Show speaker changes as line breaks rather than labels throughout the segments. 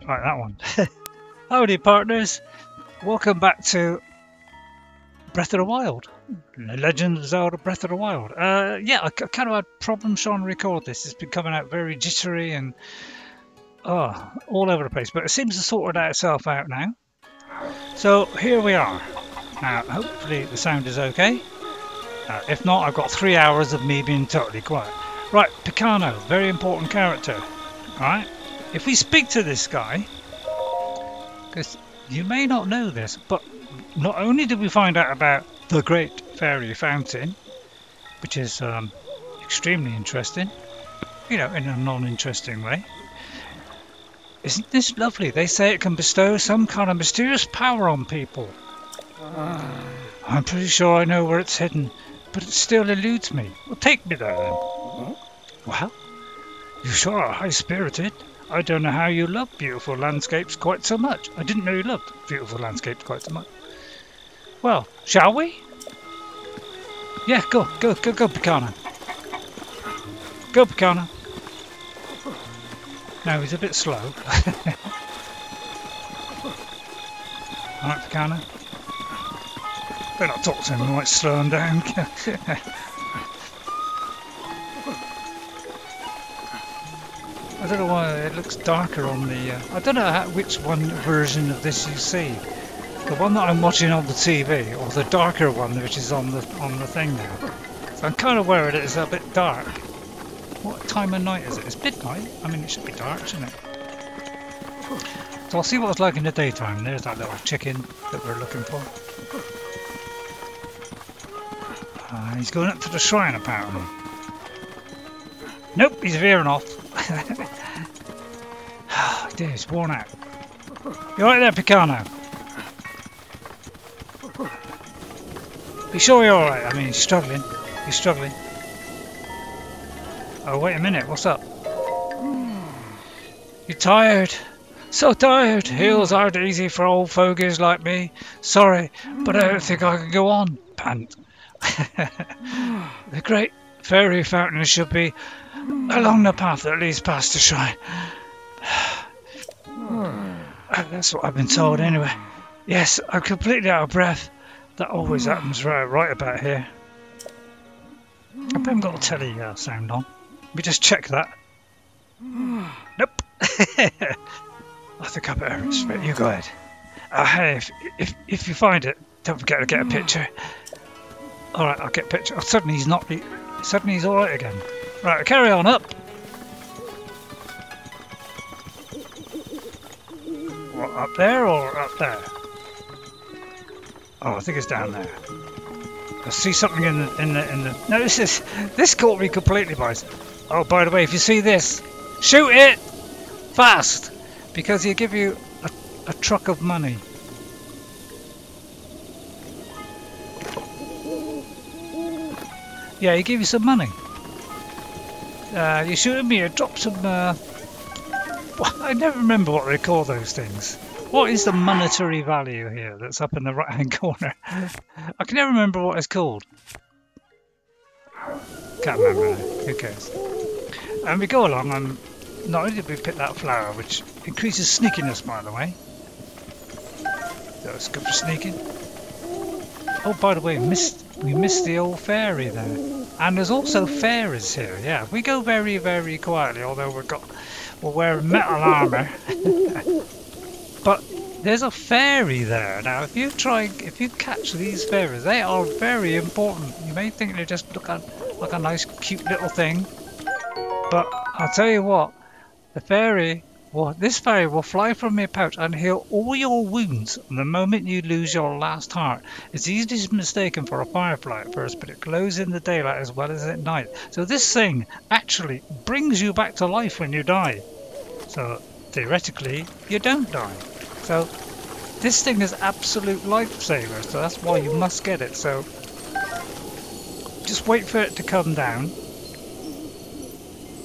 Right, that one. Howdy, partners. Welcome back to Breath of the Wild. The Legend of Zelda Breath of the Wild. Yeah, I kind of had problems trying to record this. It's been coming out very jittery and all over the place. But it seems to sort itself out now. So here we are. Now, hopefully the sound is okay. If not, I've got 3 hours of me being totally quiet. Right, Picano, very important character. Alright, if we speak to this guy, because you may not know this, but not only did we find out about the Great Fairy Fountain, which is extremely interesting, you know, in a non-interesting way. Isn't this lovely? They say it can bestow some kind of mysterious power on people. I'm pretty sure I know where it's hidden, but it still eludes me. Well, take me there then. Well, you sure are high-spirited. I don't know how you love beautiful landscapes quite so much. I didn't know you loved beautiful landscapes quite so much. Well, shall we? Yeah, go, Picano. Go, Picano. No, he's a bit slow. Alright, Picano. Better not talk to him, we might slow him down. I don't know why it looks darker on the... I don't know which one version of this you see. The one that I'm watching on the TV, or the darker one which is on the thing now. So I'm kind of worried it's a bit dark. What time of night is it? It's midnight. I mean, it should be dark, shouldn't it? So I'll see what it's like in the daytime. There's that little chicken that we're looking for. He's going up to the shrine, apparently. Nope, he's veering off. Dear, he's worn out. You alright there, Picano? Be sure you're alright. I mean, he's struggling. He's struggling. Oh, wait a minute. What's up? You're tired. So tired. Heals aren't easy for old fogies like me. Sorry, but I don't think I can go on. Pant. The Great Fairy Fountain should be along the path that leads past the shrine. That's what I've been told anyway. Yes, I'm completely out of breath. That always happens right about here. I haven't got a telly sound on. Let me just check that. Nope. I think I better spit. You go ahead. Hey, if you find it, don't forget to get a picture. Alright, I'll get a picture. Oh, suddenly he's not. Suddenly he's alright again. Right, carry on up. What, up there or up there? Oh, I think it's down there. I see something in the. No, this caught me completely by. Oh, by the way, if you see this, shoot it fast, because he'll give you a truck of money. Yeah, he give you some money. You shoot at me, it drops some... I never remember what they call those things. What is the monetary value here that's up in the right-hand corner? I can never remember what it's called. Can't remember now. Who cares? And we go along, and not only did we pick that flower, which increases sneakiness, by the way. That's good for sneaking. Oh, by the way, we missed the old fairy there. And there's also fairies here, yeah. We go very, very quietly, although we're wearing metal armour. But there's a fairy there. Now, if you catch these fairies, they are very important. You may think they just look like a nice, cute little thing. But I'll tell you what, this fairy will fly from your pouch and heal all your wounds the moment you lose your last heart. It's easily mistaken for a firefly at first, but it glows in the daylight as well as at night. So this thing actually brings you back to life when you die. So theoretically, you don't die. So this thing is absolute lifesaver, so that's why you must get it. So just wait for it to come down.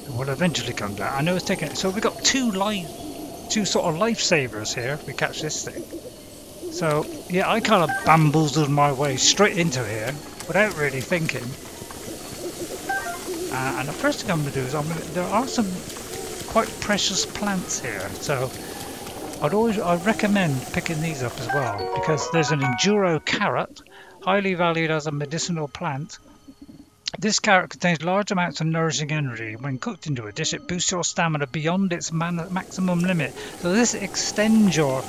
It will eventually come down. I know it's taking it. So we've got two sort of lifesavers here if we catch this thing. So yeah, I kind of bamboozled my way straight into here without really thinking. And the first thing I'm going to do is there are some quite precious plants here. So I'd recommend picking these up as well because there's an Enduro carrot, highly valued as a medicinal plant. This carrot contains large amounts of nourishing energy. When cooked into a dish, it boosts your stamina beyond its maximum limit. So this extends your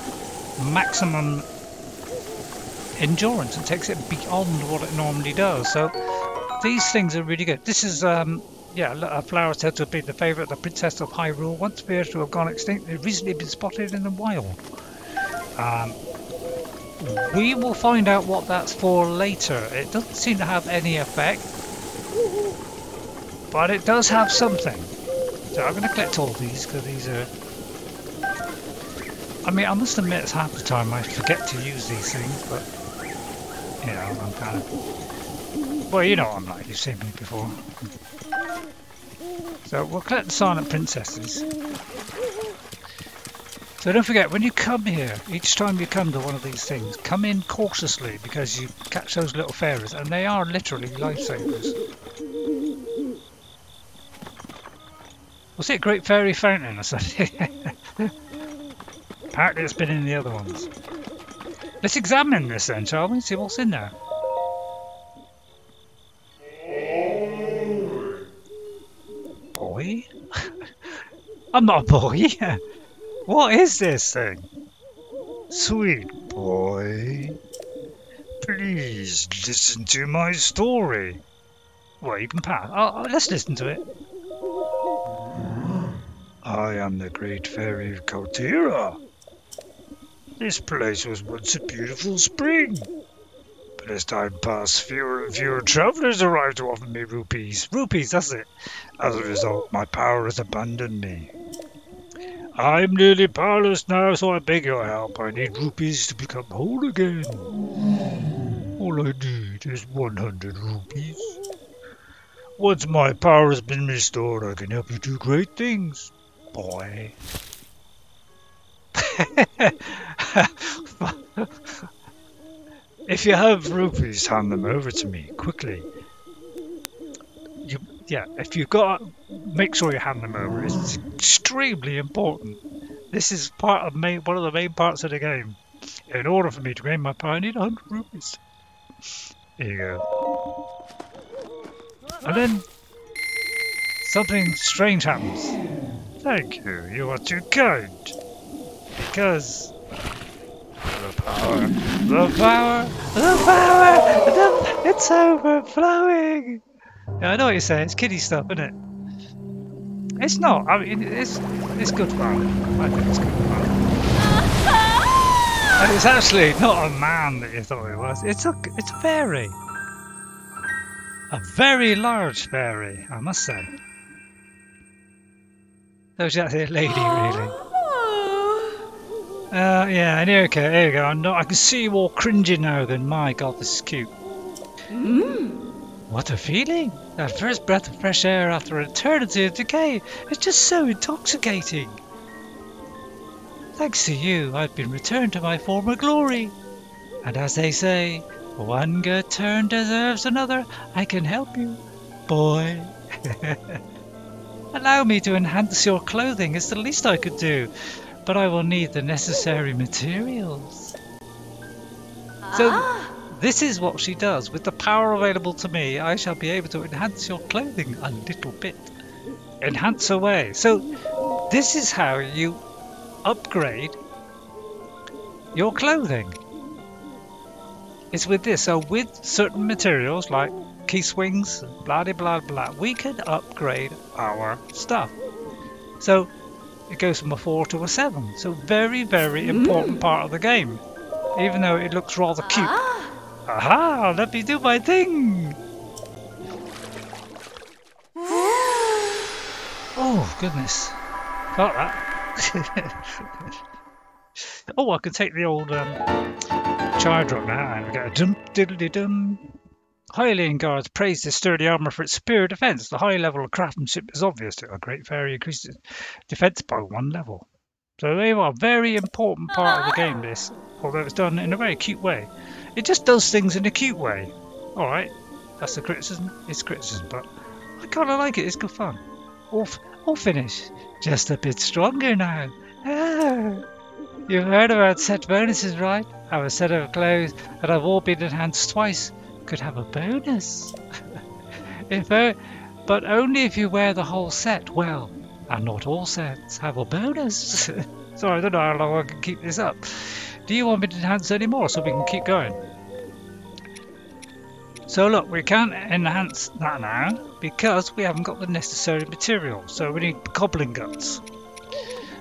maximum endurance and takes it beyond what it normally does. So these things are really good. This is yeah, a flower said to be the favourite of the Princess of Hyrule, once appears to have gone extinct. It's recently been spotted in the wild. We will find out what that's for later. It doesn't seem to have any effect, but it does have something. So I'm going to collect all these because these are... I mean, I must admit it's half the time I forget to use these things, but you know, I'm kind of... Well, you know what I'm like, you've seen me before. So we'll collect the Silent Princesses. So don't forget, when you come here, each time you come to one of these things, come in cautiously because you catch those little fairies and they are literally lifesavers. Was it Great Fairy Fountain or something? Apparently it's been in the other ones. Let's examine this then, shall we? See what's in there. Boy? I'm not a boy. What is this thing? Sweet boy, please listen to my story. Well, you can pass. Let's listen to it. I am the great fairy of Kaltira. This place was once a beautiful spring, but as time passed, fewer and fewer travellers arrived to offer me rupees. Rupees, that's it. As a result, my power has abandoned me. I'm nearly powerless now, so I beg your help. I need rupees to become whole again. All I need is 100 rupees. Once my power has been restored, I can help you do great things, boy. If you have rupees, hand them over to me, quickly. Yeah, if you've got, make sure you hand them over. It's extremely important. This is part of one of the main parts of the game. In order for me to gain my power, I need 100 rupees. There you go. And then something strange happens. Thank you. You are too kind. Because it's overflowing. Yeah, I know what you're saying. It's kiddie stuff, isn't it? It's not. I mean, it's good fun. I think it's good fun. And it's actually not a man that you thought it was. It's a fairy. A very large fairy, I must say. That was actually a lady, really. Yeah, and here you go. I can see you all cringing now. Then, my God, this is cute. What a feeling! That first breath of fresh air after an eternity of decay is just so intoxicating. Thanks to you, I've been returned to my former glory. And as they say, one good turn deserves another. I can help you, boy. Allow me to enhance your clothing. It's the least I could do. But I will need the necessary materials. So this is what she does. With the power available to me, I shall be able to enhance your clothing a little bit. Enhance away. So this is how you upgrade your clothing. It's with this. So with certain materials like key swings, blah blah blah, we can upgrade our stuff. So it goes from a 4 to a 7. So very, very important part of the game. Even though it looks rather cute. Aha! Let me do my thing! Oh, goodness. Got that. Oh, I can take the old charger up now and we get a dum diddly dum. Hylian guards praise this sturdy armour for its superior defence. The high level of craftsmanship is obvious. A great fairy increases defence by 1 level. So they are a very important part of the game, this. Although it's done in a very cute way. It just does things in a cute way. Alright, that's the criticism. It's criticism, but I kind of like it. It's good fun. All finish. Just a bit stronger now. Ah. You've heard about set bonuses, right? Our set of clothes that have all been enhanced twice could have a bonus. But only if you wear the whole set well, and not all sets have a bonus. Sorry, I don't know how long I can keep this up. Do you want me to enhance any more so we can keep going? So look, we can't enhance that now because we haven't got the necessary material. So we need goblin guts.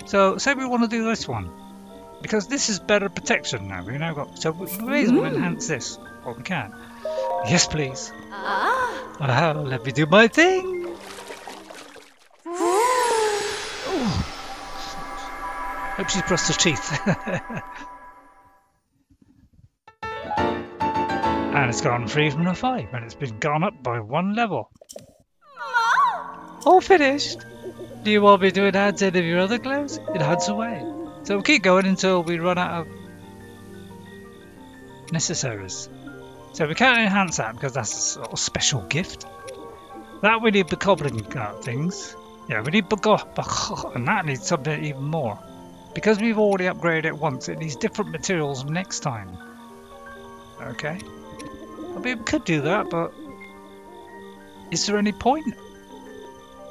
So say we want to do this one. Because this is better protection now. We've now got, so we may as well enhance this. Well, we can. Yes, please. Let me do my thing. Ooh. Hope she's brushed her teeth. And it's gone 3 from a 5, and it's been gone up by 1 level. All finished. Do you want me to enhance any of your other clothes? Enhance away. So we'll keep going until we run out of necessaries. So we can't enhance that because that's a sort of special gift. That we need the goblin things. Yeah, we need and that needs something even more. Because we've already upgraded it once, it needs different materials next time. Okay. I mean, we could do that, but is there any point?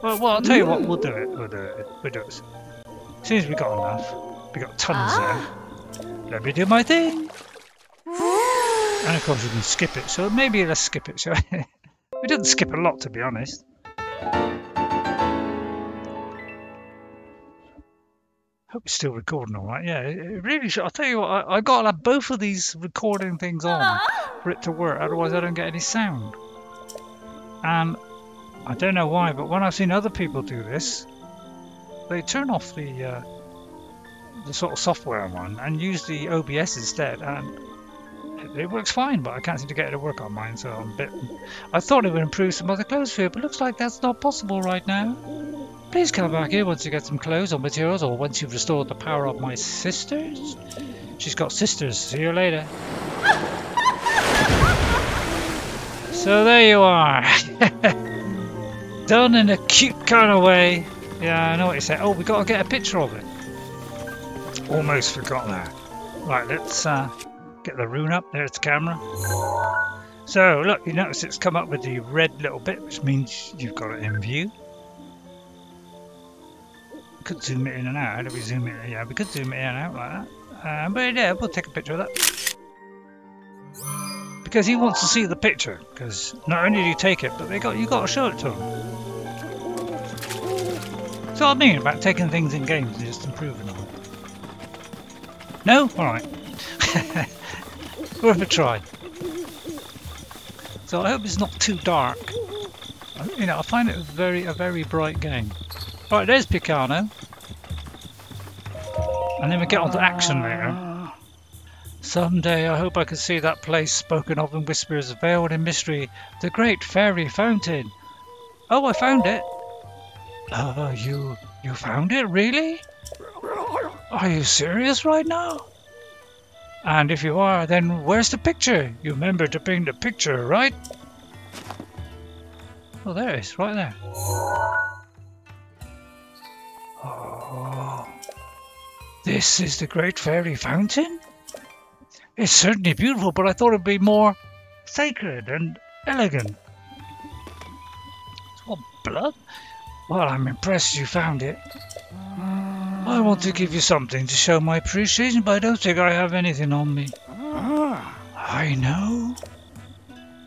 Well, I'll tell you what, we'll do it. We'll do it. As soon as we got enough. We got tons there. Let me do my thing. And of course, we can skip it. So maybe let's skip it. Shall we? We didn't skip a lot, to be honest. Hope it's still recording all right. Yeah, it really should. I'll tell you what, I got to have both of these recording things on for it to work. Otherwise, I don't get any sound. And I don't know why, but when I've seen other people do this, they turn off the sort of software one and use the OBS instead, and it works fine, but I can't seem to get it to work on mine, so I'm a bit... I thought it would improve some other clothes for you, but looks like that's not possible right now. Please come back here once you get some clothes or materials, or once you've restored the power of my sisters. She's got sisters. See you later. So there you are. Done in a cute kind of way. Yeah, I know what you said. Oh, we got to get a picture of it. Almost forgot that. Right, let's get the rune up. There's the camera. So, look, you notice it's come up with the red little bit, which means you've got it in view. Could zoom it in and out. How do we zoom it? Yeah, we could zoom it in and out like that. But yeah, we'll take a picture of that. Because he wants to see the picture. Because not only do you take it, but you got to show it to him. That's what I mean about taking things in games and just improving them. No? Alright. Worth a try. So I hope it's not too dark. You know, I find it a very bright game. Right, there's Picano. And then we get on to action later. Someday I hope I can see that place spoken of in whispers, veiled in mystery, the great fairy fountain. Oh, I found it. You found it, really? Are you serious right now? And if you are, then where's the picture? You remember to bring the picture, right? Oh, there it is, right there. Oh, this is the great fairy fountain? It's certainly beautiful, but I thought it'd be more sacred and elegant. It's all blood? Well, I'm impressed you found it. I want to give you something to show my appreciation, but I don't think I have anything on me. I know.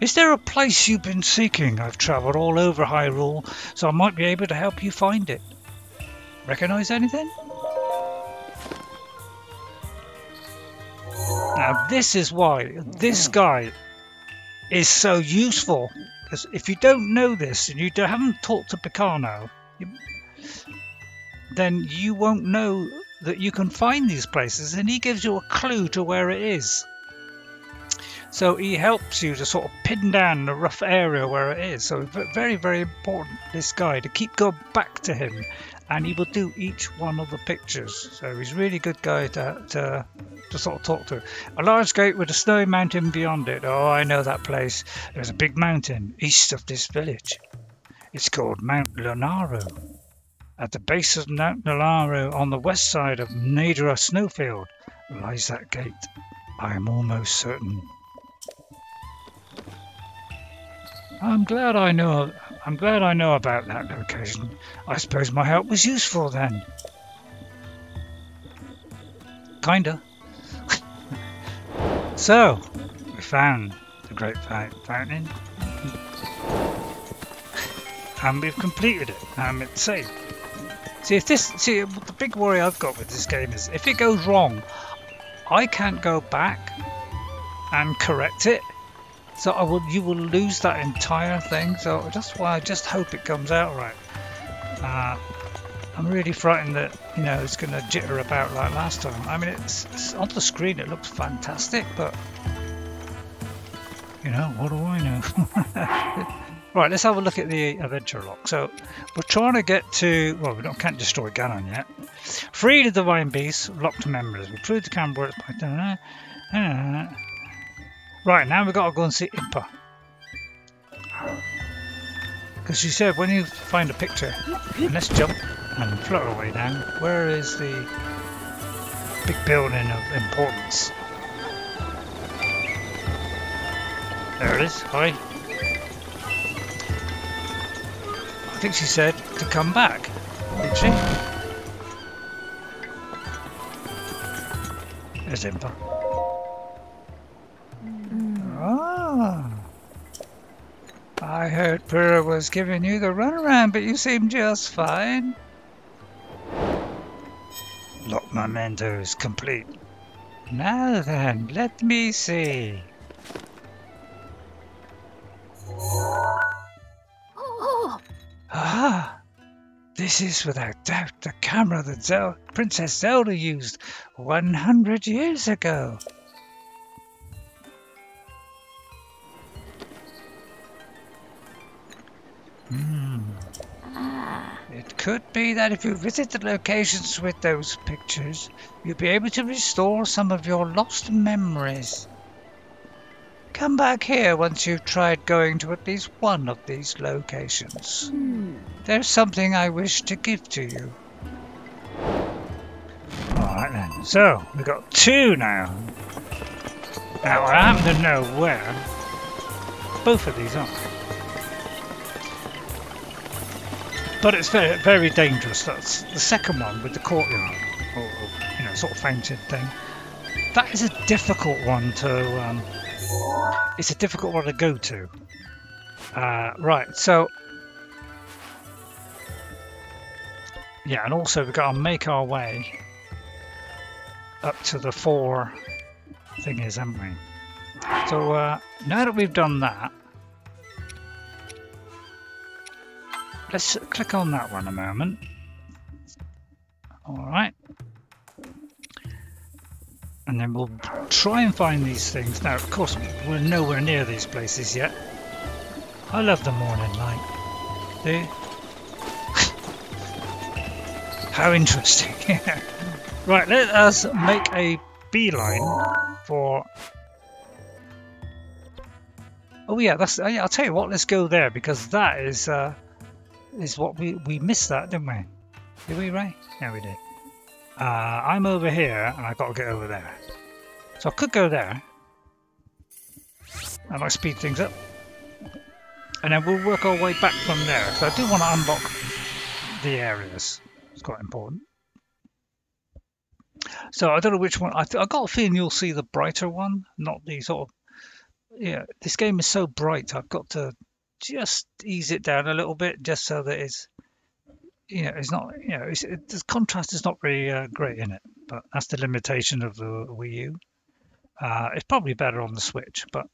Is there a place you've been seeking? I've travelled all over Hyrule, so I might be able to help you find it. Recognise anything? Now this is why this guy is so useful. Because if you don't know this and you haven't talked to Picano, then you won't know that you can find these places, and he gives you a clue to where it is. So he helps you to sort of pin down the rough area where it is. So very important, this guy, to keep going back to him, and he will do each one of the pictures. So he's a really good guy to sort of talk to. A large gate with a snowy mountain beyond it. Oh, I know that place. There's a big mountain east of this village. It's called Mount Lunaru. At the base of Mount Nalaru on the west side of Nadra Snowfield lies that gate. I am almost certain. I'm glad I know about that location. I suppose my help was useful then. Kinda. So, we found the Great Fountain. And we've completed it. And it's safe. See, the big worry I've got with this game is if it goes wrong, I can't go back and correct it. So you will lose that entire thing. So that's why I just hope it comes out right. I'm really frightened that it's going to jitter about like last time. I mean, it's on the screen. It looks fantastic, but what do I know? Right, let's have a look at the adventure log. So we're trying to get to, well, can't destroy Ganon yet. Free the divine beast, locked memories. We proved the camera works by. Right, now we've got to go and see Impa. Because she said when you find a picture, and let's jump and float our way down. Where is the big building of importance? There it is. Hi. I think she said to come back, did she? There's Impa. Ah. I heard Pura was giving you the runaround, but you seem just fine. Lock memento is complete. Now then, let me see. Ah, this is without doubt the camera that Princess Zelda used 100 years ago. It could be that if you visit the locations with those pictures, you'll be able to restore some of your lost memories. Come back here once you've tried going to at least one of these locations. There's something I wish to give to you. Alright then, so we've got 2 now. Now I happen to know where both of these are. But it's very, very dangerous. That's the second one with the courtyard, or sort of fountain thing. That is a difficult one to. It's a difficult one to go to. Right, so yeah, and also we've got to make our way up to the 4 thingies, haven't we? So now that we've done that, let's click on that one a moment. Alright. And then we'll try and find these things. Now, of course, we're nowhere near these places yet. I love the morning light. Do you? How interesting. Right, let us make a beeline for... Oh yeah, I'll tell you what, let's go there, because that is what we missed that, didn't we? Did we, Ray? Yeah, we did. I'm over here, and I've got to get over there. So I could go there. I might speed things up. And then we'll work our way back from there. So I do want to unlock the areas. It's quite important. So I don't know which one. I've got a feeling you'll see the brighter one, not the sort of... Yeah, this game is so bright, I've got to just ease it down a little bit, just so that it's... it's not, the contrast is not really great in it, but that's the limitation of the Wii U. It's probably better on the Switch, but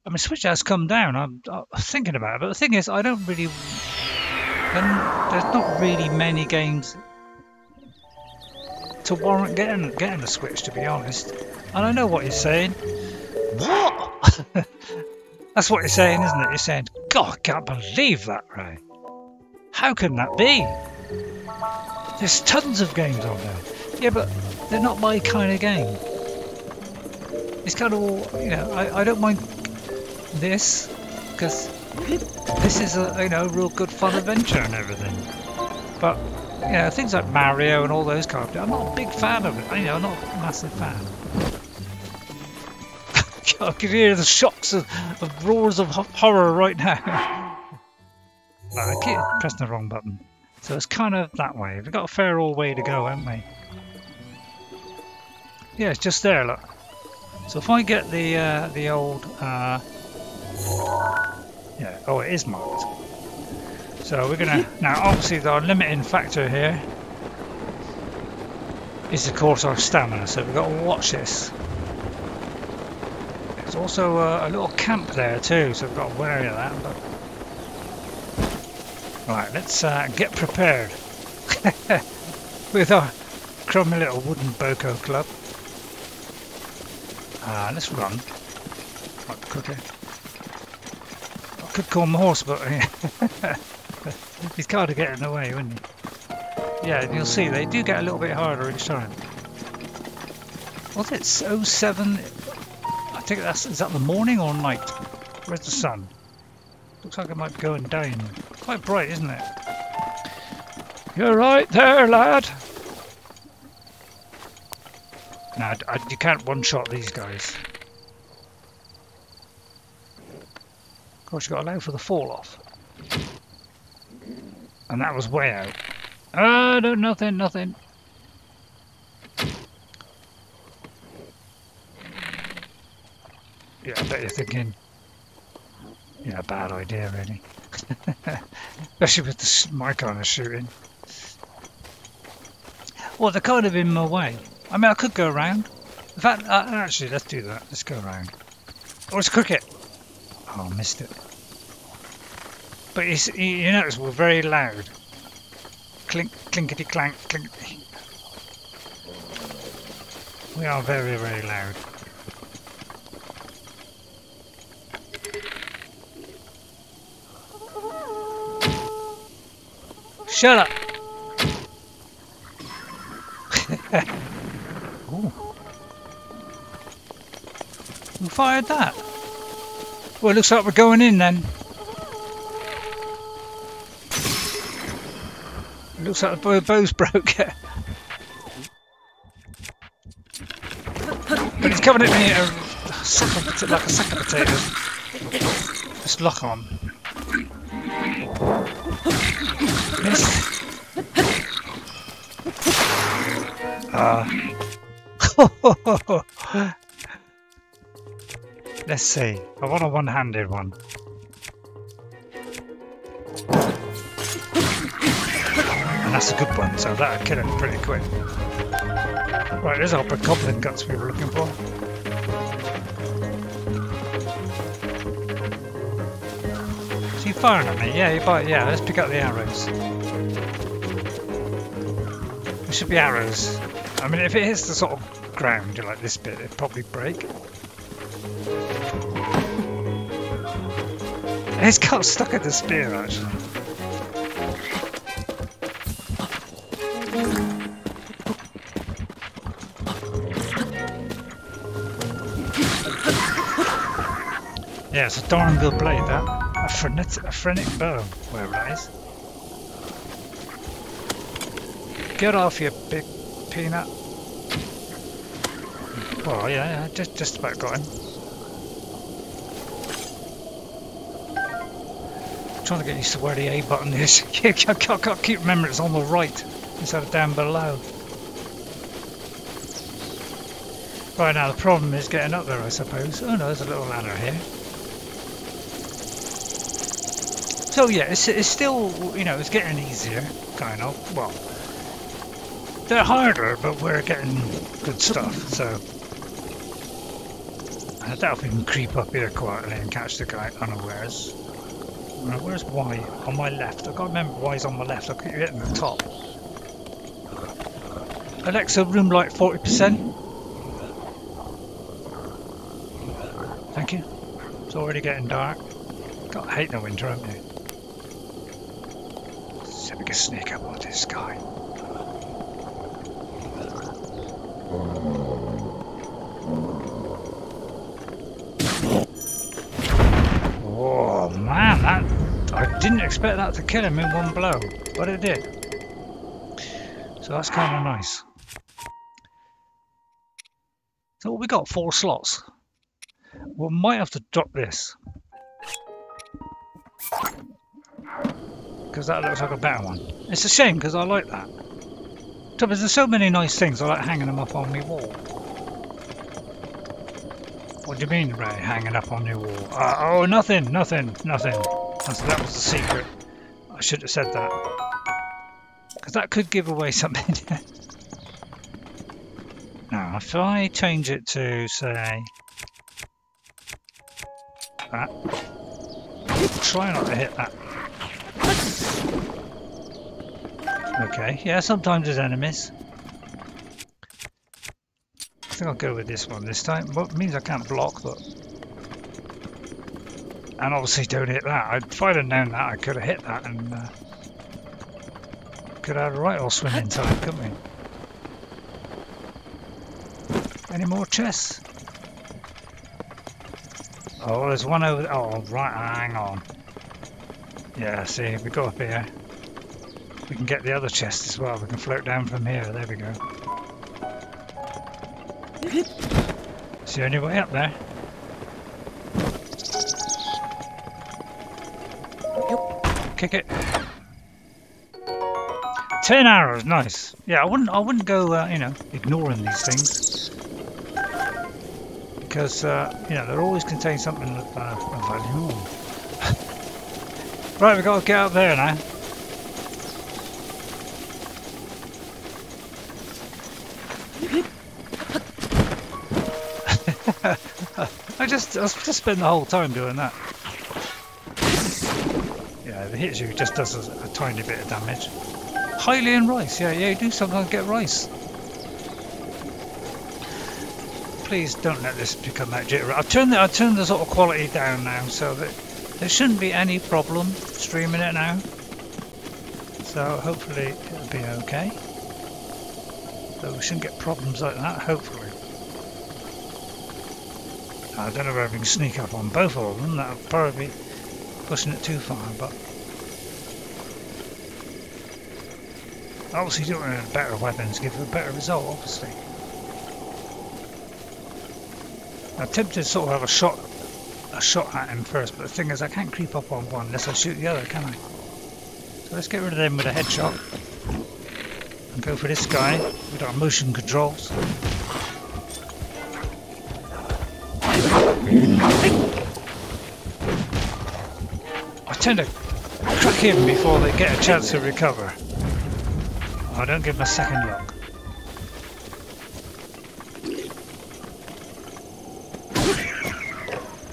I mean, Switch has come down. I'm thinking about it, but the thing is, I don't really. There's not really many games to warrant getting a Switch, to be honest. And I know what you're saying. What? That's what you're saying, isn't it? You're saying, God, I can't believe that, Ray. How can that be? There's tons of games on there. Yeah, but they're not my kind of game. It's kind of all, I don't mind this, because This is a, you know, real good fun adventure and everything. But, you know, things like Mario and all those kind of things, I'm not a big fan of it. You know, I'm not a massive fan. I can hear the shocks of roars of horror right now. I keep pressing the wrong button. So it's kind of that way. We've got a fair old way to go, haven't we? Yeah, it's just there, look. So if I get the old... yeah, oh, it is marked. So we're going to... Now, obviously, the limiting factor here is, of course, our stamina. So we've got to watch this. There's also a little camp there, too. So we've got to worry of that. But... Right, let's get prepared. With our crummy little wooden Boko club. Let's run. Like the cooker. I could call my horse, but he's kind of getting in the way, wouldn't he? Yeah, and you'll see they do get a little bit harder each time. What's it? 07? I think is that the morning or night? Where's the sun? Looks like it might be going down. Quite bright, isn't it? You're right there, lad. No, you can't one-shot these guys. Of course, you've got to allow for the fall-off. And that was way out. Oh, no, nothing. Yeah, I bet you're thinking, yeah, bad idea, really. Especially with my kind of shooting. Well, they're kind of in my way. I mean, I could go around. In fact, actually, let's do that. Let's go around. Oh, it's cricket. Oh, I missed it. But you notice we're very loud. Clink, clinkety clank, clinkety. We are very, very loud. Shut up! Ooh. Who fired that? Well, it looks like we're going in then. It looks like the bow's broke. But he's coming at me like a sack of potatoes. Just lock on. Missed. Let's see. I want a one-handed one. And that's a good one, so that'll kill him pretty quick. Right, there's our goblin guts we were looking for. Is he firing at me? Yeah, let's pick up the arrows. There should be arrows. I mean, if it hits the sort of ground like this bit, it'd probably break. It's got stuck at the spear, actually. Yeah, it's a darn good blade, that. A frenetic bow, wherever that is. Get off, you big peanut. Oh yeah, just about got him. I'm trying to get used to where the A button is. I can't keep remembering it's on the right instead of down below. Right, now the problem is getting up there, I suppose. Oh no, there's a little ladder here. So yeah, it's still, you know, it's getting easier, kind of. Well, they're harder, but we're getting good stuff, so I doubt if we can creep up here quietly and catch the guy unawares. Where's Y? On my left. I can't remember Y's on my left. I keep hitting the top. Alexa, room light 40%. Thank you. It's already getting dark. God, I hate the winter, haven't you? So we can sneak up on this guy. Oh man, didn't expect that to kill him in one blow, but it did. So that's kind of nice. So we got 4 slots. We might have to drop this, because that looks like a better one. It's a shame because I like that. There's so many nice things. I like hanging them up on my wall. What do you mean, Ray? Hanging up on your wall? Oh, nothing. That was the secret. I should have said that, because that could give away something. Now, if I change it to, say, that. Try not to hit that. Okay, yeah, sometimes there's enemies. I think I'll go with this one this time. Well, it means I can't block, but... And obviously don't hit that. If I'd have known that, I could have hit that and... could have had a right old swim inside, couldn't we? Any more chests? Oh, there's one over there. Oh, right, hang on. Yeah, see, we go up here. We can get the other chest as well. We can float down from here. There we go. It's the only way up there. Kick it. 10 arrows, nice. Yeah, I wouldn't go, you know, ignoring these things, because you know, they always contain something of value. Right, we've got to get up there now. I just spend the whole time doing that. Yeah, if it hits you, it just does a tiny bit of damage. Hylian rice, yeah, you do sometimes get rice. Please don't let this become that jittery. I've turned the sort of quality down now, so that there shouldn't be any problem streaming it now. So hopefully it'll be okay. So we shouldn't get problems like that, hopefully. I don't know whether we can sneak up on both of them. That would probably be pushing it too far, but obviously doing better weapons give a better result, obviously. I'm tempted to sort of have a shot at him first, but the thing is I can't creep up on one unless I shoot the other, can I? So let's get rid of them with a headshot and go for this guy with our motion controls. I tend to crack in before they get a chance to recover. I don't give them a second look.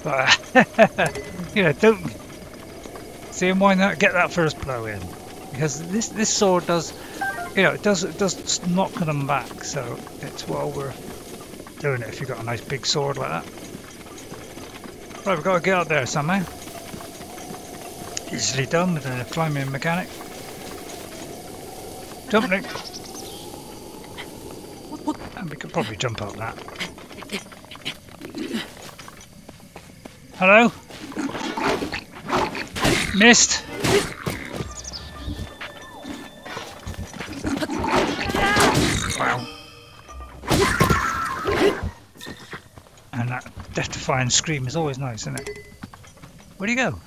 But, you know, don't see, why not get that first blow in? Because this sword does, you know, it does knock them back, so it's well worth doing it if you've got a nice big sword like that. Right, we've got to get up there somehow. Easily done with the climbing mechanic. Jumping. And we could probably jump up that. Hello? Missed. Wow. And that death-defying scream is always nice, isn't it? Where'd he go?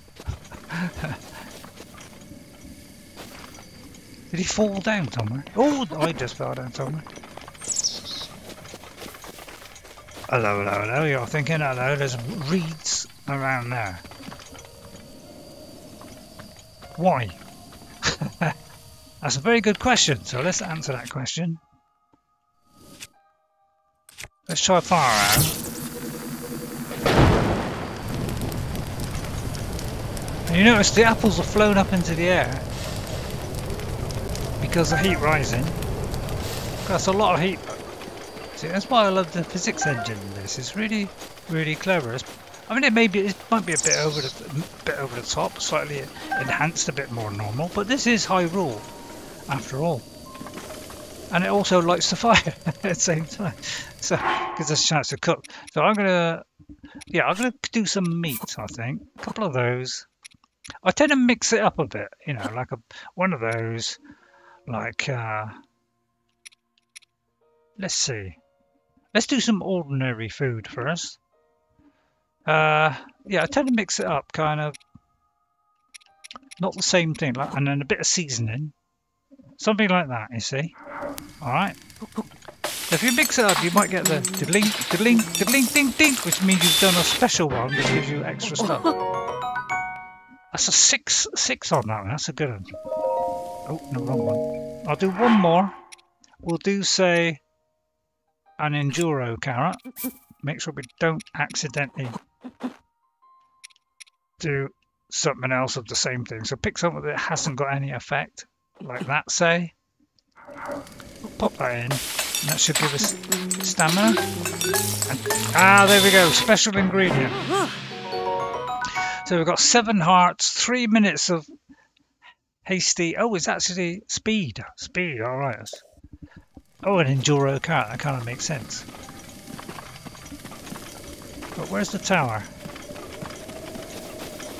Did he fall down somewhere? Oh, I just fell down somewhere. Hello, hello, hello. You're thinking, hello, there's reeds around there. Why? That's a very good question, so let's answer that question. Let's try fire arrow. And you notice the apples have flown up into the air because of heat rising. That's a lot of heat. See, that's why I love the physics engine in this. It's really, really clever. I mean, it might be a bit over the top, slightly enhanced, a bit more normal, but this is high rule, after all. And it also lights the fire at the same time, so gives us a chance to cook. So I'm gonna do some meat. I think a couple of those. I tend to mix it up a bit, you know, like one of those, like, let's see. Let's do some ordinary food first. Yeah, I tend to mix it up, kind of, not the same thing, like, and then a bit of seasoning. Something like that, you see. Alright. If you mix it up, you might get the diddling, diddling, diddling, ding, ding, which means you've done a special one, which gives you extra stuff. That's a 6 on that one. That's a good one. Oh, no, wrong one. I'll do one more. We'll do, say, an enduro carrot. Make sure we don't accidentally do something else of the same thing. So pick something that hasn't got any effect, like that, say. Pop that in, and that should give us stamina. And, there we go, special ingredient. So we've got 7 hearts, 3 minutes of hasty. Oh, it's actually speed. Speed, all right. Oh, an enduro carrot. That kind of makes sense. But where's the tower?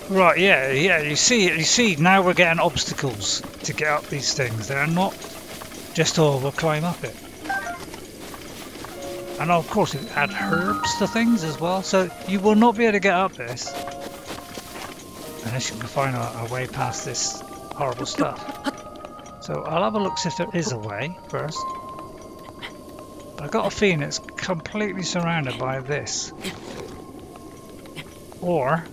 Right, yeah. You see. Now we're getting obstacles to get up these things. They're not just we'll climb up it. And of course, it add herbs to things as well. So you will not be able to get up this unless you can find a way past this horrible stuff. So I'll have a look see if there is a way first. I've got a feeling it's completely surrounded by this. Or,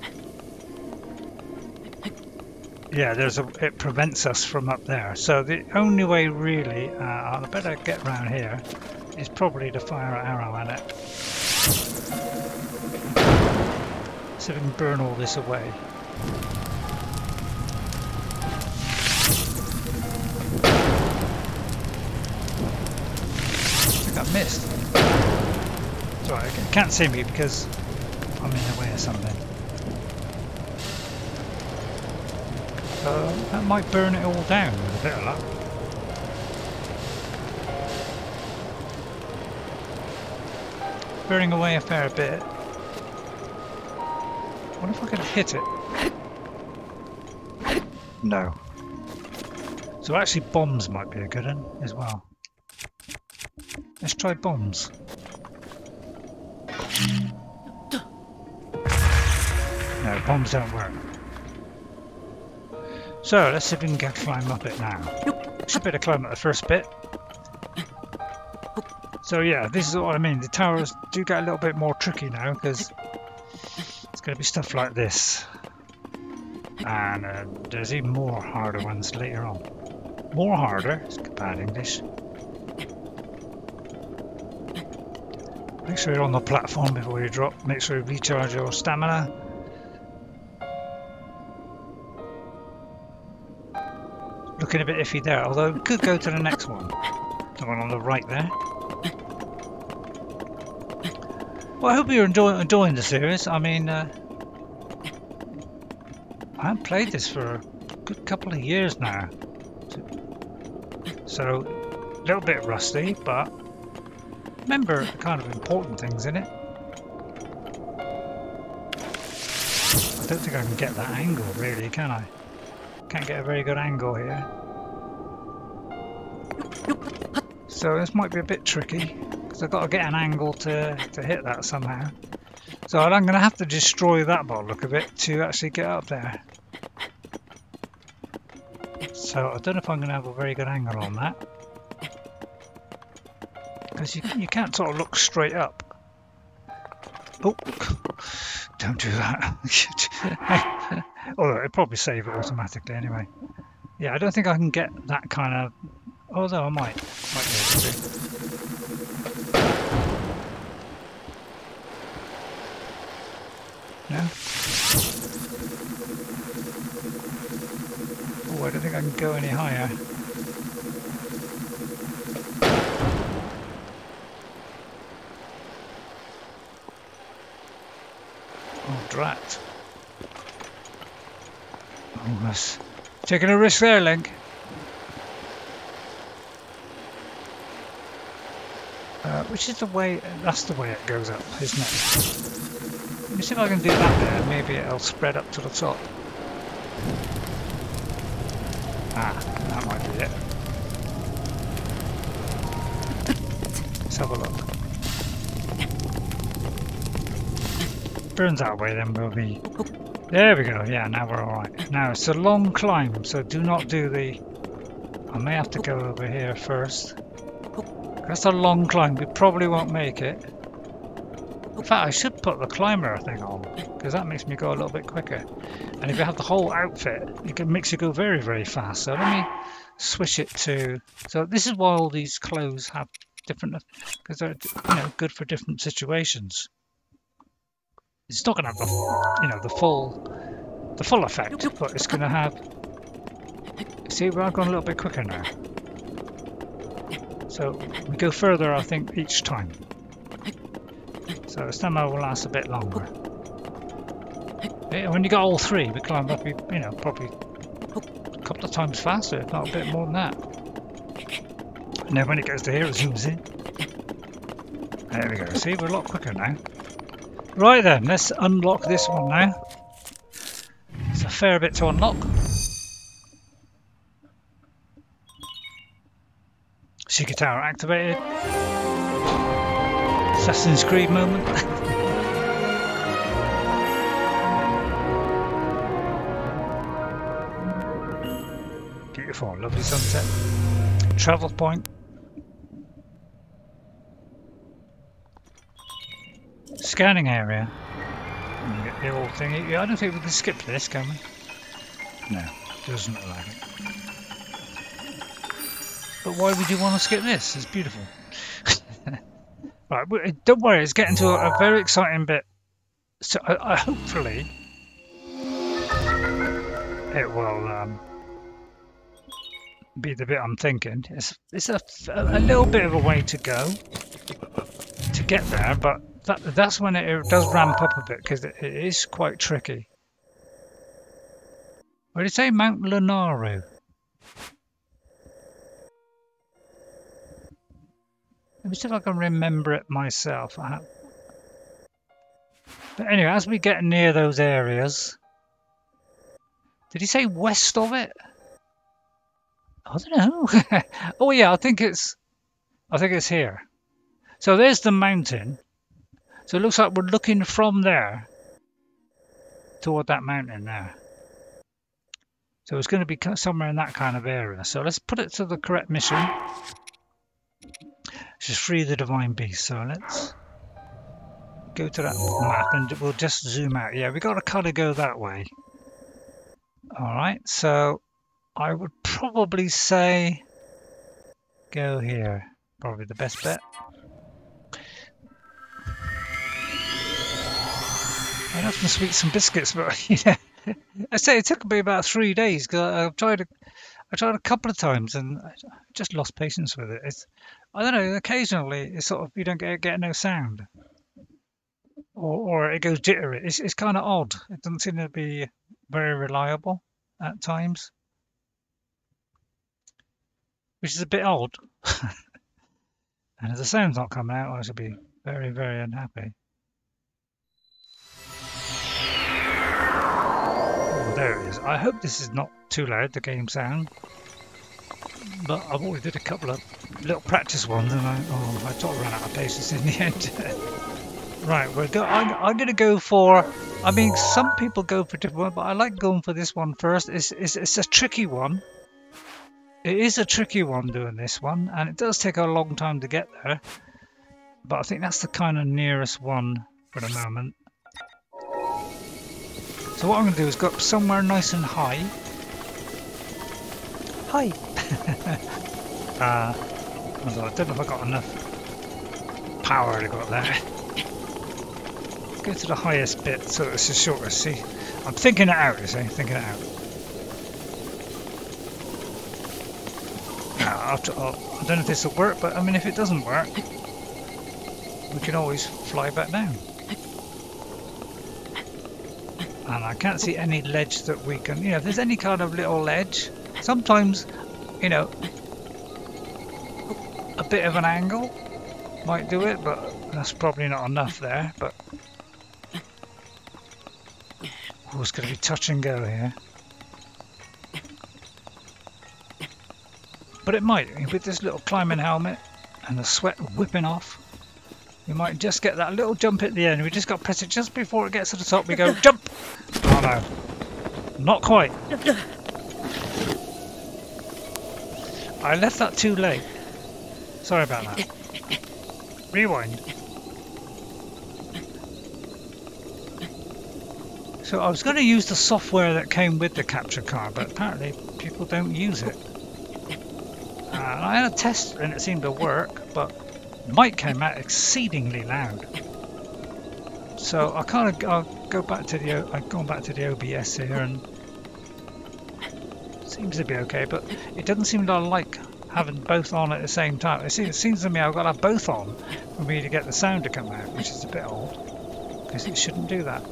yeah, it prevents us from up there. So the only way really, I better get around here, is probably to fire an arrow at it. See if we can burn all this away. I missed. Sorry, I can't see me because I'm in the way of something. So that might burn it all down with a bit of luck. Burning away a fair bit. I wonder if I can hit it. No. So actually bombs might be a good one as well. Let's try bombs. No, bombs don't work. So let's see if we can climb up it now. Should be able to climb up the first bit. So yeah, this is what I mean. The towers do get a little bit more tricky now because it's going to be stuff like this. And there's even more harder ones later on. More harder? It's bad English. Make sure you're on the platform before you drop. Make sure you recharge your stamina. Looking a bit iffy there, although we could go to the next one. The one on the right there. Well, I hope you're enjoying the series. I mean, I haven't played this for a good couple of years now. So, a little bit rusty, but remember the kind of important things in it. I don't think I can get that angle really, can I? Can't get a very good angle here. So this might be a bit tricky because I've got to get an angle to hit that somehow. So I'm going to have to destroy that by the look of it to actually get up there. So I don't know if I'm going to have a very good angle on that. Because you can't sort of look straight up. Oh, don't do that. Although it'll probably save it automatically anyway. Yeah, I don't think I can get that kind of... Although I might be able to. No? Oh, I don't think I can go any higher. Oh, drat. Oh, that's taking a risk there, Link. Which is the way, that's the way it goes up, isn't it? Let me see if I can do that there, maybe it'll spread up to the top. Ah, that might be it. Let's have a look. Burns that way, then we'll be... There we go, yeah, now we're alright. Now, it's a long climb, so do not do the... I may have to go over here first. That's a long climb, we probably won't make it. In fact, I should put the climber thing on, because that makes me go a little bit quicker. And if you have the whole outfit, it makes you go very, very fast. So let me switch it to... So this is why all these clothes have different... Because they're, you know, good for different situations. It's not going to have the, you know, the full effect, but it's going to have... See, I've gone a little bit quicker now. So we go further, I think, each time. So this time I will last a bit longer. When you got all three, we climb up, you know, probably a couple of times faster, if not a bit more than that. And then when it goes to here, it zooms in. There we go. See, we're a lot quicker now. Right then, let's unlock this one now. It's a fair bit to unlock. Secret tower activated. Assassin's Creed moment. Beautiful, lovely sunset. Travel point. Scanning area. And you get the old thingy. Yeah, I don't think we can skip this, can we? No, doesn't look like it. But why would you want to skip this? It's beautiful. Right, don't worry, it's getting to a very exciting bit. So hopefully it will be the bit I'm thinking. It's a little bit of a way to go to get there, but that's when it does ramp up a bit, because it is quite tricky. Where did it say? Mount Lunaru. Let me see if I can remember it myself. But anyway, as we get near those areas... Did he say west of it? I don't know. Oh yeah, I think it's here. So there's the mountain. So it looks like we're looking from there toward that mountain there. So it's going to be somewhere in that kind of area. So let's put it to the correct mission. Just free the divine beast. So let's go to that map and we'll just zoom out. Yeah, we got to kind of go that way. All right, so I would probably say go here. Probably the best bet. I'd have some sweets and biscuits, but you know, I say it took me about 3 days because I tried a couple of times and I just lost patience with it. I don't know. Occasionally, it's sort of you don't get no sound, or it goes jittery. It's kind of odd. It doesn't seem to be very reliable at times, which is a bit odd. And if the sound's not coming out, I should be very, very unhappy. Oh, there it is. I hope this is not too loud, the game sound. But I've already did a couple of little practice ones, and I totally ran out of patience in the end. Right, I'm going to go for. I mean, some people go for different ones, but I like going for this one first. It's a tricky one. It is a tricky one doing this one, and it does take a long time to get there. But I think that's the kind of nearest one for the moment. So what I'm going to do is go up somewhere nice and high. Hi! Although I don't know if I got enough power to go up there. Let's go to the highest bit so it's the shortest. See, I'm thinking it out, you see, thinking it out. Now, I don't know if this will work, but I mean, if it doesn't work, we can always fly back down. And I can't see any ledge that we can, you know, if there's any kind of little ledge, sometimes, you know, a bit of an angle might do it, but that's probably not enough there. But oh, it's going to be touch and go here. But it might, with this little climbing helmet and the sweat whipping off. We might just get that little jump at the end. We just got to press it just before it gets to the top. We go, jump! Oh no, not quite. I left that too late. Sorry about that. Rewind. So I was going to use the software that came with the capture card, but apparently people don't use it. I had a test and it seemed to work, but mic came out exceedingly loud. So I'll go back to the I've gone back to the OBS here, and it seems to be okay, but it doesn't seem to like having both on at the same time. It seems to me I've got to have both on for me to get the sound to come out, which is a bit odd because it shouldn't do that.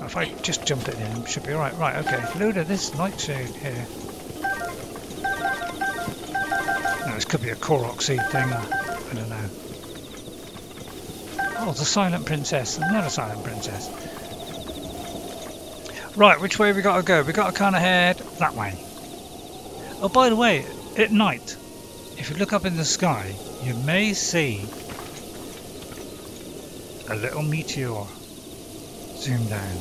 If I just jump it in, it should be alright. Right, okay. Load of this nightshade here. No, this could be a Korok seed thing. I don't know. Oh, it's a silent princess. Another silent princess. Right, which way we got to go? We got to kind of head that way. Oh, by the way, at night, if you look up in the sky, you may see a little meteor zoom down.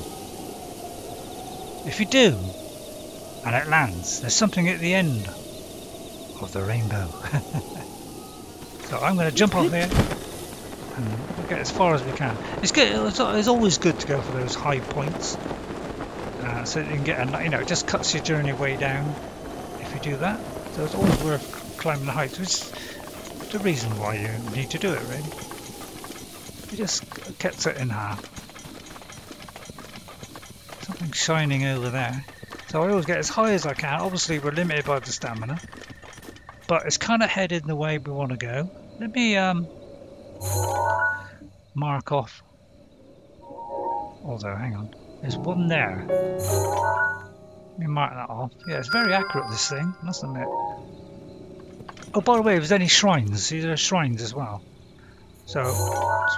If you do, and it lands, there's something at the end of the rainbow. So I'm going to jump off here and we'll get as far as we can. It's good. It's always good to go for those high points, so that you can get a, you know, it just cuts your journey way down if you do that. So it's always worth climbing the heights, which is the reason why you need to do it, really. You just cuts it in half. Something shining over there. So I always get as high as I can. Obviously we're limited by the stamina, but it's kind of headed the way we want to go. Let me mark off. Although, hang on, there's one there. Let me mark that off. Yeah, it's very accurate, this thing, I must admit. Oh, by the way, if there's any shrines, see, there are shrines as well. So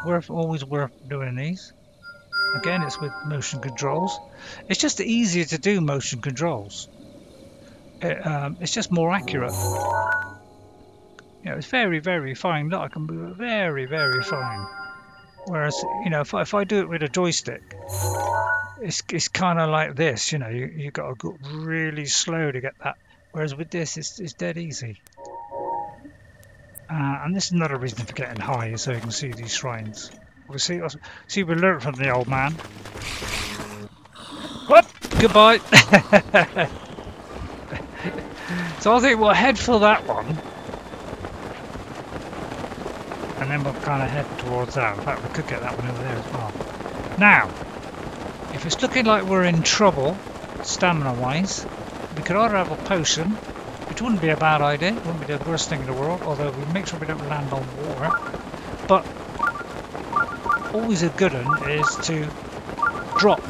it's always worth doing these. Again, it's with motion controls. It's just easier to do motion controls. It's just more accurate. You know, it's very, very fine. Look, I can move it very, very fine. Whereas, you know, if I do it with a joystick, it's kind of like this. You know, you got to go really slow to get that. Whereas with this, it's dead easy. And this is another reason for getting high, so you can see these shrines. We see we learned from the old man. What? Goodbye. So I think we'll head for that one, and then we'll kind of head towards that. In fact, we could get that one over there as well. Now, if it's looking like we're in trouble, stamina-wise, we could either have a potion, which wouldn't be a bad idea. It wouldn't be the worst thing in the world, although we make sure we don't land on water. But always a good one is to drop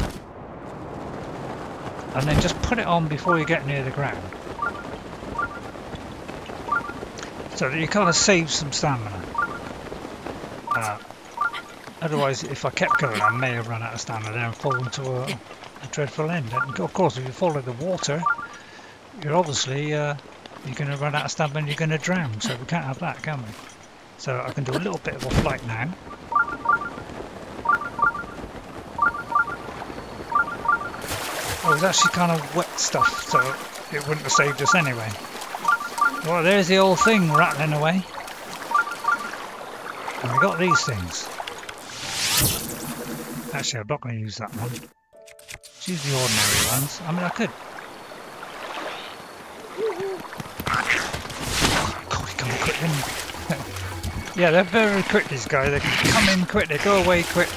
and then just put it on before you get near the ground, so that you kind of save some stamina. Otherwise, if I kept going, I may have run out of stamina there and fall into a dreadful end. And of course, if you follow the water, you're obviously you're going to run out of stamina and you're going to drown. So we can't have that, can we? So I can do a little bit of a flight now. Oh, it was actually kind of wet stuff, so it wouldn't have saved us anyway. Well, there's the old thing rattling away. And we got these things. Actually, I'm not going to use that one. Let's use the ordinary ones. I mean, I could. God, come on quick. Yeah, they're very quick, these guys. They can come in quick, they go away quick.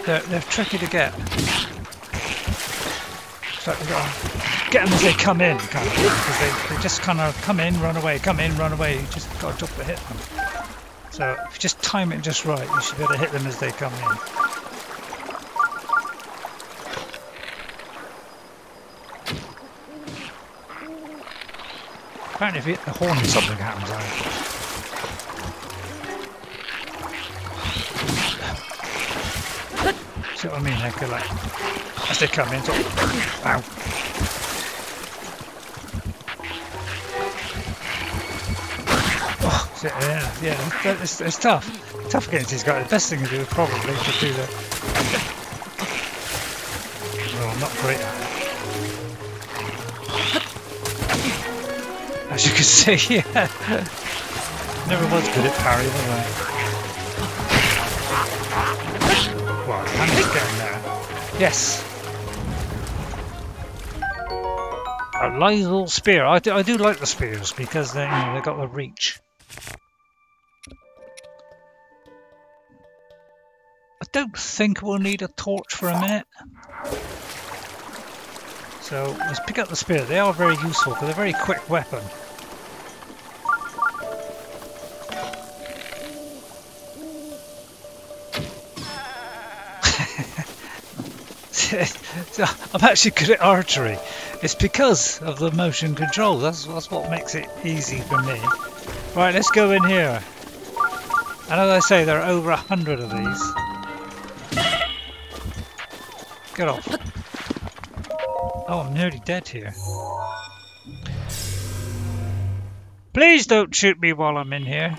They're tricky to get. So you've got to get them as they come in, kind of, because they just kind of come in, run away, come in, run away. You just got to jump to hit them. So if you just time it just right, you should be able to hit them as they come in. Apparently if you hit the horn something happens. See what I mean? They go like, as they come in, sort of, ow. Yeah, it's tough. Tough against these guys. The best thing to do is probably to do the... Well, I'm not great at it. As you can see, yeah. Never was good at parry, was I? Well, I managed to get in there. Yes. A Lysol spear. I do like the spears because they, they've got the reach. I don't think we'll need a torch for a minute. So let's pick up the spear. They are very useful because they're a very quick weapon. So I'm actually good at archery. It's because of the motion controls. That's what makes it easy for me. Right, let's go in here. And as I say, there are over 100 of these. Get off. Oh, I'm nearly dead here. Please don't shoot me while I'm in here.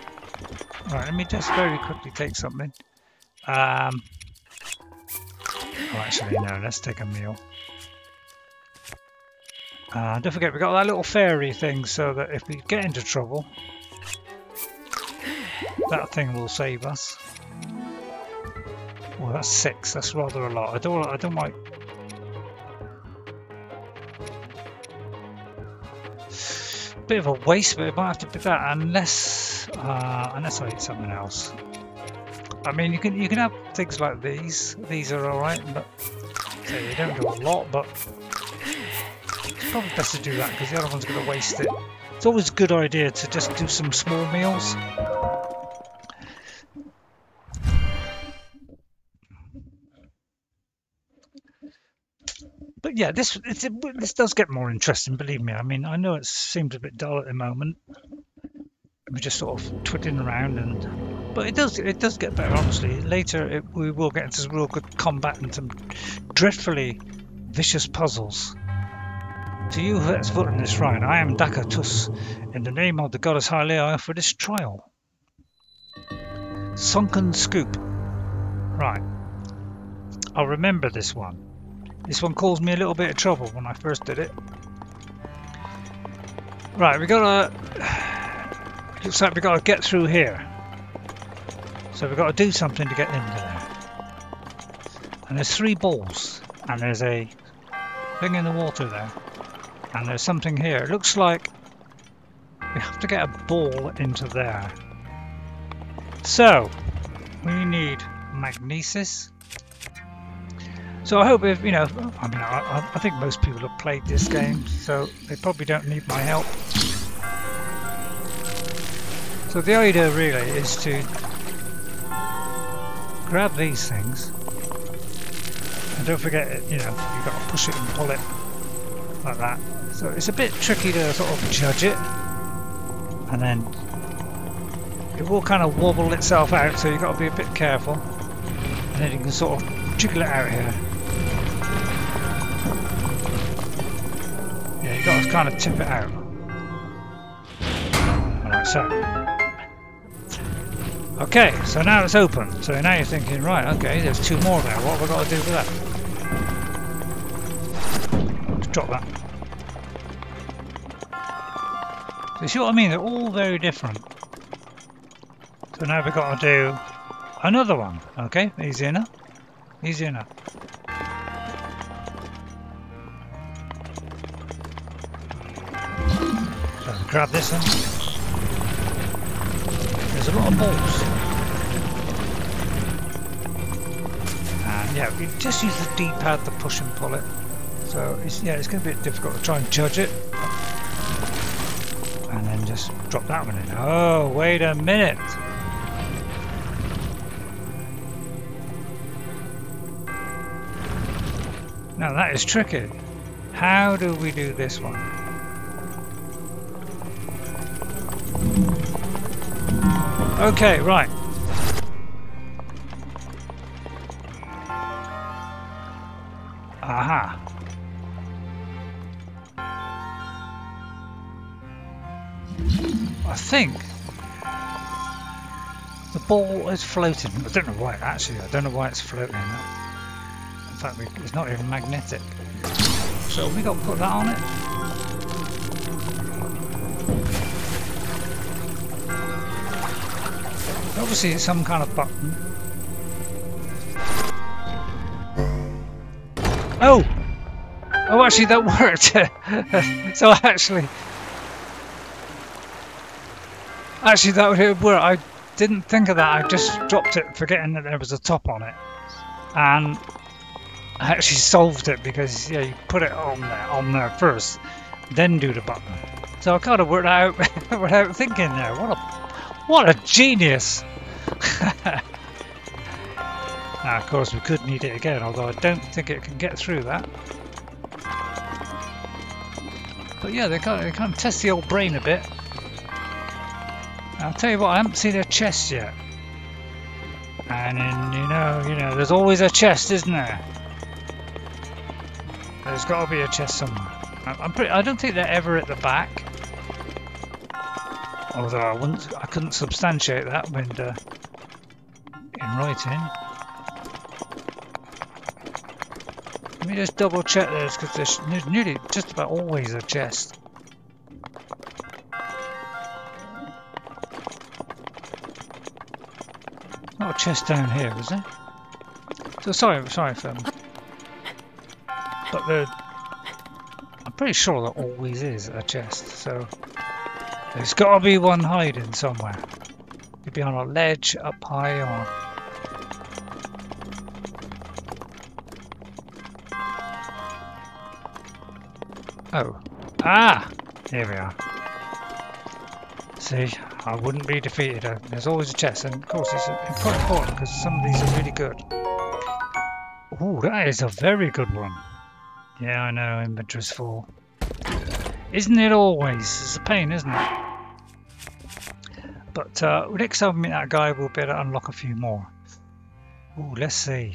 Right, let me just very quickly take something. Oh, actually, no, let's take a meal. Don't forget, we've got that little fairy thing so that if we get into trouble, that thing will save us. Oh, that's 6. That's rather a lot. I don't like... Bit of a waste, but it might have to be that unless I eat something else. I mean, you can have things like these. These are all right, but they don't do a lot. But it's probably best to do that because the other one's going to waste it. It's always a good idea to just do some small meals. But yeah, this does get more interesting. Believe me. I mean, I know it seems a bit dull at the moment. We're just sort of twiddling around, but it does get better. Honestly, later we will get into some real good combat and some dreadfully vicious puzzles. To you who has voted in this shrine, I am Dakatus. In the name of the goddess Hylia, I offer this trial. Sunken Scoop. Right. I'll remember this one. This one caused me a little bit of trouble when I first did it. Right, we gotta... Looks like we've got to get through here. So we've got to do something to get in there. And there's 3 balls. And there's a thing in the water there. And there's something here. It looks like we have to get a ball into there. So we need magnesis. So I hope if, I mean, I think most people have played this game, so they probably don't need my help. So the idea really is to grab these things, and don't forget, you've got to push it and pull it like that. So it's a bit tricky to sort of judge it, and then it will kind of wobble itself out, so you've got to be a bit careful, and then you can sort of jiggle it out here. Yeah, you've got to kind of tip it out. Alright, so. Okay, so now it's open. So now you're thinking, right, okay, there's 2 more there. What have I got to do with that? Let's drop that. So you see what I mean? They're all very different. So now we've got to do another one. Okay, easy enough. Easy enough. So grab this one. There's a lot of balls. And yeah, we just use the D-pad to push and pull it. So it's going to be a bit difficult to try and judge it. And then just drop that one in. Oh, wait a minute. Now that is tricky. How do we do this one? Okay, right. Aha. I think The ball is floating. I don't know why. Actually, I don't know why it's floating. In fact, it's not even magnetic. So we got to put that on it. Obviously, it's some kind of button. Oh! Oh, actually, that worked. So actually, that would work. I didn't think of that. I just dropped it, forgetting that there was a top on it, and I actually solved it because you put it on there first, then do the button. So I kind of worked out without thinking there. What a genius! Now, of course, we could need it again, although I don't think it can get through that. But yeah, they kind of test the old brain a bit. I'll tell you what, I haven't seen a chest yet. And then, you know, there's always a chest, isn't there? There's got to be a chest somewhere. I don't think they're ever at the back. Although I couldn't substantiate that when in writing. Let me just double check this because there's nearly just about always a chest. Not a chest down here, is there? So sorry, film. But I'm pretty sure there always is a chest. So there's got to be one hiding somewhere. Could be on a ledge up high or. Oh. Ah! Here we are. See, I wouldn't be defeated. There's always a chest, and of course it's quite important because some of these are really good. Ooh, that is a very good one. Yeah, I know, inventory's full. Isn't it always? It's a pain, isn't it? But next time we meet that guy, we'll be able to unlock a few more. Ooh, let's see.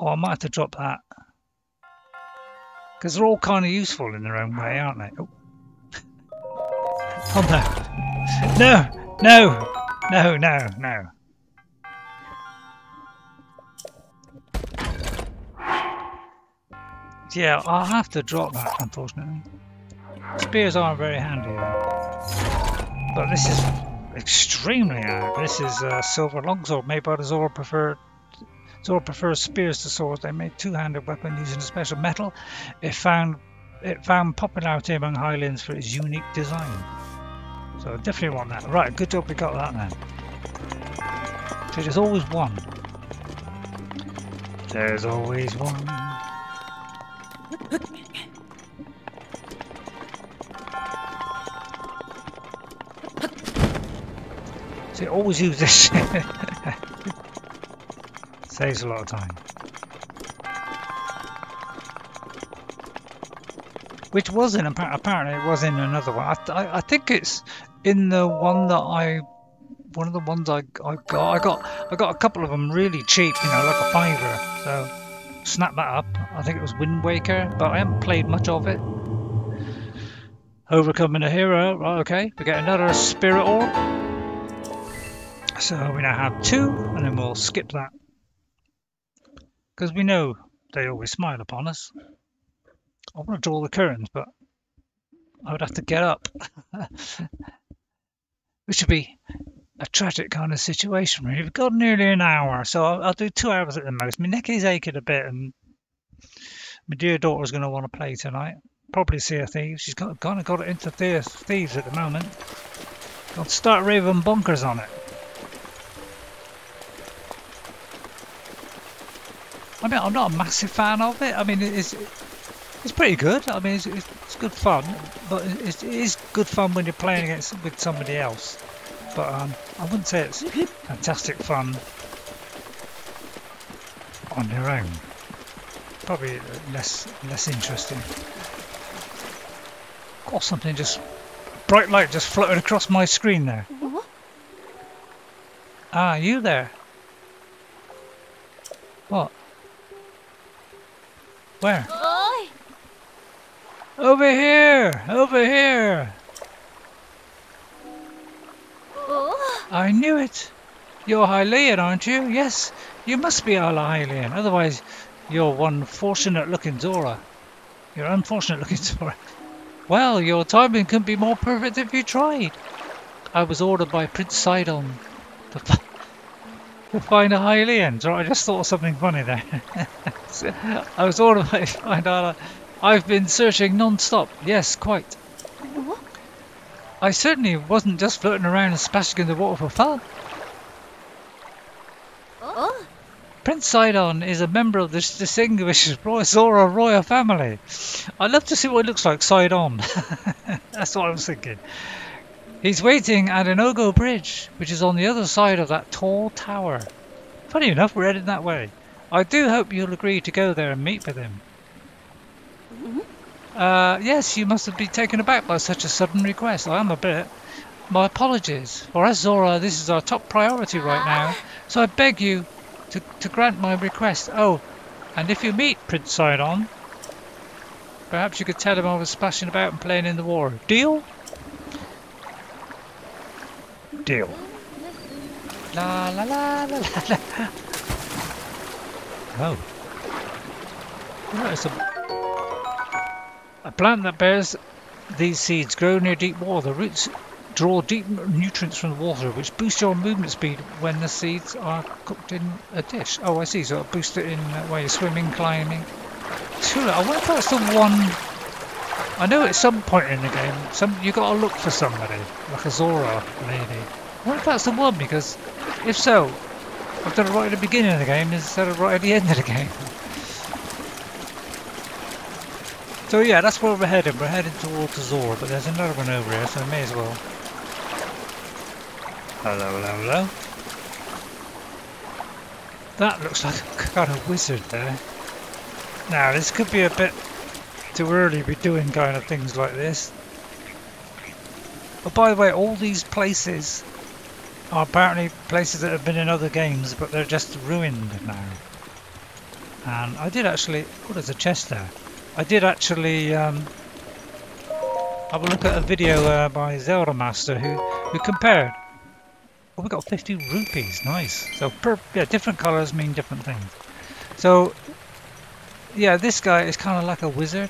Oh, I might have to drop that. Because they're all kind of useful in their own way, aren't they? Oh, oh no. No! No! No, no, no. Yeah, I'll have to drop that, unfortunately. Spears aren't very handy, though. But this is extremely handy. This is a silver longsword made by the Zora prefers spears to swords. They made two-handed weapon using a special metal. It found popularity among Highlands for its unique design. So I definitely want that. Right, good job we got that then. So there's always one. There's always one. So always use this. Saves a lot of time. Which was in apparently it was in another one. I think it's in the one that one of the ones I got. I got a couple of them really cheap, you know, like a £5. So snap that up. I think it was Wind Waker, but I haven't played much of it. Overcoming a hero. Right, okay. We get another spirit orb. So we now have 2, and then we'll skip that. Because we know they always smile upon us. I want to draw the curtains, but I would have to get up. Which would be a tragic kind of situation, really. We've got nearly an hour, so I'll do 2 hours at the most. My neck is aching a bit, and my dear daughter's going to want to play tonight. Probably Sea of Thieves. She's kind of got it into Thieves at the moment. I'll start raving bonkers on it. I mean, I'm not a massive fan of it. I mean, it's pretty good. I mean, it's good fun, but it is good fun when you're playing with somebody else. But I wouldn't say it's fantastic fun on your own. Probably less interesting. Got something just bright light just floating across my screen there. Ah, you there? What? Where? Over here! Over here! I knew it. You're Hylian, aren't you? Yes, you must be a Hylian. Otherwise, you're one fortunate-looking Zora. You're unfortunate-looking Zora. Well, your timing couldn't be more perfect if you tried. I was ordered by Prince Sidon to, to find a Hylian. So I just thought of something funny there. I was ordered by find out. I've been searching non-stop. Yes, quite. I certainly wasn't just floating around and splashing in the water for fun. Prince Sidon is a member of this distinguished Zora royal family. I'd love to see what it looks like Sidon. That's what I was thinking. He's waiting at an Ogo Bridge, which is on the other side of that tall tower. Funny enough, we're heading that way. I do hope you'll agree to go there and meet with him. Yes, you must have been taken aback by such a sudden request. I am a bit. My apologies. For us Zora, this is our top priority right now, so I beg you to grant my request. Oh, and if you meet Prince Sidon, perhaps you could tell him I was splashing about and playing in the water. Deal? Deal. La la la la la la. Oh. It's a plant that bears these seeds grow near deep water. The roots draw deep nutrients from the water, which boost your movement speed when the seeds are cooked in a dish. Oh, I see. So it'll boost it in while you're swimming, climbing. Sure, I wonder if that's the one. I know at some point in the game, you got to look for somebody, like a Zora lady. I wonder if that's the one, because if so, I've done it right at the beginning of the game instead of right at the end of the game. So yeah, that's where we're heading. We're heading towards the Zora, but there's another one over here, so I may as well. Hello, hello, hello. That looks like a kind of wizard there. Now, this could be a bit too early to be doing kind of things like this. But by the way, all these places are apparently places that have been in other games, but they're just ruined now. And I did actually... Oh, there's a chest there. I did actually have a look at a video by Zelda Master who compared. Oh, we got 50 rupees, nice. So yeah, different colours mean different things. So yeah, this guy is kind of like a wizard.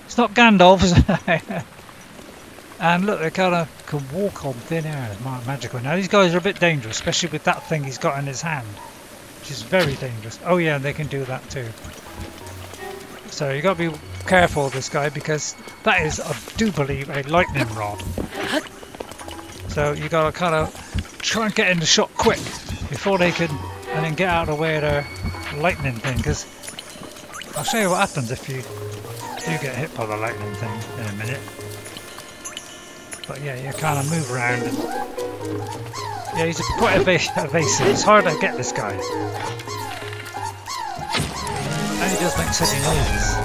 It's not Gandalf, and look, they kind of can walk on thin air. It's magical. Now these guys are a bit dangerous, especially with that thing he's got in his hand, which is very dangerous. Oh yeah, they can do that too. So you got to be careful of this guy, because that is, I do believe, a lightning rod. So you got to kind of try and get in the shot quick before they can, and then get out of the way of their lightning thing. Because I'll show you what happens if you do get hit by the lightning thing in a minute. But yeah, you kind of move around. And, yeah, he's quite evasive. It's hard to get this guy. And he does make silly noises.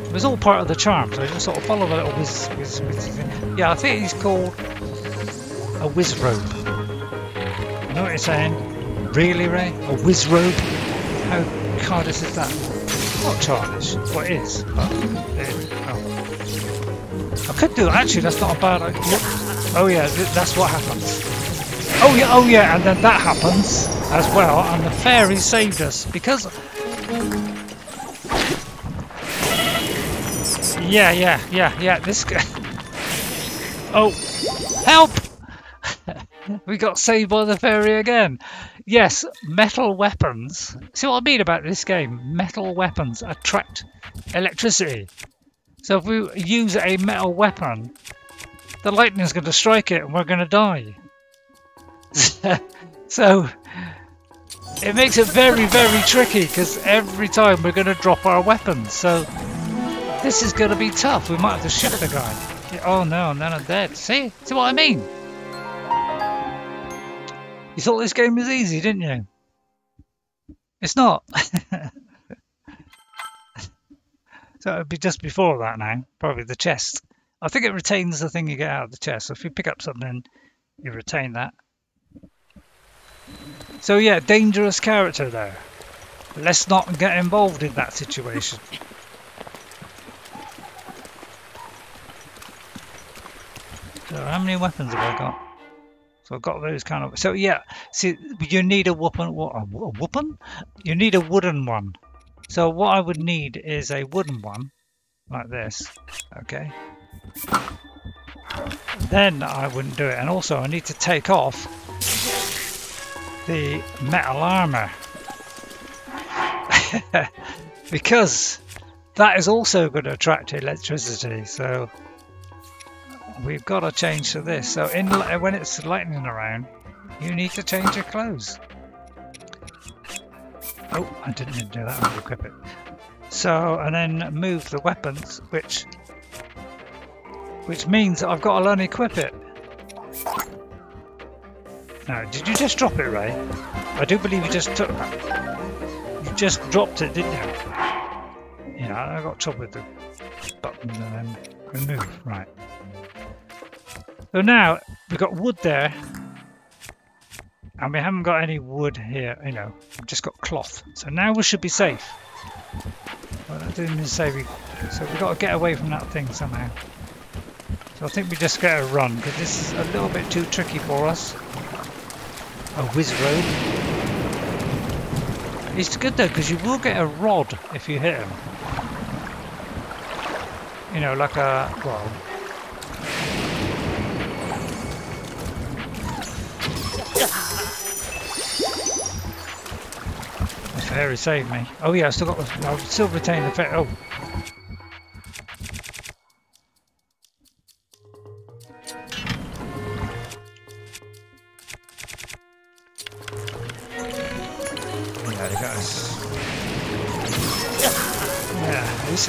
It was all part of the charm, so you just sort of follow the little whiz. Yeah, I think he's called a whiz robe. You know what you're saying? Really, Ray? A whiz robe? How childish is that? Not childish. What it is? Oh. I could do it. Actually, that's not a bad idea. Oh yeah, that's what happens. Oh yeah, and then that happens as well, and the fairy saved us because. Yeah. This guy. Oh, help! We got saved by the fairy again. Yes, metal weapons. See what I mean about this game? Metal weapons attract electricity. So if we use a metal weapon, the lightning's going to strike it and we're going to die. So it makes it very, very tricky, because every time we're going to drop our weapons. So this is going to be tough. We might have to shoot the guy. Oh no, and then I'm dead. See what I mean? You thought this game was easy, didn't you? It's not. So it would be just before that now, probably the chest. I think it retains the thing you get out of the chest. So if you pick up something, you retain that. So yeah, dangerous character there. Let's not get involved in that situation. So how many weapons have I got? So I've got those kind of. So yeah, see, you need a weapon. What a weapon? You need a wooden one. So what I would need is a wooden one, like this. Okay. Then I wouldn't do it. And also I need to take off the metal armor because that is also going to attract electricity. So we've got to change to this. So when it's lightning around, you need to change your clothes. Oh, I didn't mean to do that. I'll equip it. So, and then move the weapons, which means that I've got to unequip it. Now, did you just drop it, Ray? I do believe you just took that. You just dropped it, didn't you? Yeah, I got trouble with the buttons and then remove. Right. So now we've got wood there, and we haven't got any wood here. You know, we've just got cloth. So now we should be safe. Well, I didn't even say we. So we've got to get away from that thing somehow. So I think we just get a run because this is a little bit too tricky for us. A whiz road. It's good though because you will get a rod if you hit him. You know, like a well. The fairy saved me. Oh yeah, I still got. I'll still retain the fairy. Oh.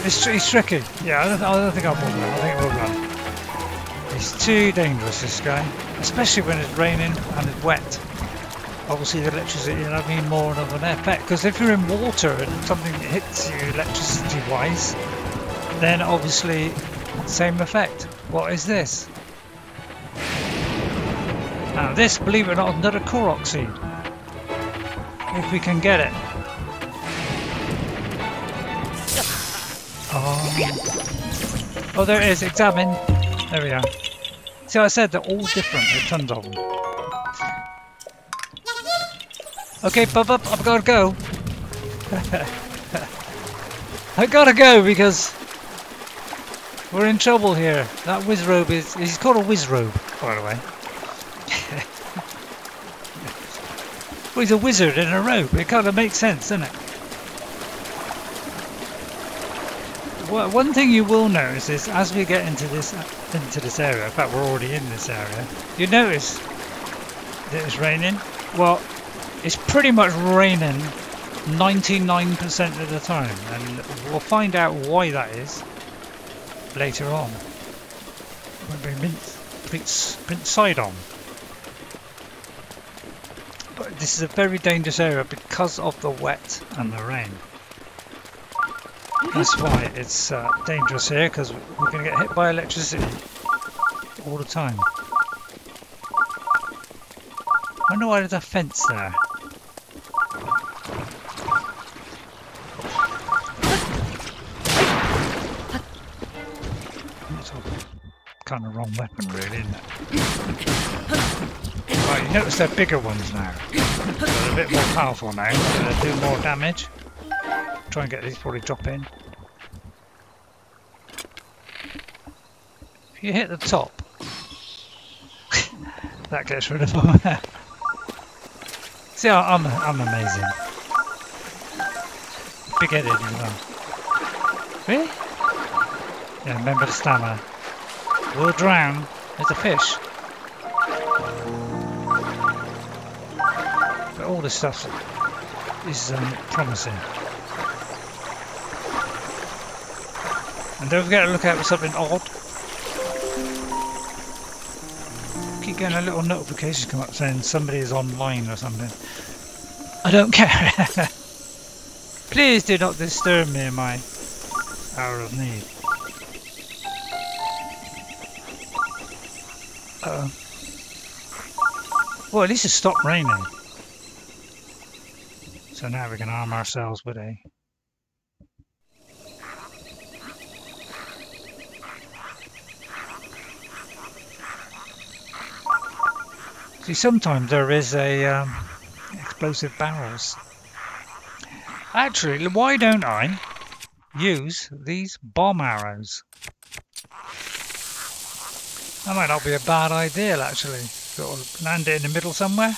It's tricky. Yeah, I don't think I'll bother. I think we'll run. He's too dangerous, this guy. Especially when it's raining and it's wet. Obviously the electricity will have even more of an effect. Because if you're in water and something hits you electricity-wise, then obviously same effect. What is this? Now this, believe it or not, is another Korok seed. If we can get it. Oh, there it is. Examine. There we are. See, I said they're all different. There's tons of them. Okay, Bub, I've got to go. I gotta go because we're in trouble here. That Wizrobe he's called a Wizrobe, by the way. Well, he's a wizard in a robe. It kind of makes sense, doesn't it? Well, one thing you will notice is as we get into this area, in fact we're already in this area, you notice that it's raining. Well, it's pretty much raining 99% of the time, and we'll find out why that is later on. When we Prince Sidon. But this is a very dangerous area because of the wet and the rain. That's why it's dangerous here, because we're going to get hit by electricity all the time. I wonder why there's a fence there. It's kind of wrong weapon, really, isn't it? Right, you notice they're bigger ones now. They're a bit more powerful now. They do more damage. Try and get these before they drop in. If you hit the top, that gets rid of them. See, I'm amazing. Big-headed as well. Really? Yeah, remember the stamina. We'll drown. There's a fish. But all this stuff is promising. And don't forget to look out for something odd. Keep getting a little notification come up saying somebody is online or something. I don't care. Please do not disturb me in my hour of need. Uh-oh. Well, at least it stopped raining. So now we can arm ourselves with a... See, sometimes there is a explosive barrels. Actually, why don't I use these bomb arrows? That might not be a bad idea, actually. Sort of land it in the middle somewhere.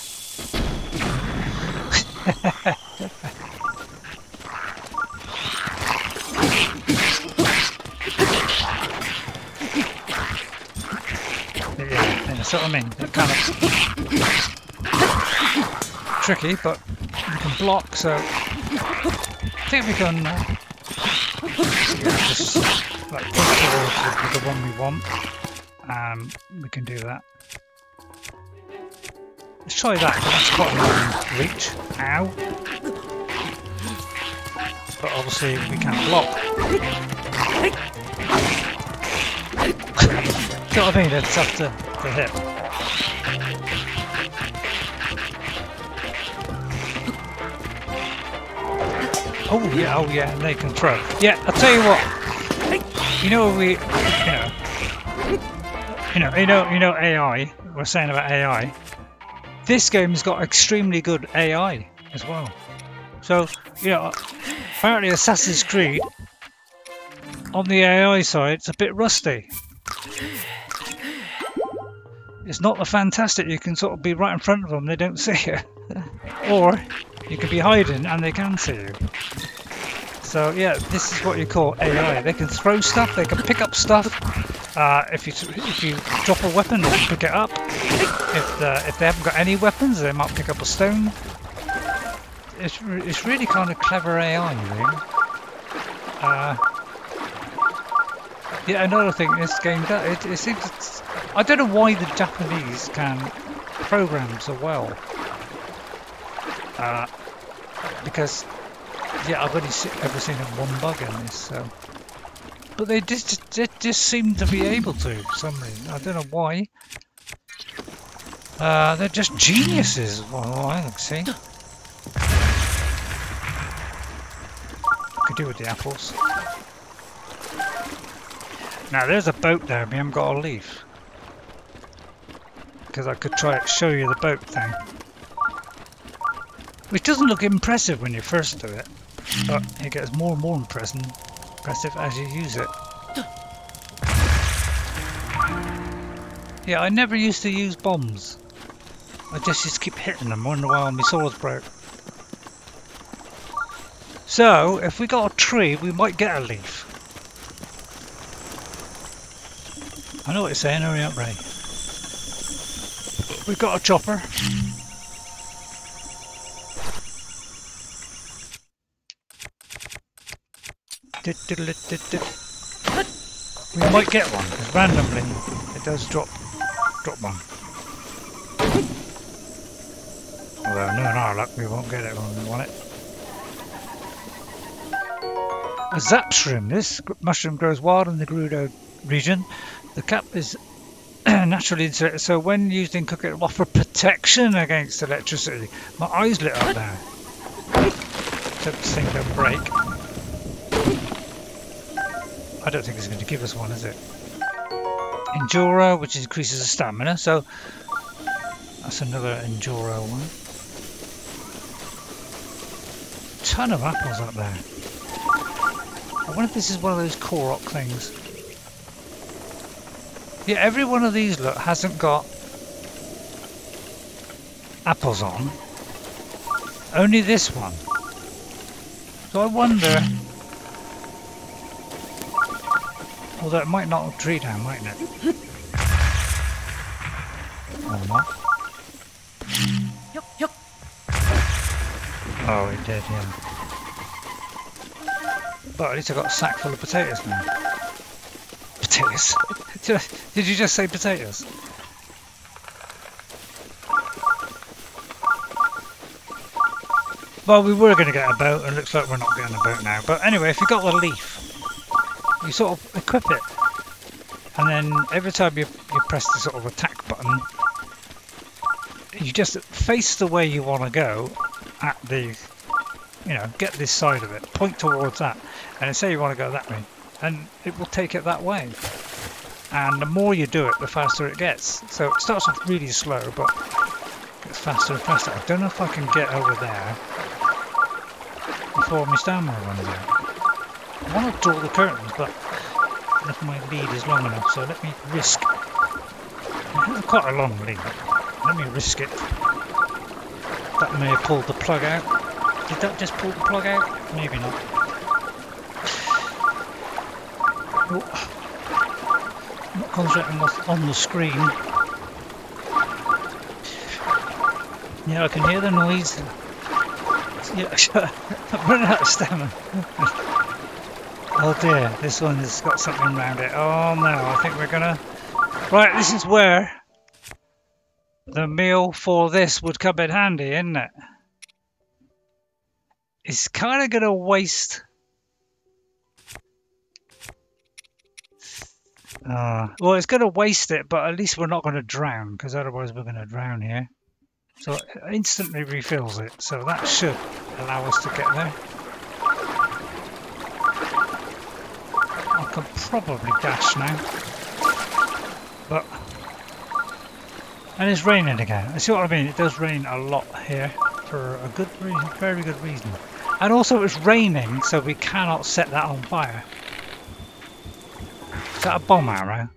Yeah, that's what I mean. It's kind of tricky, but you can block, so I think we can just like push towards the one we want. We can do that. Let's try that, because that's quite a long reach. Ow. But obviously we can't block. Do you know what I mean? It's tough to hit. Oh yeah, and they can throw. Yeah, I'll tell you what. You know AI. We're saying about AI. This game's got extremely good AI as well. So, apparently Assassin's Creed on the AI side, it's a bit rusty. It's not the fantastic. You can sort of be right in front of them, they don't see you. Or you can be hiding and they can see you. So yeah, this is what you call AI. They can throw stuff, they can pick up stuff. If you drop a weapon, they can pick it up. If they haven't got any weapons, they might pick up a stone. It's really kind of clever AI, really. Yeah, another thing this game does, it seems I don't know why the Japanese can program so well. Because yeah, I've only ever seen one bug in this, so. But they just seem to be able to for some reason. I don't know why. They're just geniuses. Well, I can see. Could do with the apples. Now there's a boat there. We haven't got a leaf. Because I could try to show you the boat thing. Which doesn't look impressive when you first do it, but it gets more and more impressive as you use it. Yeah, I never used to use bombs. I just used to keep hitting them. Wonder why my swords broke. So, if we got a tree, we might get a leaf. I know what you're saying, hurry up, Ray. We've got a chopper. We might get one, because randomly it does drop one. Although, no, in our luck, we won't get it when we want it. A zapshroom. This mushroom grows wild in the Gerudo region. The cap is naturally inserted, so when used in cooking, it will offer protection against electricity. My eyes lit up there. Hope this thing don't break. I don't think it's going to give us one, is it? Enduro, which increases the stamina, so that's another Enduro one. Ton of apples up there. I wonder if this is one of those Korok things. Yeah, every one of these, look, hasn't got apples on. Only this one. So I wonder... Although it might knock the tree down, mightn't it? Or not. Oh, it did, yeah. But at least I got a sack full of potatoes now. Potatoes? Did you just say potatoes? Well, we were going to get a boat, and it looks like we're not getting a boat now. But anyway, if you got the leaf, you sort of equip it, and then every time you press the sort of attack button, you just face the way you want to go at the, get this side of it, point towards that, and say you want to go that way, and it will take it that way. And the more you do it, the faster it gets. So it starts off really slow, but gets faster and faster. I don't know if I can get over there before my stamina runs out. I want to draw the curtains, but if my lead is long enough, so let me risk. I have quite a long lead. Let me risk it. That may have pulled the plug out. Did that just pull the plug out? Maybe not. Oh. I'm not concentrating on the screen. Yeah, I can hear the noise. Yeah, I'm running out of stamina. Oh dear, this one has got something around it. Oh no, I think we're gonna... Right, this is where the meal for this would come in handy, isn't it? It's kind of gonna waste... well, it's gonna waste it, but at least we're not gonna drown, because otherwise we're gonna drown here. So it instantly refills it, so that should allow us to get there. I can probably dash now, but... And it's raining again. I see what I mean, it does rain a lot here for a good reason, very good reason. And also it's raining, so we cannot set that on fire. Is that a bomb arrow?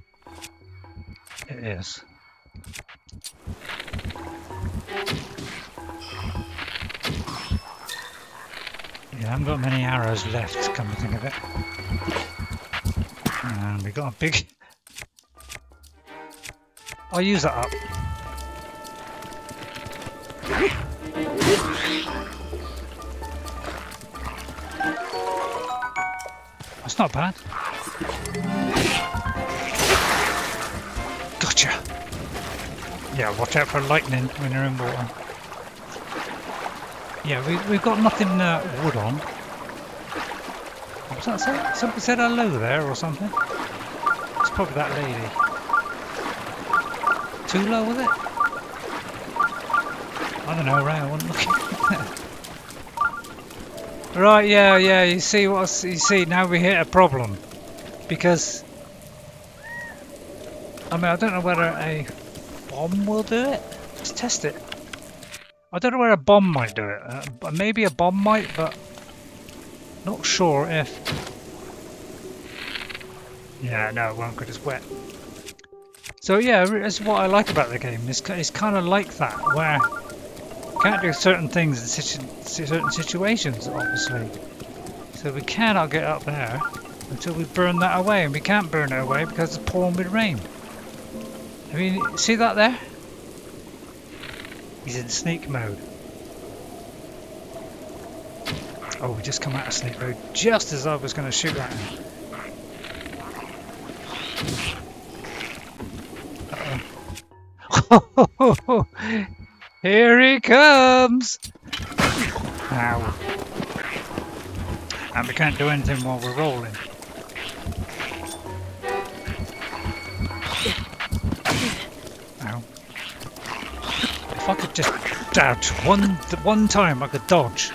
It is. Yeah, I haven't got many arrows left, come to think of it. And we got a big... I'll use that up. That's not bad. Gotcha. Yeah, watch out for lightning when you're in water. Yeah, we've got nothing wood on. What's that say? Somebody said hello there or something. It's probably that lady. Too low with it? I don't know, Ray, I wasn't looking. Right, yeah, you see now we hit a problem. Because I mean, I don't know whether a bomb will do it. Let's test it. I don't know where a bomb might do it. Maybe a bomb might, but not sure if... Yeah, no, it won't because it's wet. So yeah, that's what I like about the game. It's kind of like that, where you can't do certain things in certain situations, obviously. So we cannot get up there until we burn that away, and we can't burn it away because it's pouring with rain. I mean, see that there? He's in sneak mode. Oh, we just come out of sneak mode just as I was going to shoot at him. Uh-oh. Here he comes! Ow. And we can't do anything while we're rolling. Ow. If I could just dodge one time, I could dodge.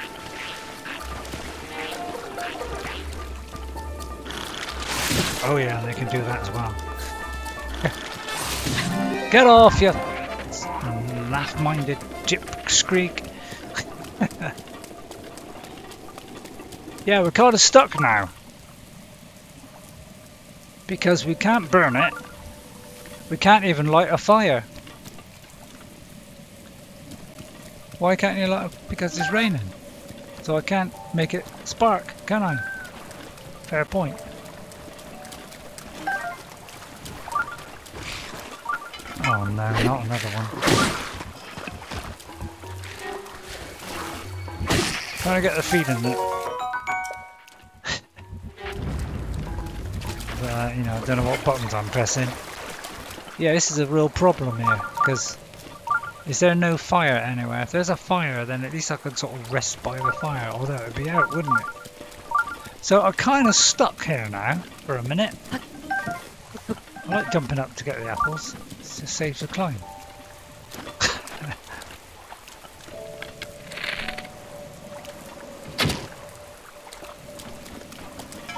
Oh yeah, they can do that as well. Get off, you laugh-minded gyp screek. Yeah, we're kind of stuck now. Because we can't burn it. We can't even light a fire. Why can't you light it? Because it's raining. So I can't make it spark, can I? Fair point. Oh no, not another one. Trying to get the feed in it. But, you know, I don't know what buttons I'm pressing. Yeah, this is a real problem here, because is there no fire anywhere? If there's a fire, then at least I could sort of rest by the fire, although it would be out, wouldn't it? So I'm kind of stuck here now, for a minute. I like jumping up to get the apples. It just saves the climb.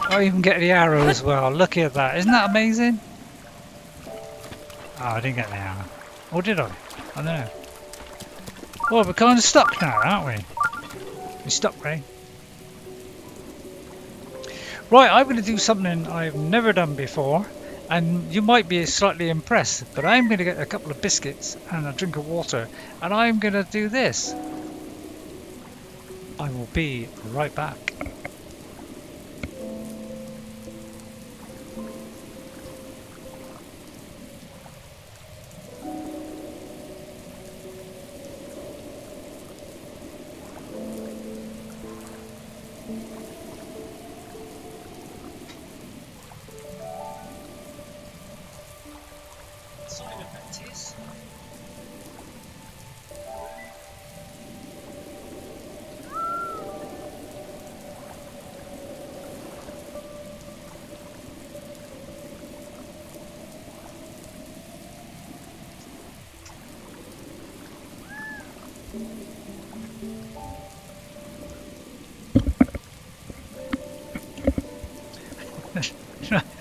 I even get the arrow as well. Look at that. Isn't that amazing? Oh, I didn't get the arrow. Or did I? I don't know. Well, we're kind of stuck now, aren't we? We're stuck, Ray. Right, I'm going to do something I've never done before, and you might be slightly impressed, but I'm going to get a couple of biscuits and a drink of water, and I'm going to do this. I will be right back.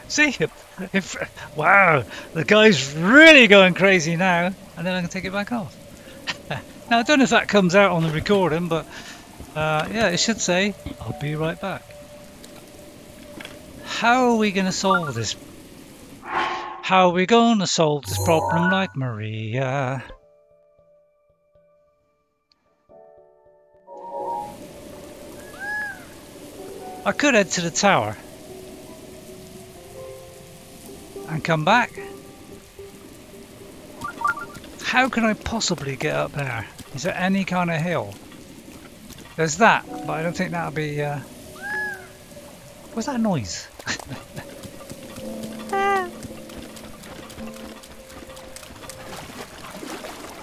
See, wow, the guy's really going crazy now, and then I can take it back off. Now I don't know if that comes out on the recording, but yeah, it should say, I'll be right back. How are we going to solve this? How are we going to solve this problem like Maria? I could head to the tower and come back. How can I possibly get up there? Is there any kind of hill? There's that, but I don't think that'll be... What's that noise?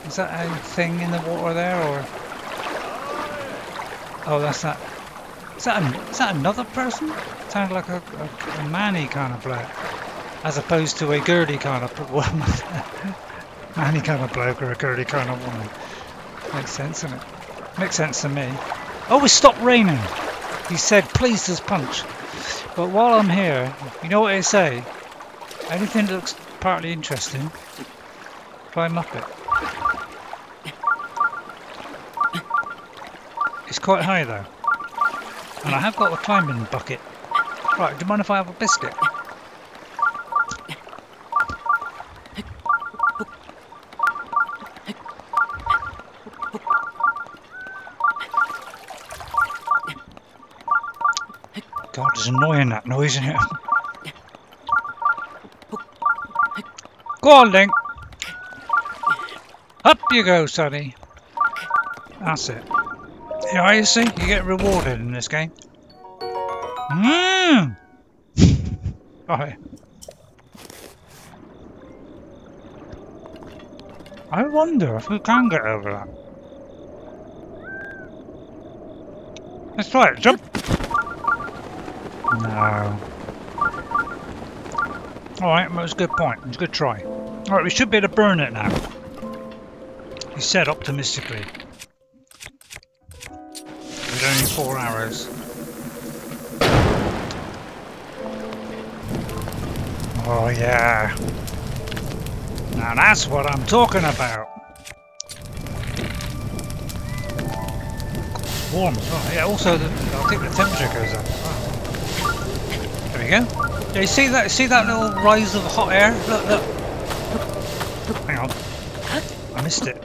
Is that a thing in the water there, or...? Oh, that's that. Is that another person? Sounds like a manny kind of bloke, as opposed to a girly kind of woman. Manny kind of bloke or a girly kind of woman. Makes sense, doesn't it? Makes sense to me. Oh, it stopped raining. He said, please just punch. But while I'm here, you know what they say? Anything that looks partly interesting, climb up it. It's quite high though. And I have got a climbing bucket. Right, do you mind if I have a biscuit? God, it's annoying that noise, isn't it? Go on, Link. Up you go, sonny. That's it. Yeah, you see, you get rewarded in this game. Mmm. Right. I wonder if we can get over that. Let's try it. Jump. No. Alright, that was a good point. It was a good try. Alright, we should be able to burn it now. He said optimistically. With only 4 hours. Oh yeah. Now that's what I'm talking about. Warm as well. Yeah, also I think the temperature goes up. Wow. There we go. Yeah, you see that little rise of hot air? Look, look. Hang on. I missed it.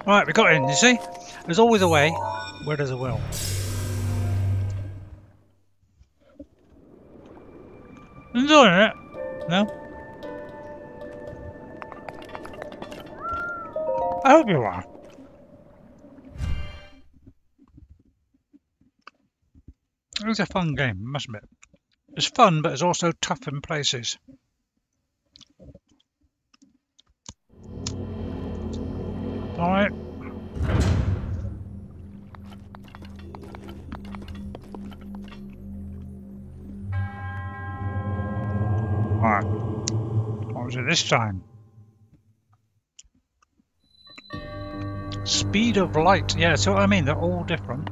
Right, we got in, you see? There's always a way where there's a will. Enjoying it? No? I hope you are. It was a fun game, I must admit. It's fun, but it's also tough in places. Alright. Alright. What was it this time? Speed of light. Yeah, so what I mean, they're all different.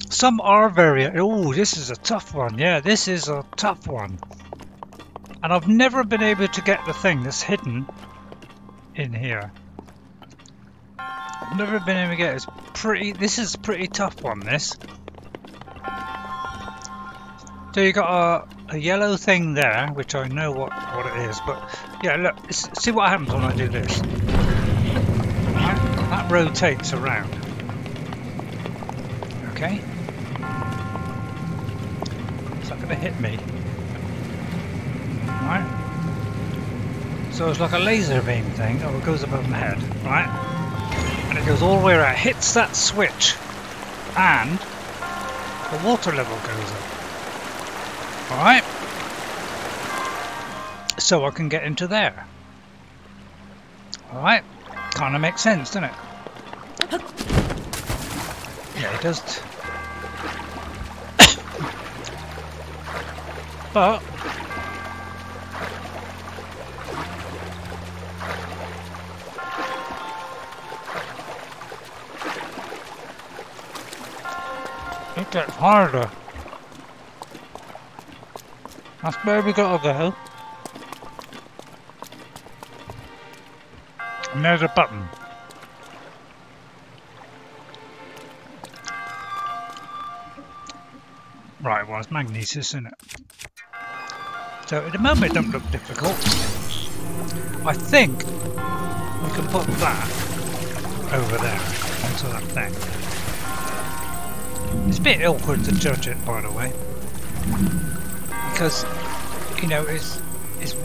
Some are very... Oh, this is a tough one. Yeah, this is a tough one. And I've never been able to get the thing that's hidden in here. Never been able to get. It's pretty. This is a pretty tough one. This. So you got a yellow thing there, which I know what it is. But yeah, look. See what happens when I do this. That rotates around. Okay. It's not going to hit me. Right. So it's like a laser beam thing. Oh, it goes above my head. Right. And it goes all the way around, hits that switch, and the water level goes up. Alright? So I can get into there. Alright? Kind of makes sense, doesn't it? Yeah, it does. But it gets harder. That's where we gotta go. And there's a button. Right, well, it's magnesis, isn't it? So at the moment it don't look difficult. I think we can put that over there onto that thing. It's a bit awkward to judge it, by the way, because you know it's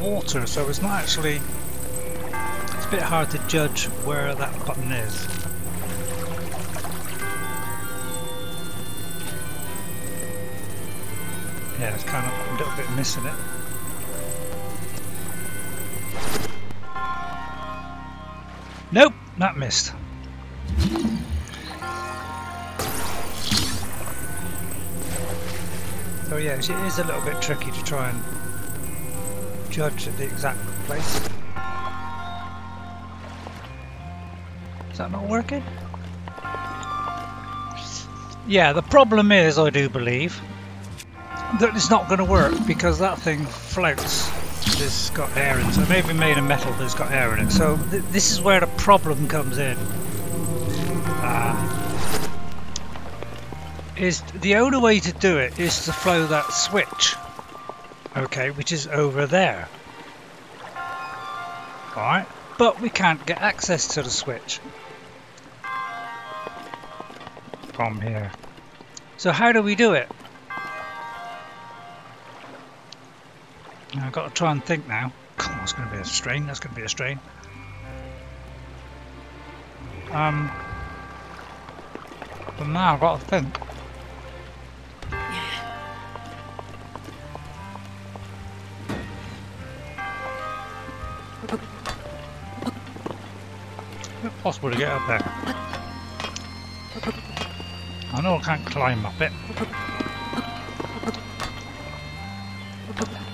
water, so it's not actually. It's a bit hard to judge where that button is. Yeah, it's kind of a little bit missing it. Nope, that missed. So yeah, it is a little bit tricky to try and judge at the exact place. Is that not working? Yeah, the problem is, I do believe, that it's not going to work because that thing floats. It's got air in it. So maybe made of metal that's got air in it. So this is where the problem comes in. Is the only way to do it is to flow that switch, okay, which is over there. Alright, but we can't get access to the switch from here. So how do we do it? I've got to try and think now. Come on, it's going to be a strain. That's going to be a strain. But now I've got to think. Is it possible to get up there? I know I can't climb up it.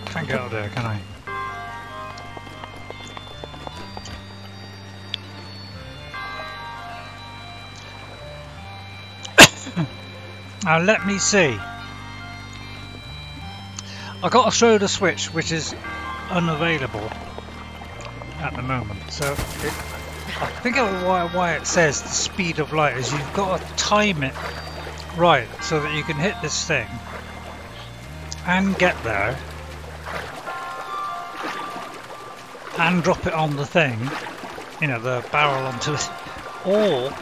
Can't get up there, can I? Now let me see. I got to show the switch, which is unavailable at the moment. So I think why it says the speed of light is you've got to time it right so that you can hit this thing and get there and drop it on the thing, you know, the barrel onto it, or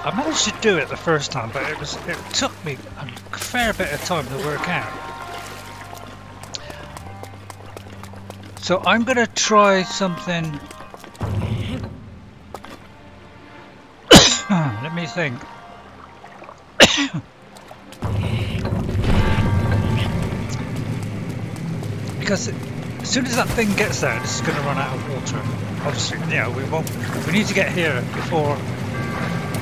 I managed to do it the first time, but it took me a fair bit of time to work out. So I'm going to try something. Let me think. Because as soon as that thing gets there, this is going to run out of water. Obviously, yeah, we need to get here before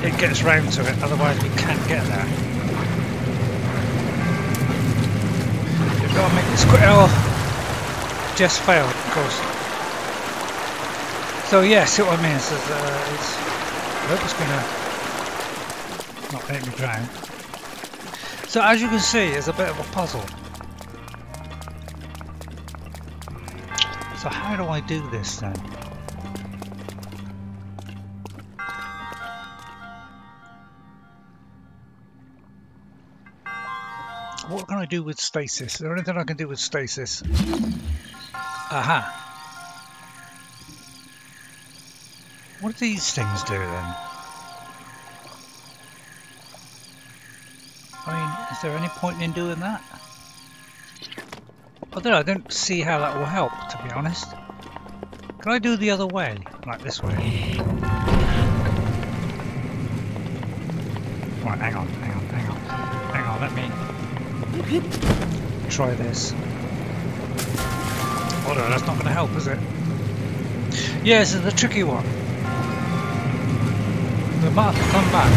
it gets round to it, otherwise we can't get there. We've got to make this quick. Oh, just failed, of course. So yeah, see what I mean? So, I hope it's going to not make me drown. So as you can see, it's a bit of a puzzle. So how do I do this then? I do with stasis? Is there anything I can do with stasis? Aha! What do these things do then? I mean, is there any point in doing that? I don't see how that will help, to be honest. Can I do the other way? Like this way? Right, hang on, let me try this. Oh no, that's not going to help, is it? Yeah, this is the tricky one. We might have to come back.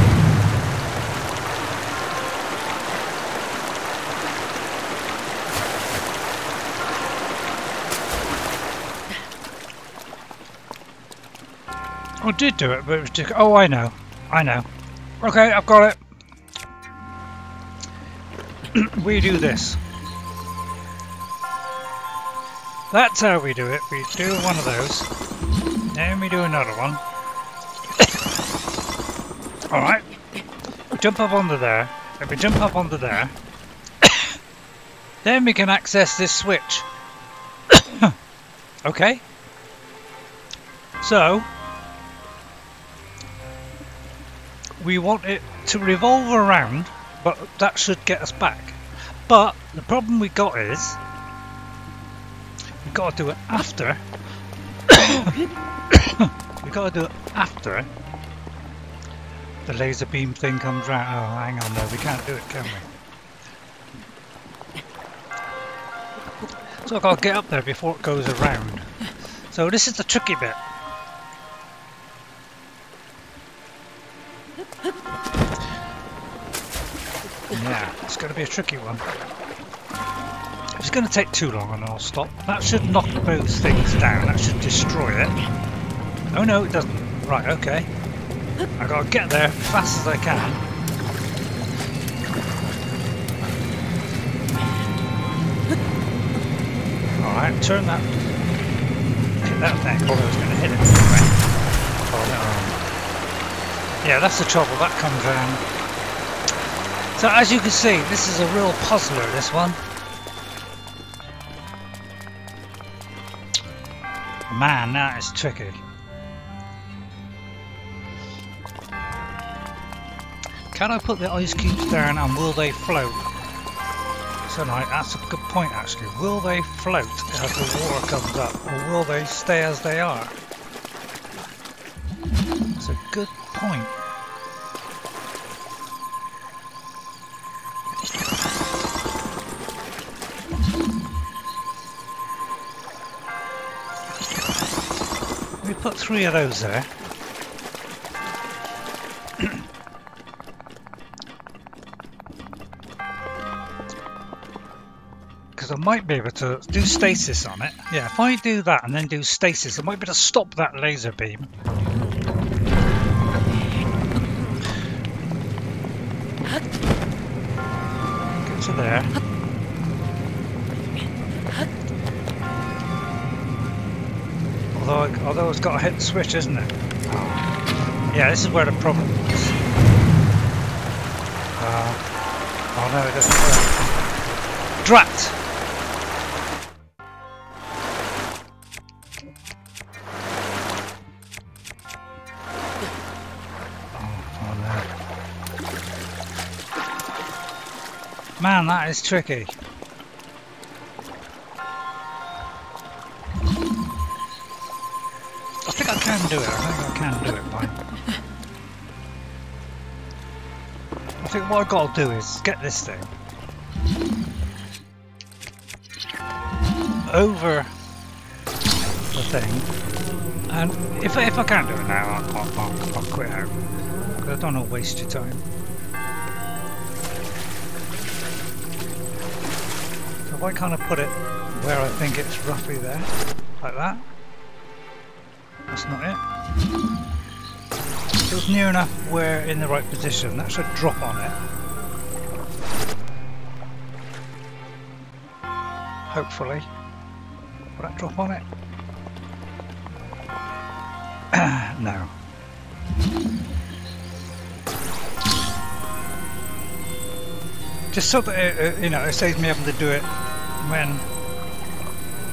I did do it, but it was just... Oh, I know. Okay, I've got it. We do this. That's how we do it. We do one of those. Then we do another one. Alright. We jump up onto there. Then we jump up onto there. Then we can access this switch. Okay. So... we want it to revolve around, but that should get us back. But the problem we got is we've got to do it after. We've got to do it after the laser beam thing comes round. Oh, hang on, no, we can't do it, can we? So I've got to get up there before it goes around. So this is the tricky bit. Yeah, it's going to be a tricky one. If it's going to take too long, and I'll stop. That should knock those things down. That should destroy it. Oh no, it doesn't. Right, okay. I've got to get there as fast as I can. Alright, turn that. Hit that thing. Oh, I was going to hit it anyway. Oh no. Yeah, that's the trouble. That comes around. So as you can see, this is a real puzzler, this one. Man, that is tricky. Can I put the ice cubes down and will they float? So like, that's a good point actually. Will they float as the water comes up, or will they stay as they are? That's a good point. We put 3 of those there. Because I might be able to do stasis on it. Yeah, if I do that and then do stasis, I might be able to stop that laser beam. Get to there. Although it's got to hit the switch, isn't it? Oh. Yeah, this is where the problem is. Oh no, it doesn't work. Drat! Oh no. Man, that is tricky. I think I can do it. Fine. I think what I've got to do is get this thing over the thing, and if I can't do it now, I'll quit out, because I don't want to waste your time. So if I kind of put it where I think it's roughly there, like that. That's not it. So it's near enough where in the right position. That should drop on it. Hopefully. Will that drop on it? No. Just so that it, you know, it saves me having to do it when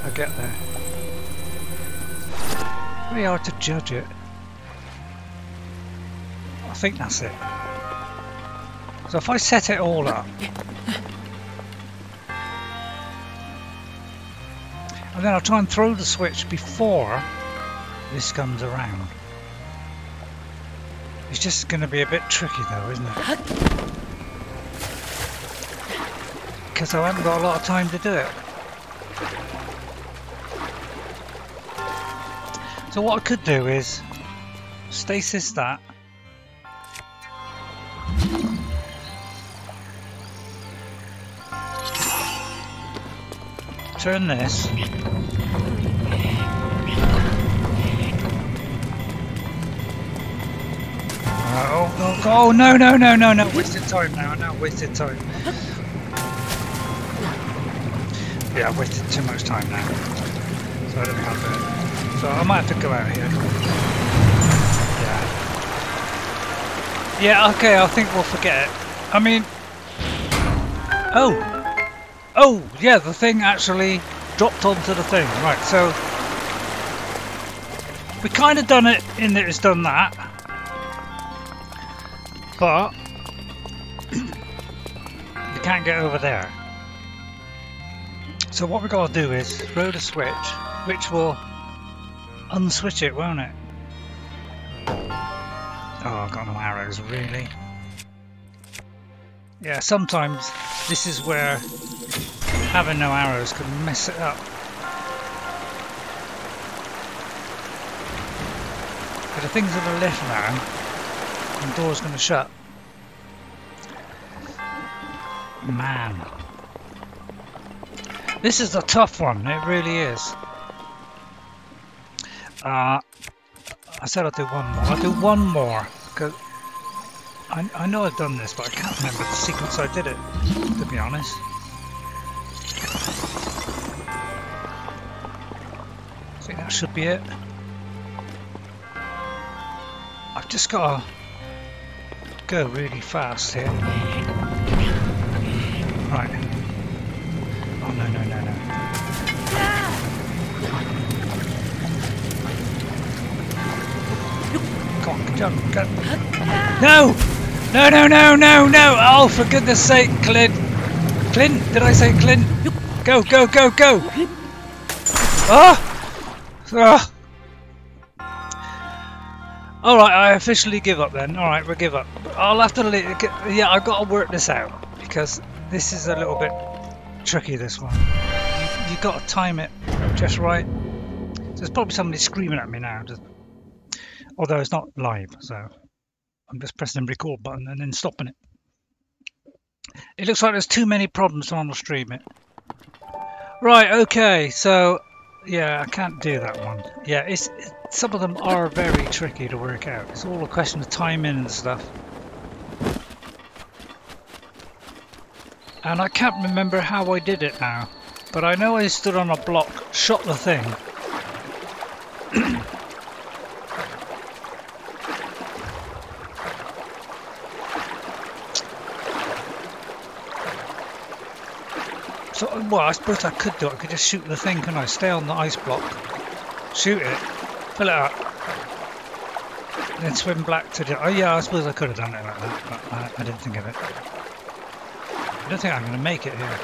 I get there. Very hard to judge it. I think that's it. So if I set it all up, and then I'll try and throw the switch before this comes around. It's just going to be a bit tricky though, isn't it? Because I haven't got a lot of time to do it. So what I could do is stasis that. Turn this. Oh no, wasted time now, wasted time. Yeah, I've wasted too much time now. So I don't think I'll do it. So I might have to go out here. Yeah, okay, I think we'll forget it. I mean... Oh, yeah, the thing actually dropped onto the thing. Right, so... we kind of done it in that it's done that. But... you can't get over there. So what we've got to do is throw the switch, which will unswitch it, won't it? Oh, I've got no arrows, really. Yeah, sometimes this is where having no arrows could mess it up. But the thing's in the lift now, and the door's going to shut. Man. This is a tough one, it really is. I said I'll do one more. I'll do one more, because I know I've done this, but I can't remember the sequence I did it, to be honest. I think that should be it. I've just got to go really fast here. Right. Oh no. Come on, jump, go. No! No! Oh, for goodness sake, Clint! Clint, did I say Clint? Go! Ah! Alright, I officially give up then. Alright, we'll give up. I'll have to... yeah, I've got to work this out, because this is a little bit tricky, this one. You've got to time it just right. There's probably somebody screaming at me now. Although it's not live, so I'm just pressing the record button and then stopping it. It looks like there's too many problems to want to stream it. Right, okay, so yeah, I can't do that one. Yeah, some of them are very tricky to work out. It's all a question of timing and stuff. And I can't remember how I did it now, but I know I stood on a block, shot the thing. So, well, I suppose I could do it. I could just shoot the thing, couldn't I? Stay on the ice block, shoot it, fill it up, and then swim back to the... Oh yeah, I suppose I could have done it like that, but I didn't think of it. I don't think I'm going to make it here.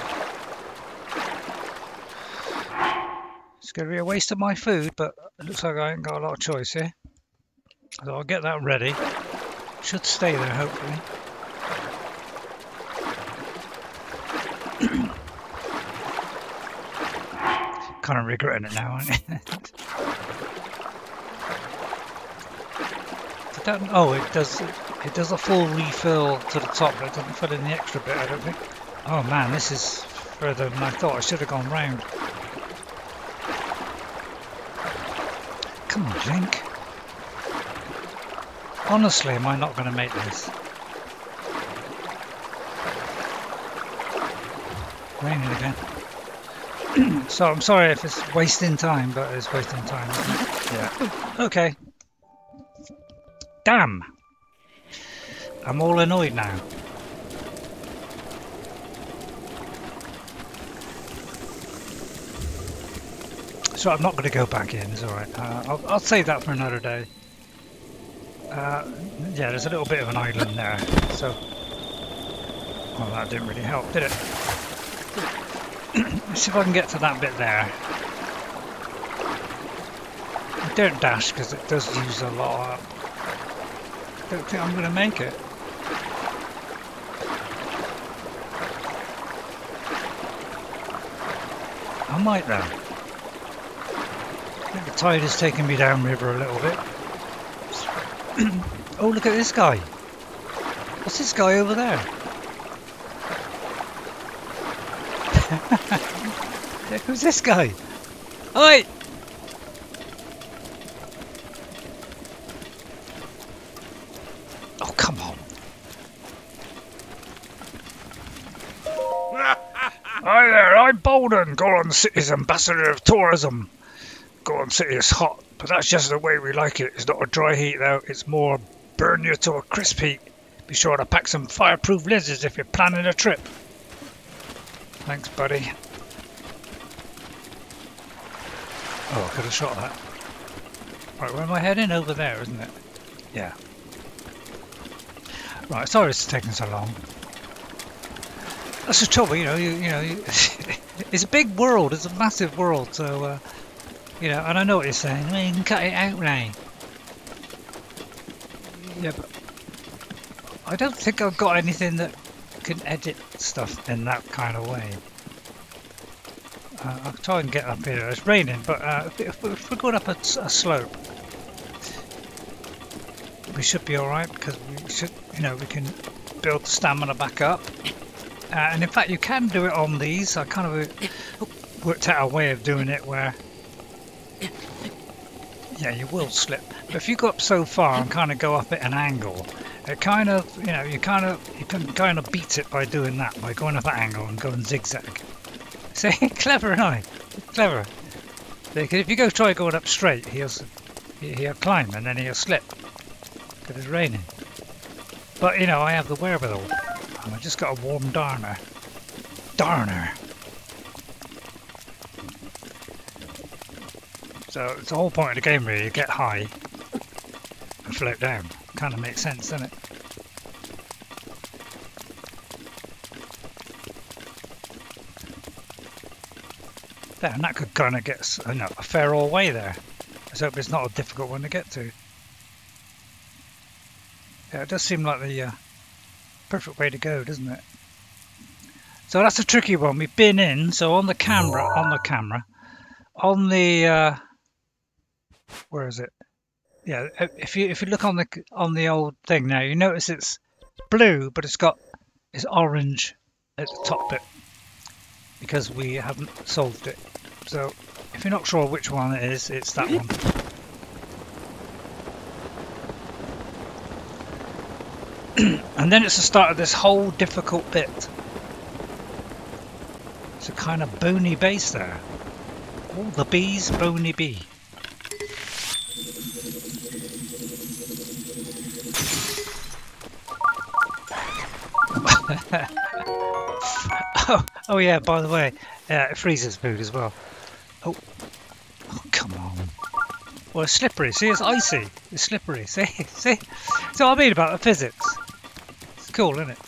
It's going to be a waste of my food, but it looks like I ain't got a lot of choice here. So I'll get that ready. Should stay there, hopefully. Kind of regretting it now, aren't you? Oh, it does a full refill to the top, but it doesn't fill in the extra bit, I don't think. Oh man, this is further than I thought. I should have gone round. Come on, Link. Honestly, am I not going to make this? Raining again. So I'm sorry if it's wasting time, but it's wasting time, isn't it? Yeah. Okay. Damn! I'm all annoyed now. So I'm not going to go back in, it's alright. I'll save that for another day. Yeah, there's a little bit of an island there, so... Well, that didn't really help, did it? Let's see if I can get to that bit there. I don't dash because it does use a lot up. Don't think I'm going to make it. I might though. I think the tide is taking me downriver a little bit. Oh, look at this guy. What's this guy over there? Who's this guy? Oi! Oh, come on. Hi there, I'm Bolden, Goron City's ambassador of tourism. Goron City is hot, but that's just the way we like it. It's not a dry heat though, it's more burn you to a crisp heat. Be sure to pack some fireproof lizards if you're planning a trip. Thanks, buddy. Oh, I could have shot that. Right, where am I heading? Over there, isn't it? Yeah. Right, sorry it's taking so long. That's the trouble, you know. It's a big world. It's a massive world. So, you know, and I know what you're saying. Well, you can cut it out, Ray. Yeah, but I don't think I've got anything that can edit stuff in that kind of way. I'll try and get up here. It's raining, but if we're going up a slope, we should be all right because we should, you know, we can build the stamina back up. And in fact, you can do it on these. I kind of worked out a way of doing it where, yeah, you will slip. But if you go up so far and kind of go up at an angle, it kind of, you know, you can kind of beat it by doing that, by going up at an angle and going zigzag. See, clever, aren't I? Clever. Because if you go try going up straight, he'll climb and then he'll slip because it's raining. But you know, I have the wherewithal. And I just got a warm darner. So it's the whole point of the game really, you get high and float down. Kind of makes sense, doesn't it? There, and that could kind of get us, you know, a fair old way there. Let's hope it's not a difficult one to get to. Yeah, it does seem like the perfect way to go, doesn't it? So that's a tricky one. We've been in, so on the camera, where is it? Yeah, if you look on the old thing now, you notice it's blue, but it's orange at the top bit because we haven't solved it. So if you're not sure which one it is, it's that one. And then it's the start of this whole difficult bit. It's a kind of bony base there. All the bees, bony bee. Oh yeah, by the way, it freezes food as well. Oh, come on. Well, it's slippery. See, it's icy. It's slippery. See? See? So what I mean about the physics. It's cool, isn't it?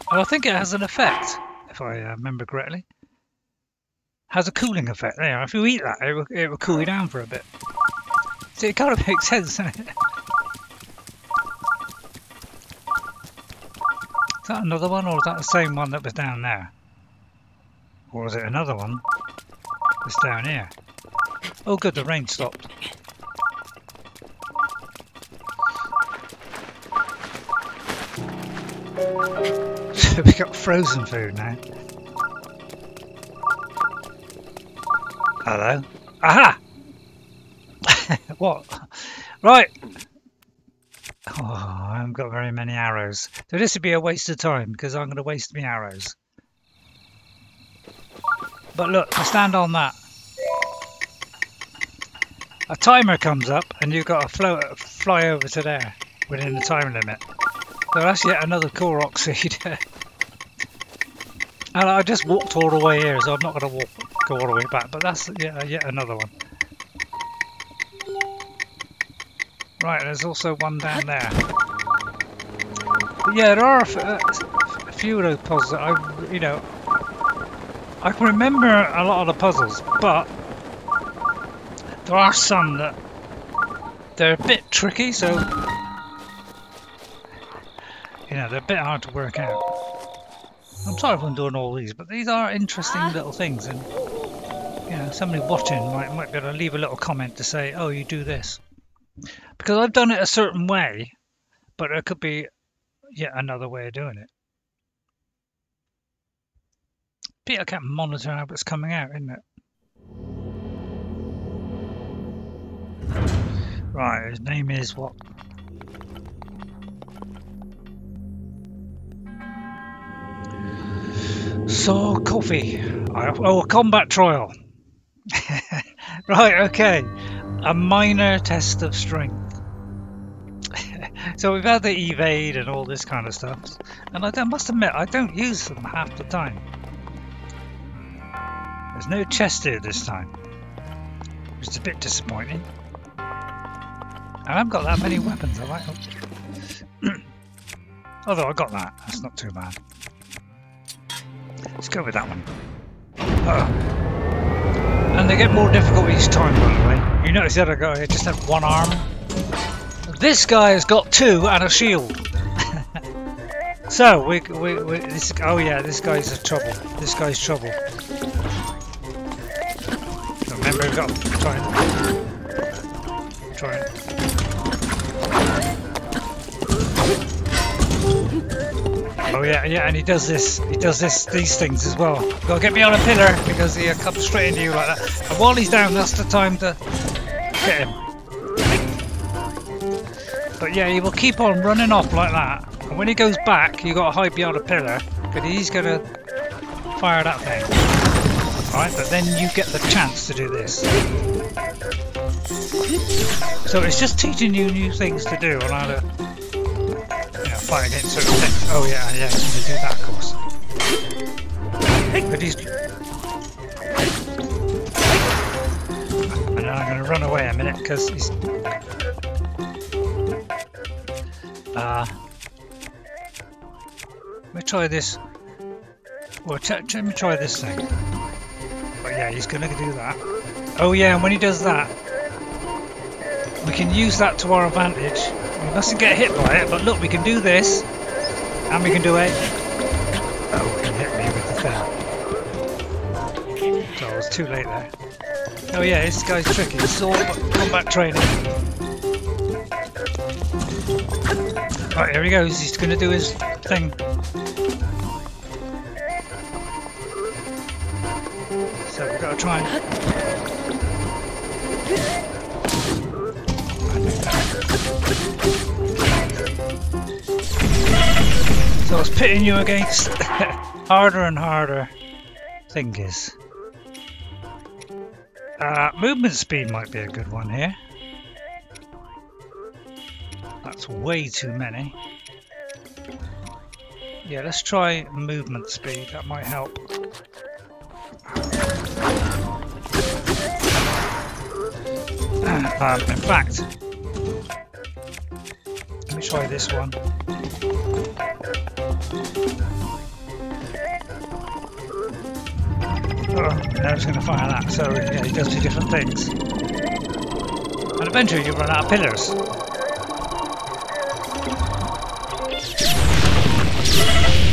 And I think it has an effect, if I remember correctly. Has a cooling effect. There, if you eat that, it will cool you down for a bit. See, it kind of makes sense, doesn't it? Is that another one, or is that the same one that was down there? Or is it another one that's down here? Oh good, the rain stopped. So we got frozen food now. Hello. Aha! What? Right. Oh, I haven't got very many arrows. So this would be a waste of time because I'm going to waste my arrows. But look, I stand on that. A timer comes up and you've got to fly over to there within the time limit. So that's yet another Korok seed. And I just walked all the way here, so I'm not going to go all the way back. But that's yet another one. Right, there's also one down there. But yeah, there are a few of those puzzles that I can remember a lot of the puzzles, but there are some that they're a bit tricky, so they're a bit hard to work out. I'm sorry if I'm doing all these, but these are interesting little things, and somebody watching might be able to leave a little comment to say, "Oh, you do this," because I've done it a certain way, but there could be yet another way of doing it. But I can't monitor how it's coming out, isn't it? Right, his name is what? So, coffee. Oh, a combat trial. Right, okay. A minor test of strength. So we've had the evade and all this kind of stuff. And I must admit, I don't use them half the time. There's no chest here this time, which is a bit disappointing. I haven't got that many weapons, have I? Although I got that, that's not too bad. Let's go with that one. And they get more difficult each time, by the way. You notice the other guy just had one arm. This guy has got two and a shield. So oh yeah, this guy's a trouble. This guy's trouble. Remember, we've got to try and. Oh yeah, and he does this. He does these things as well. Got to get me on a pillar because he comes straight into you like that. And while he's down, that's the time to get him. But yeah, he will keep on running off like that. And when he goes back, you got to hide behind a pillar because he's gonna fire that thing. Right, but then you get the chance to do this. So it's just teaching you new things to do on how to fight against certain things. Oh yeah, he's going to do that, of course. But he's... And then I'm going to run away a minute because he's... Let me try this. Well, let me try this thing. But yeah, he's going to do that. Oh yeah, and when he does that, we can use that to our advantage. We mustn't get hit by it, but look, we can do this, and we can do it. Oh, he hit me with the thing. So I was too late there. Oh yeah, this guy's tricky. This is all combat training. Right, here he goes. He's going to do his thing. So we've got to try and... So it's pitting you against harder and harder thingies. Movement speed might be a good one here. That's way too many. Yeah, let's try movement speed, that might help. In fact, let me try this one. Oh, now he's going to fire that, so yeah, he does two different things. And eventually you run out of pillars.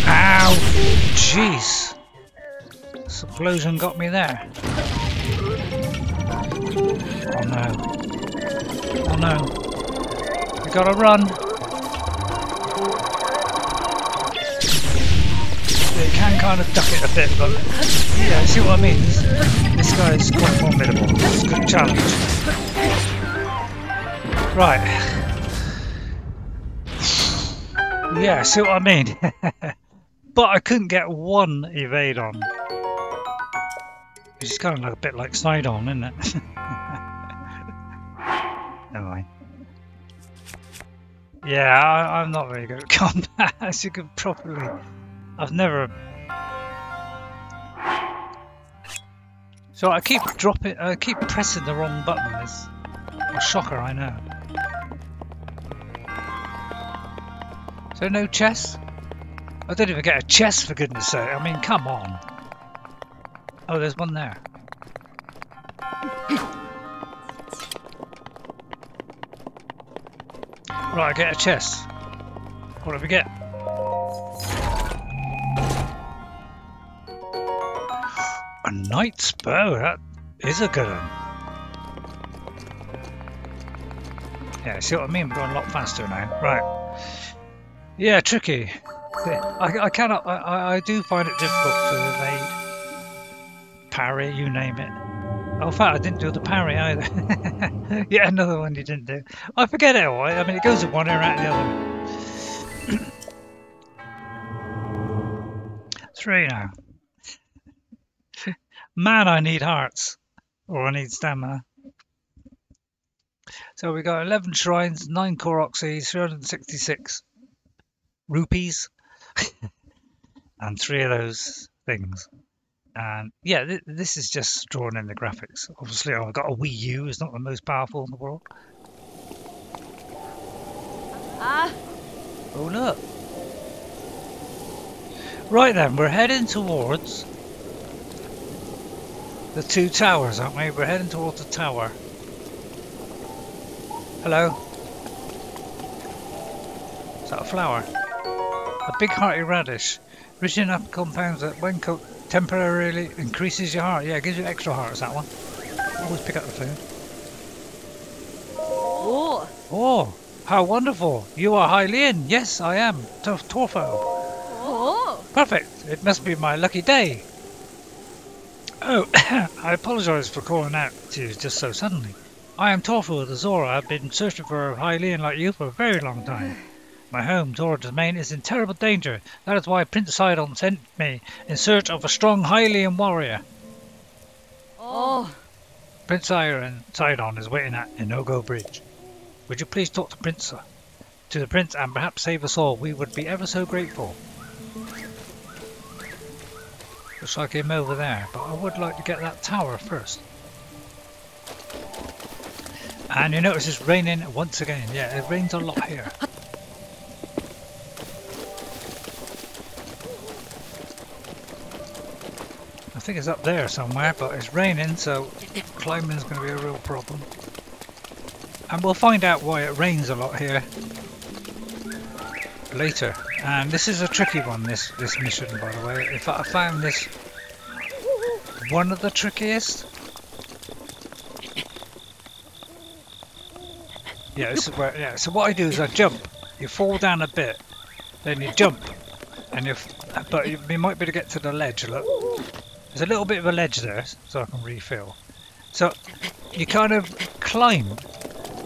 Ow! Jeez! This explosion got me there. Oh no. Oh no. We gotta run. You can kind of duck it a bit, but yeah, see what I mean? This guy is quite formidable. It's a good challenge. Right. Yeah, see what I mean? But I couldn't get one evade on. It's kind of like a bit like side on, isn't it? Never mind. Yeah, I'm not very good at combat, as you can probably... I've never So I keep pressing the wrong button. It's a shocker, I know. So no chest? I didn't even get a chest, for goodness sake. I mean, come on. Oh, there's one there. Right, I get a chest. What do we get? A knight's bow. That is a good one. Yeah, see what I mean? We're going a lot faster now. Right. Yeah, tricky. I do find it difficult to evade. Parry, you name it. Oh, in fact, I didn't do the parry either. Yeah, another one you didn't do. I forget it all. I mean, it goes in one ear out the other. 3 now. Man, I need hearts. Or I need stamina. So we got 11 shrines, 9 core oxys, 366 rupees, and 3 of those things. And yeah, this is just drawing in the graphics. Obviously, I've got a Wii U. It's not the most powerful in the world. Oh, look. Right then, we're heading towards the 2 towers, aren't we? We're heading towards the tower. Hello? Is that a flower? A big hearty radish. Rich enough compounds that when cooked temporarily increases your heart. Yeah, it gives you extra hearts, that one. Always pick up the food.
Oh,
oh, how wonderful. You are Hylian. Yes, I am. Torfo.
oh.
Perfect. It must be my lucky day. Oh, I apologise for calling out to you just so suddenly. I am Torfu the Zora. I've been searching for a Hylian like you for a very long time. My home, Zora domain, is in terrible danger. That is why Prince Sidon sent me in search of a strong Hylian warrior.
Oh.
Prince Sidon is waiting at Inogo Bridge. Would you please talk to the prince and perhaps save us all? We would be ever so grateful. Looks like him over there, but I would like to get that tower first. And you notice it's raining once again. Yeah, it rains a lot here. I think it's up there somewhere, but it's raining, so climbing is going to be a real problem. And we'll find out why it rains a lot here later. And this is a tricky one, this mission, by the way. In fact, I found this one of the trickiest. Yeah, this is where. Yeah, so what I do is I jump. You fall down a bit, then you jump, and but you might be able to get to the ledge. Look, there's a little bit of a ledge there, so I can refill. So you kind of climb.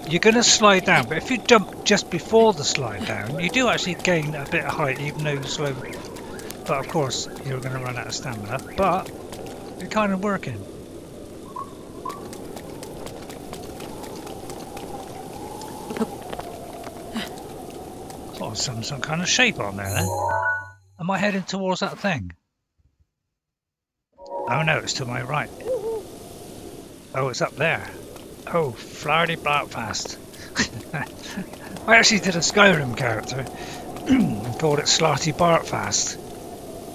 You're going to slide down, but if you jump just before the slide down, you do actually gain a bit of height, even though you're slow. But of course, you're going to run out of stamina. But you're kind of working. Oh, some kind of shape on there then. Am I heading towards that thing? Oh no, it's to my right. Oh, it's up there. Oh, Flardy Bartfast. I actually did a Skyrim character and called it Slarty Bartfast.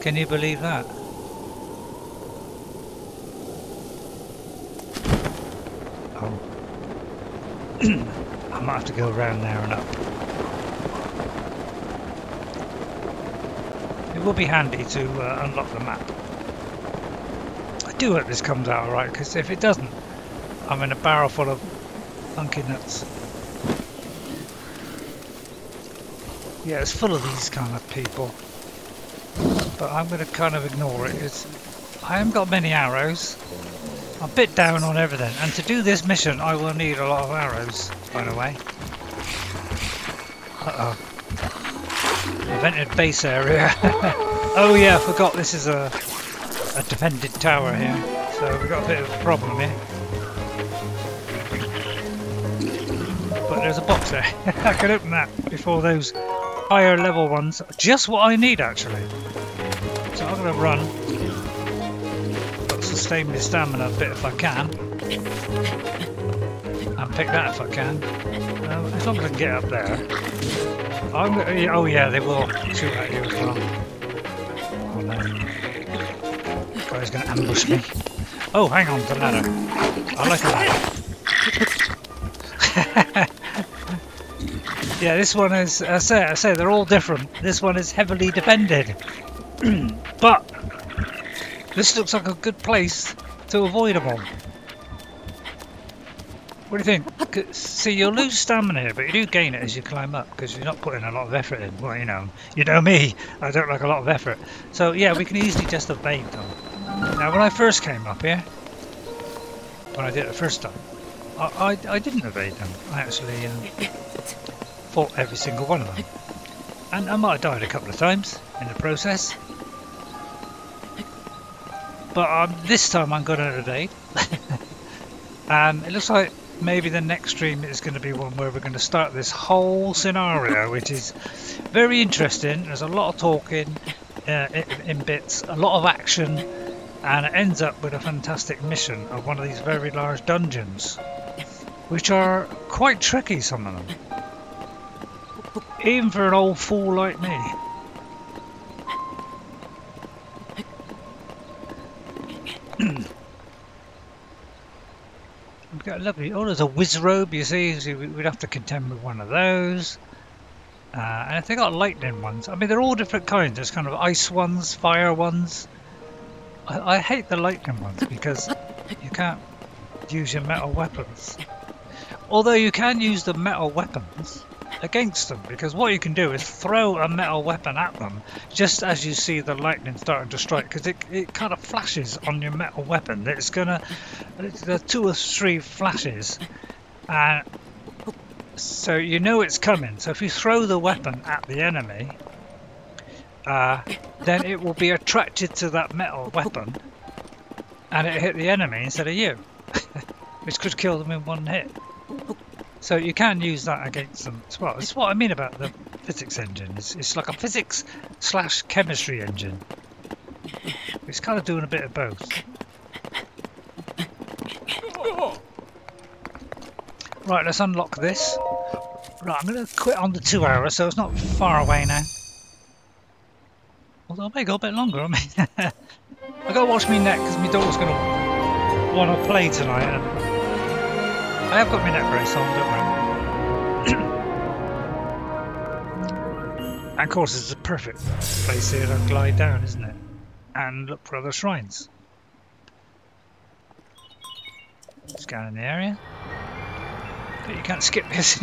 Can you believe that? Oh. I might have to go around there and up. It will be handy to unlock the map. I do hope this comes out alright, because if it doesn't, I'm in a barrel full of funky nuts. Yeah, it's full of these kind of people. But I'm going to kind of ignore it. I haven't got many arrows. I'm a bit down on everything. And to do this mission, I will need a lot of arrows, by the way. Uh-oh. I've entered base area. Oh yeah, I forgot this is a defended tower here. So we've got a bit of a problem here. But there's a box there. I can open that before those higher level ones. Just what I need actually. So I'm going to run. Put some sustain my stamina a bit if I can. And pick that if I can. As long as I can get up there. Oh yeah, they will shoot at you as well. Oh no. This guy's going to ambush me. Oh, hang on, the ladder. I like a ladder. Yeah, this one is, I say they're all different. This one is heavily defended. But this looks like a good place to avoid them all. What do you think? See, you'll lose stamina here, but you do gain it as you climb up because you're not putting a lot of effort in. Well, you know me, I don't like a lot of effort. So yeah, we can easily just evade them. Now, when I first came up here, when I did it the first time, I didn't evade them. I actually fought every single one of them. And I might have died a couple of times in the process. But this time I'm going to evade. And it looks like maybe the next stream is going to be one where we're going to start this whole scenario, which is very interesting. There's a lot of talking in bits, a lot of action, and it ends up with a fantastic mission of one of these very large dungeons, which are quite tricky, some of them. Even for an old fool like me. We've got a lovely... Oh, there's a whiz robe, you see. So we'd have to contend with one of those. And if they got lightning ones, I mean, they're all different kinds. There's kind of ice ones, fire ones. I hate the lightning ones because you can't use your metal weapons. Although you can use the metal weapons against them, because what you can do is throw a metal weapon at them just as you see the lightning starting to strike, because it kind of flashes on your metal weapon. It's gonna, there are 2 or 3 flashes, and so you know it's coming. So if you throw the weapon at the enemy, then it will be attracted to that metal weapon and it hit the enemy instead of you, which could kill them in one hit. So you can use that against them as well. That's what I mean about the physics engine. It's like a physics/chemistry engine. It's kind of doing a bit of both. Right, let's unlock this. Right, I'm going to quit on the 2 hour, so it's not far away now. Although it may go a bit longer. I mean, I've got to watch me neck because my daughter's going to want to play tonight. And I have got my neck brace on, don't worry. And of course, it's a perfect place here to glide down, isn't it? And look for other shrines. Scanning the area. But you can't skip this.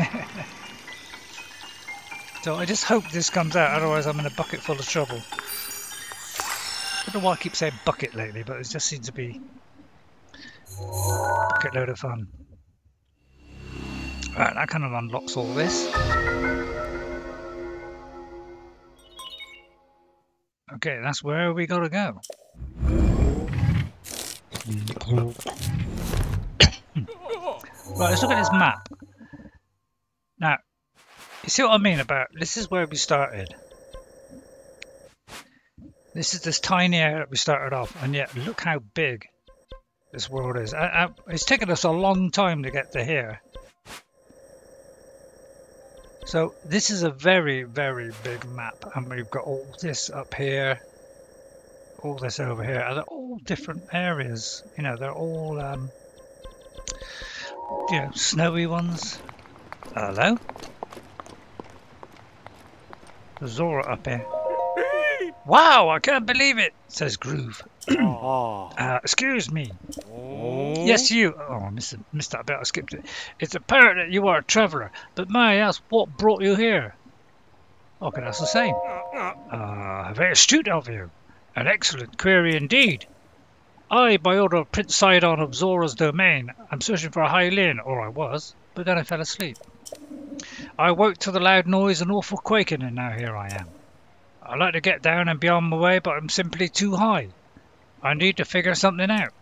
So I just hope this comes out, otherwise I'm in a bucket full of trouble. I don't know why I keep saying bucket lately, but it just seems to be a bucket load of fun. Right, that kind of unlocks all this. Okay, that's where we gotta go. Right, let's look at this map. Now, you see what I mean about, this is where we started. This is this tiny area that we started off, and yet look how big this world is. It's taken us a long time to get to here. So this is a very, very big map, and we've got all this up here, all this over here, and they're all different areas. You know, they're all, you know, snowy ones. Hello? Zora up here. Wow, I can't believe it, says Groove. Excuse me. Yes, you. Oh, I missed that bit. I skipped it. It's apparent that you are a traveller, but may I ask what brought you here? Okay, that's the same. Very astute of you. An excellent query indeed. I, by order of Prince Sidon of Zora's domain, am searching for a Hylian, or I was, but then I fell asleep. I woke to the loud noise and awful quaking, and now here I am. I'd like to get down and be on my way, but I'm simply too high. I need to figure something out.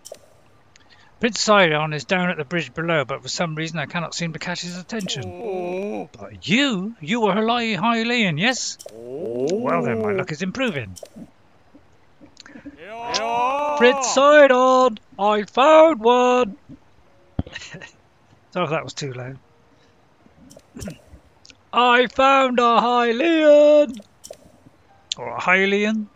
Prince Sidon is down at the bridge below, but for some reason I cannot seem to catch his attention. But you are Hylian, yes? Well then, my luck is improving. Prince Sidon! I found one! Sorry if that was too loud. I found a Hylian! Or a Hylian?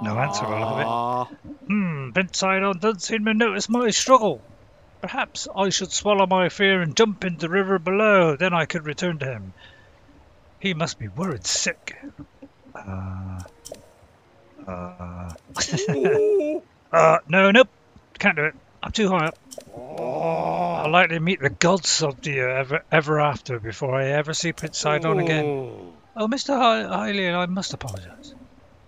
No answer, I love it. Prince Sidon doesn't seem to notice my struggle. Perhaps I should swallow my fear and jump into the river below, then I could return to him. He must be worried sick. No, nope. Can't do it. I'm too high up. I'd like to meet the gods of the ever after before I ever see Prince Sidon again. Oh, Mr. Hylian, I must apologise.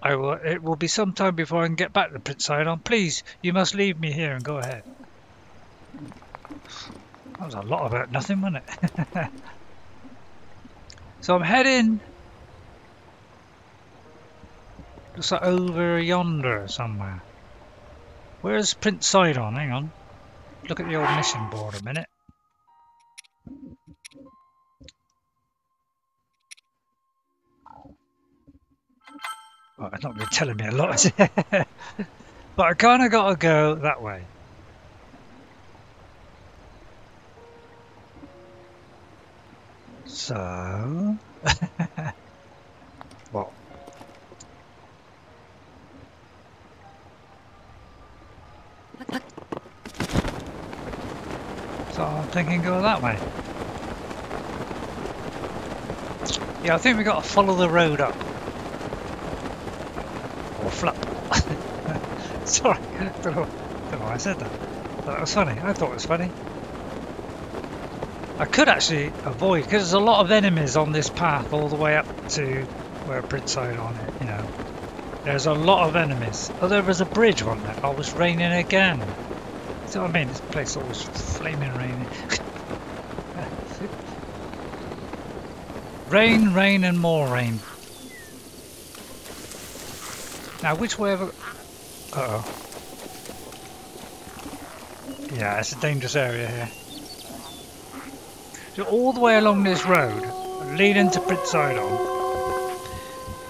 It will be some time before I can get back to Prince Sidon. Please, you must leave me here and go ahead. That was a lot about nothing, wasn't it? So I'm heading... Looks like over yonder somewhere. Where's Prince Sidon? Hang on. Look at the old mission board a minute. Well, it's not really telling me a lot, but I kind of got to go that way. So... What? So I'm thinking go that way. Yeah, I think we got to follow the road up. Or flap. Sorry, don't know why I said that. But that was funny. I thought it was funny. I could actually avoid, because there's a lot of enemies on this path all the way up to where Prince Sidon is, you know. There's a lot of enemies. Oh, there was a bridge, wasn't there? Oh, it's raining again. See what I mean? This place always flaming raining. Rain, rain and more rain. Now which way ever... Uh-oh. Yeah, it's a dangerous area here. So all the way along this road, leading to Prince Sidon,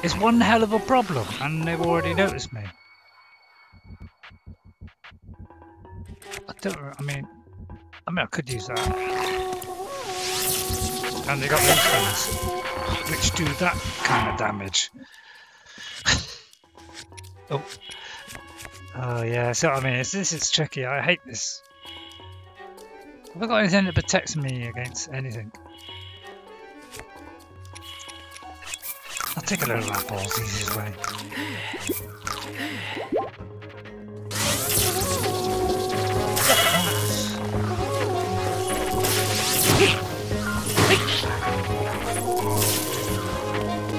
is one hell of a problem, and they've already noticed me. I mean, I could use that. And they got these things, which do that kind of damage. Oh. Oh yeah, so I mean, this is tricky. I hate this. Have I got anything that protects me against anything? I'll take a little apple, it's the easiest way.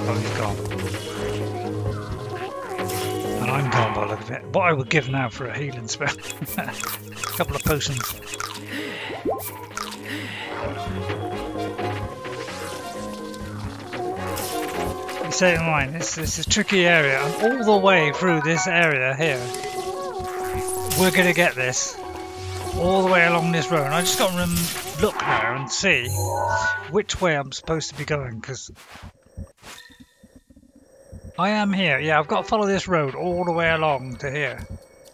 Oh, he's gone. And I'm gone by the look of it. What I would give now for a healing spell. A couple of potions. You say it in mind, this is a tricky area, and all the way through this area here, we're going to get this. All the way along this road. And I just got to look now and see which way I'm supposed to be going, because I am here. Yeah, I've got to follow this road all the way along to here.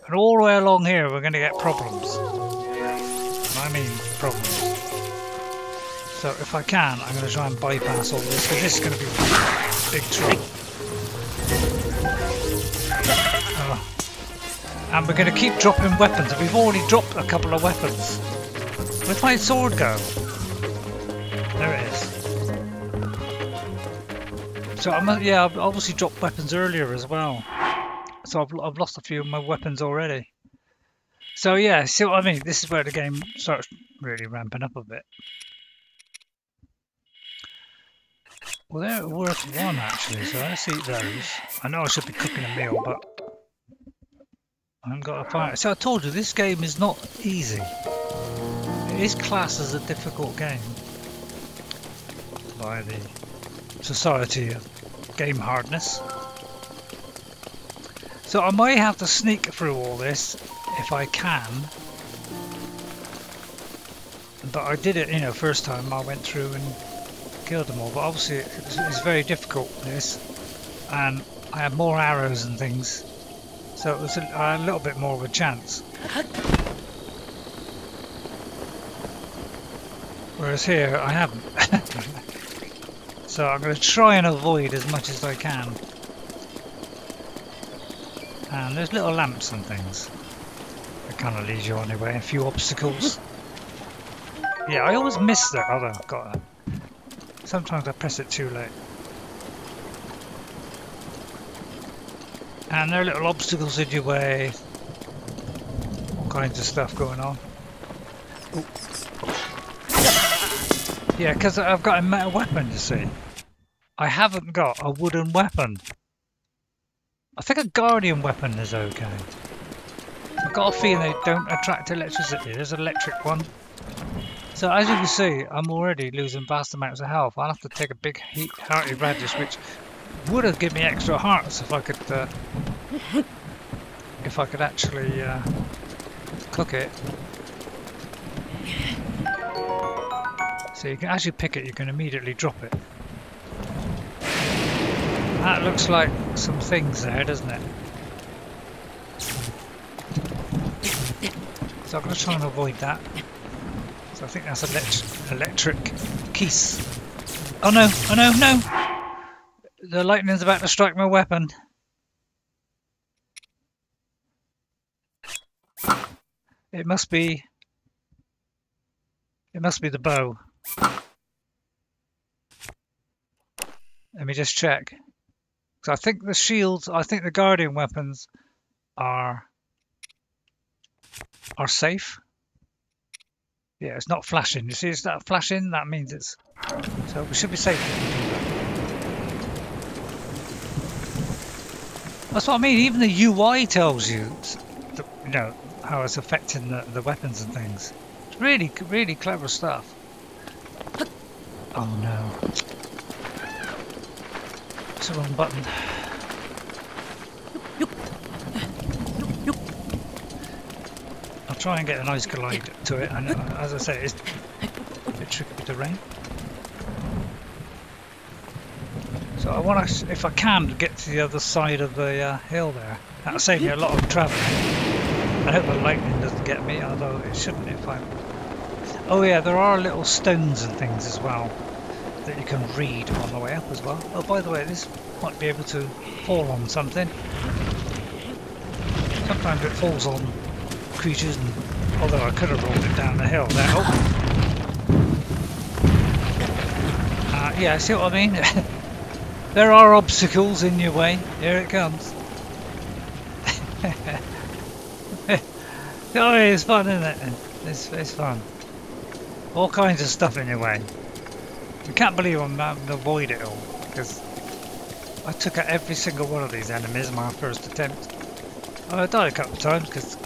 And all the way along here we're going to get problems. And I mean problems. So if I can, I'm going to try and bypass all this, because this is going to be big trouble. And we're going to keep dropping weapons. We've already dropped a couple of weapons. Where'd my sword go? There it is. So I've obviously dropped weapons earlier as well. So I've lost a few of my weapons already. So yeah, see what I mean? This is where the game starts really ramping up a bit. Well, they're worth one actually, so let's eat those. I know I should be cooking a meal, but I haven't got a fire. So I told you, this game is not easy. It is classed as a difficult game by the Society of Game Hardness. So I might have to sneak through all this if I can. But I did it, you know, first time I went through and killed them all. But obviously it's very difficult, this. And I I had more arrows and things, so it was a little bit more of a chance. Whereas here, I haven't. So I'm going to try and avoid as much as I can. And there's little lamps and things. That kind of leads you on your way. A few obstacles. Yeah, I always miss that. Oh, I've got that. Sometimes I press it too late. And there are little obstacles in your way. All kinds of stuff going on. Ooh. Yeah, because I've got a metal weapon, you see. I haven't got a wooden weapon. I think a guardian weapon is okay. I've got a feeling they don't attract electricity. There's an electric one. So as you can see, I'm already losing vast amounts of health. I'll have to take a big hearty radish, which would have given me extra hearts if I could actually cook it. So you can, as you pick it, you can immediately drop it. That looks like some things there, doesn't it? So I'm going to try and avoid that. So I think that's electric keys. Oh no! Oh no! No! The lightning's about to strike my weapon. It must be the bow. Let me just check. So I think the shields, I think the guardian weapons are safe. Yeah, it's not flashing. You see, it's not flashing. That means it's. So we should be safe. That's what I mean. Even the UI tells you, you know, how it's affecting the weapons and things. It's really, really clever stuff. Oh no. It's the wrong button. I'll try and get a nice glide to it. And as I say, it's a bit tricky with the rain. So I want to, if I can, get to the other side of the hill there. That'll save me a lot of travelling. I hope the lightning doesn't get me, although it shouldn't if I'm... Oh yeah, there are little stones and things as well that you can read on the way up as well. Oh, by the way, this might be able to fall on something. Sometimes it falls on creatures, and although I could have rolled it down the hill there. Oh. Yeah, see what I mean? There are obstacles in your way. Here it comes. Oh, it's fun, isn't it? It's fun. All kinds of stuff in your way. I can't believe I'm having to avoid it all, because I took out every single one of these enemies in my first attempt. I died a couple of times because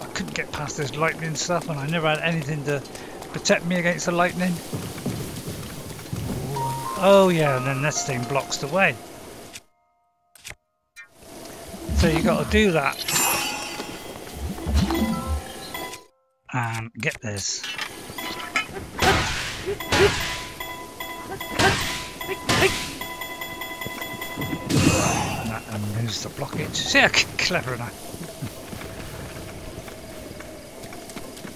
I couldn't get past this lightning stuff, and I never had anything to protect me against the lightning. Oh yeah, and then this thing blocks the way. So you got to do that. And get this. And that removes the blockage. See how clever enough.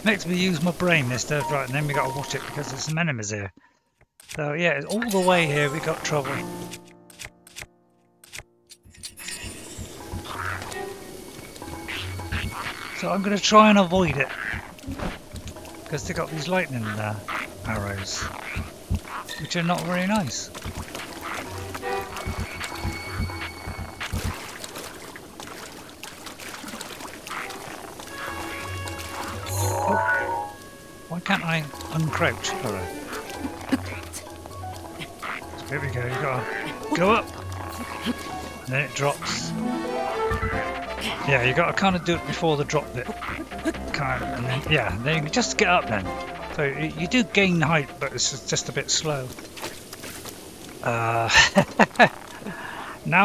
Makes me use my brain instead of right, and then we got to watch it because there's some enemies here. So yeah, all the way here we got trouble. So I'm going to try and avoid it because they got these lightning arrows, which are not very nice. Oh, why can't I uncrouch? Alright. Here we go, you gotta go up, and then it drops. Yeah, you gotta kind of do it before the drop bit. Kind of, and then, yeah, then you just get up then. So you do gain height, but it's just a bit slow. Now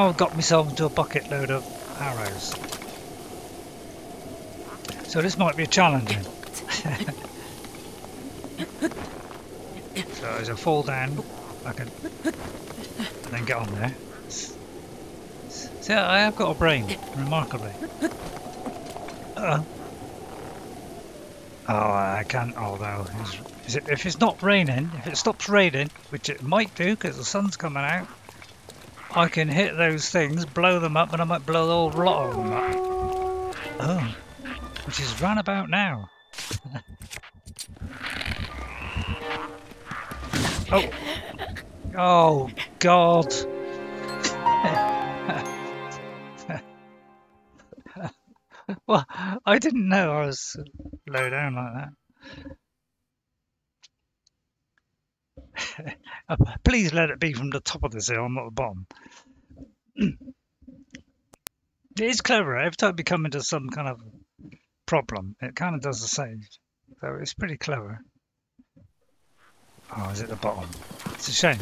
I've got myself into a bucket load of arrows. So this might be challenging. So as I fall down, I can and then get on there. See See, I have got a brain, remarkably. Uh-oh. Oh, I can't. Oh no! If it's not raining, if it stops raining, which it might do because the sun's coming out, I can hit those things, blow them up, and I might blow the whole lot of them up. Oh, which is round about now. Oh, oh God! Well, I didn't know I was low down like that. Please let it be from the top of this hill, not the bottom. It is clever. Every time you come into some kind of problem, it kind of does the same. So it's pretty clever. Oh, is it the bottom? It's a shame.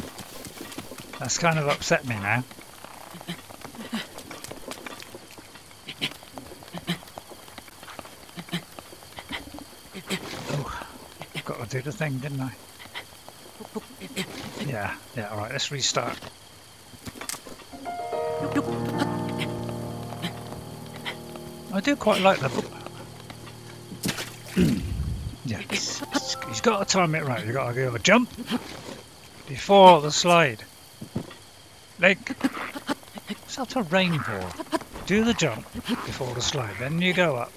That's kind of upset me now. Oh, I've got to do the thing, didn't I? Yeah, alright, let's restart. I do quite like the book. Yeah, he's got to time it right. You've got to go a jump before the slide. Like, what's that to rain for? Do the jump before the slide, then you go up.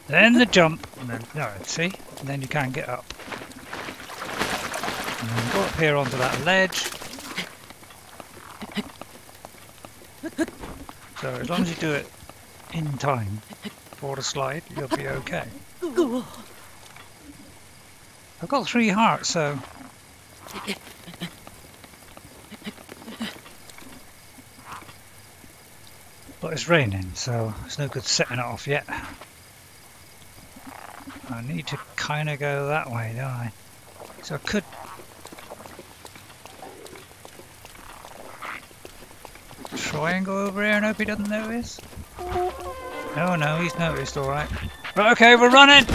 Then the jump, and then, no, see? And then you can't get up. And then go up here onto that ledge. So as long as you do it in time for the slide, you'll be okay. I've got 3 hearts, so... But it's raining, so it's no good setting it off yet. I need to kind of go that way, don't I? So I could... try and go over here and hope he doesn't notice. Oh no, he's noticed, alright. Right, okay, we're running!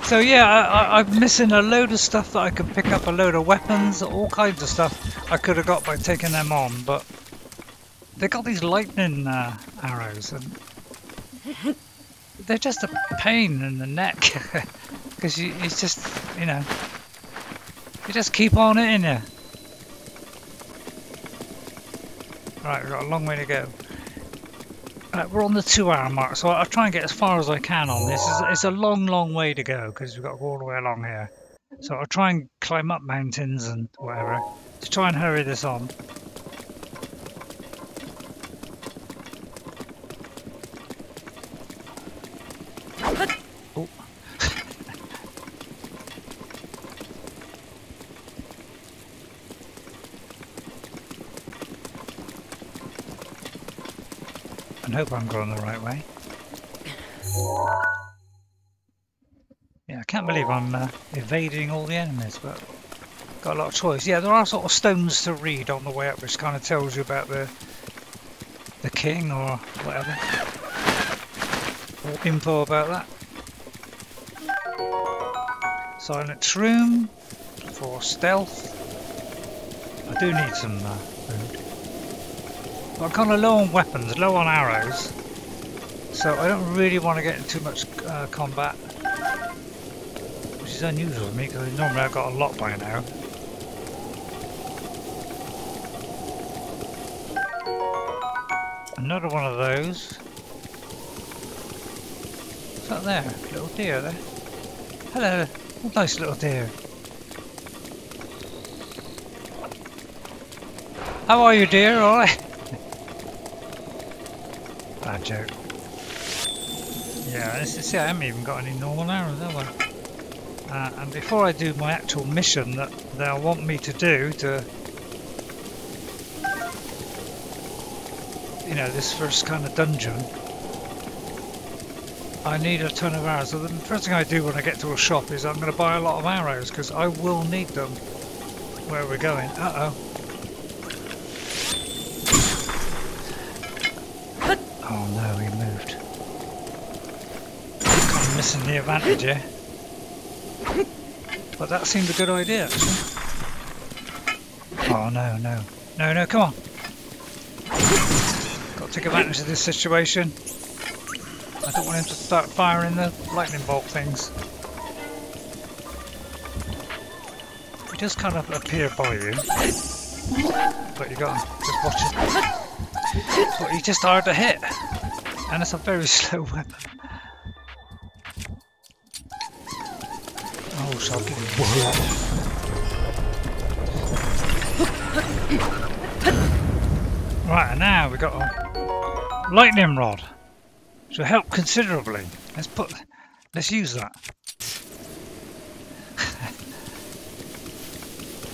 So yeah, I'm missing a load of stuff that I could pick up, a load of weapons, all kinds of stuff I could have got by taking them on, but they got these lightning arrows and they're just a pain in the neck because it's just, you know, you just keep on hitting you. Right, we've got a long way to go. We're on the 2-hour mark, so I'll try and get as far as I can on this. It's a long way to go because we've got to go all the way along here. So I'll try and climb up mountains and whatever to try and hurry this on. Oh. I hope I'm going the right way. Yeah, I can't believe I'm evading all the enemies, but got a lot of choice. Yeah, there are sort of stones to read on the way up, which kind of tells you about the king or whatever. Or info about that. Silence room for stealth. I do need some food. But I'm kind of low on weapons, low on arrows, so I don't really want to get into too much combat, which is unusual for me because normally I've got a lot by now. Another one of those. What's that there? Little deer there. Hello, what a nice little deer. How are you, dear? All right. Bad joke. Yeah, see, I haven't even got any normal arrows, have I? And before I do my actual mission that they'll want me to do to, you know, this first kind of dungeon, I need a ton of arrows. So the first thing I do when I get to a shop is I'm going to buy a lot of arrows because I will need them where we're going. Uh-oh. Oh no, he moved. Kind of missing the advantage here. But that seemed a good idea, actually. Oh no. No, no, come on. Got to take advantage of this situation. I don't want him to start firing the lightning bolt things. He does kind of appear by you. But you got to just watch it. But he's just hard to hit. And it's a very slow weapon. Oh, so I'll give him. Right, and now we've got a lightning rod. Which will help considerably. Let's use that.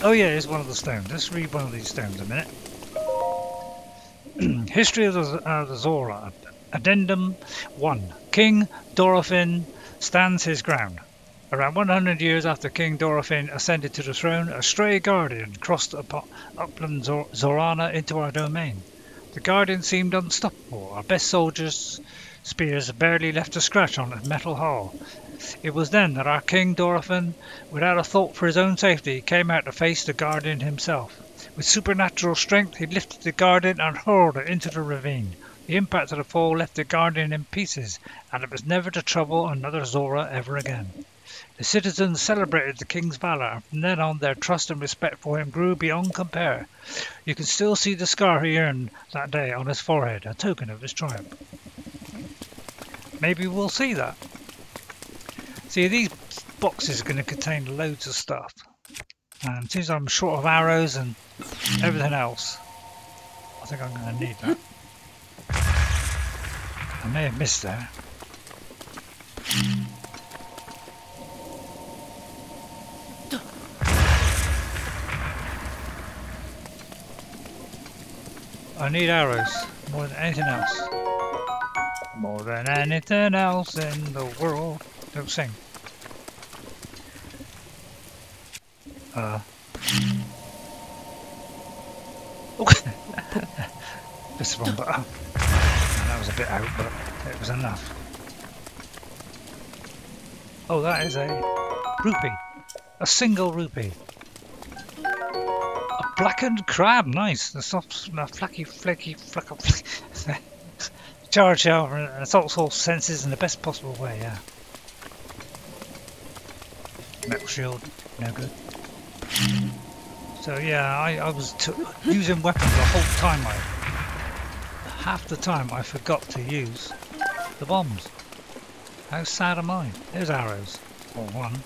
Oh yeah, here's one of the stones. Let's read one of these stones a minute. History of the Zora. Addendum 1. King Dorothin stands his ground. Around 100 years after King Dorothin ascended to the throne, a stray guardian crossed upland Zorana into our domain. The guardian seemed unstoppable. Our best soldiers' spears barely left a scratch on its metal hull. It was then that our King Dorothin, without a thought for his own safety, came out to face the guardian himself. With supernatural strength, he lifted the guardian and hurled it into the ravine. The impact of the fall left the guardian in pieces, and it was never to trouble another Zora ever again. The citizens celebrated the king's valour, and from then on their trust and respect for him grew beyond compare. You can still see the scar he earned that day on his forehead, a token of his triumph. Maybe we'll see that. See, these boxes are going to contain loads of stuff. And since I'm short of arrows and everything else, I think I'm going to need that. I may have missed there. I need arrows more than anything else. More than anything else in the world. Don't sing. Oh. This is one button. That was a bit out, but it was enough. Oh, that is a rupee. A single rupee. A blackened crab, nice. The soft, flaky. Charge shell and assaults all senses in the best possible way, yeah. Metal shield, no good. So yeah, I was using weapons the whole time. Half the time I forgot to use the bombs. How sad am I? There's arrows, or one.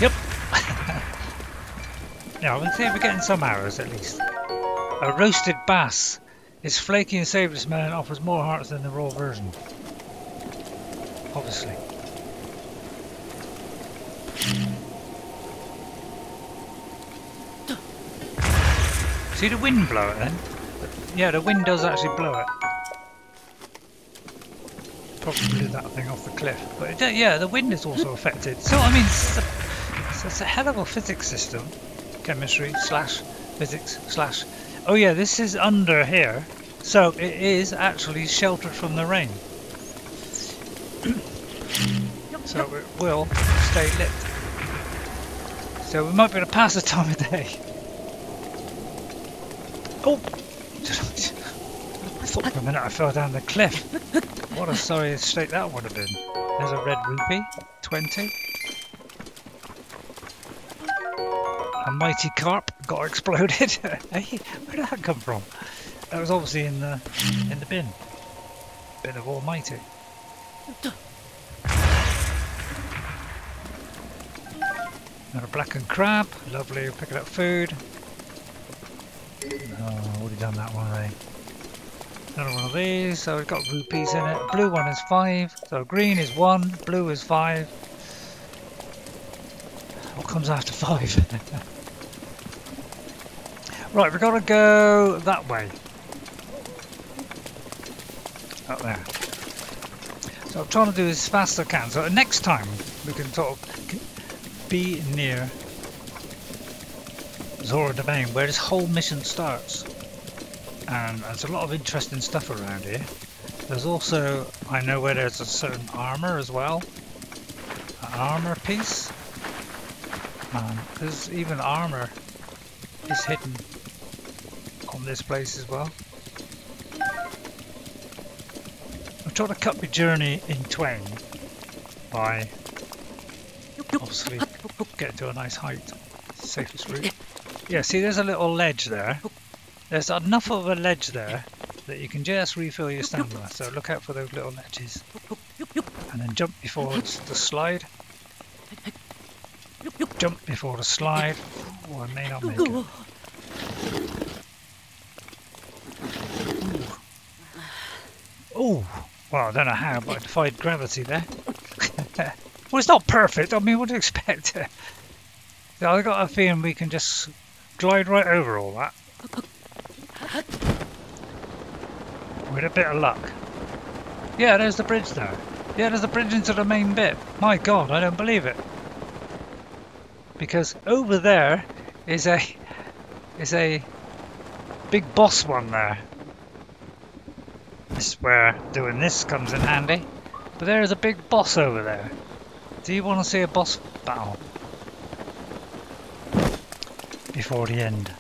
Yep. Yeah, I would say we're getting some arrows at least. A roasted bass. Its flaky and savoury smell and offers more hearts than the raw version. Obviously. See the wind blow it then? Yeah, the wind does actually blow it. Probably blew that thing off the cliff. But yeah, the wind is also affected. So I mean, it's a hell of a physics system. Chemistry / physics / oh yeah, this is under here, so it is actually sheltered from the rain. So it will stay lit. So we might be able to pass the time of day. Oh! I thought for a minute I fell down the cliff. What a sorry state that would have been. There's a red rupee, 20. A mighty carp got exploded. Hey, where did that come from? That was obviously in the bin. Bin of almighty. Another blackened crab. Lovely, picking up food. Oh, already done that one, eh? Another one of these. So we've got rupees in it. Blue one is 5. So green is 1. Blue is 5. What comes after 5? Right, we've got to go that way. Up there. So I'm trying to do as fast as I can. So next time we can sort of be near Zora Domain, where this whole mission starts. And there's a lot of interesting stuff around here. There's also, I know where there's a certain armor as well. An armor piece. And there's even armor is hidden on this place as well. I'm trying to cut my journey in twain by obviously getting to a nice height. Safest route. Yeah, see there's a little ledge there. There's enough of a ledge there that you can just refill your stamina, so look out for those little ledges. And then jump before the slide. Jump before the slide. Oh, I may not make it. Oh, well, I don't know how, but I defied gravity there. Well, it's not perfect. I mean, what do you expect? So I got a feeling we can just glide right over all that. With a bit of luck. Yeah, there's the bridge there. Yeah, there's the bridge into the main bit. My God, I don't believe it. Because over there is a big boss one there. This is where doing this comes in handy. But there is a big boss over there. Do you want to see a boss battle before the end?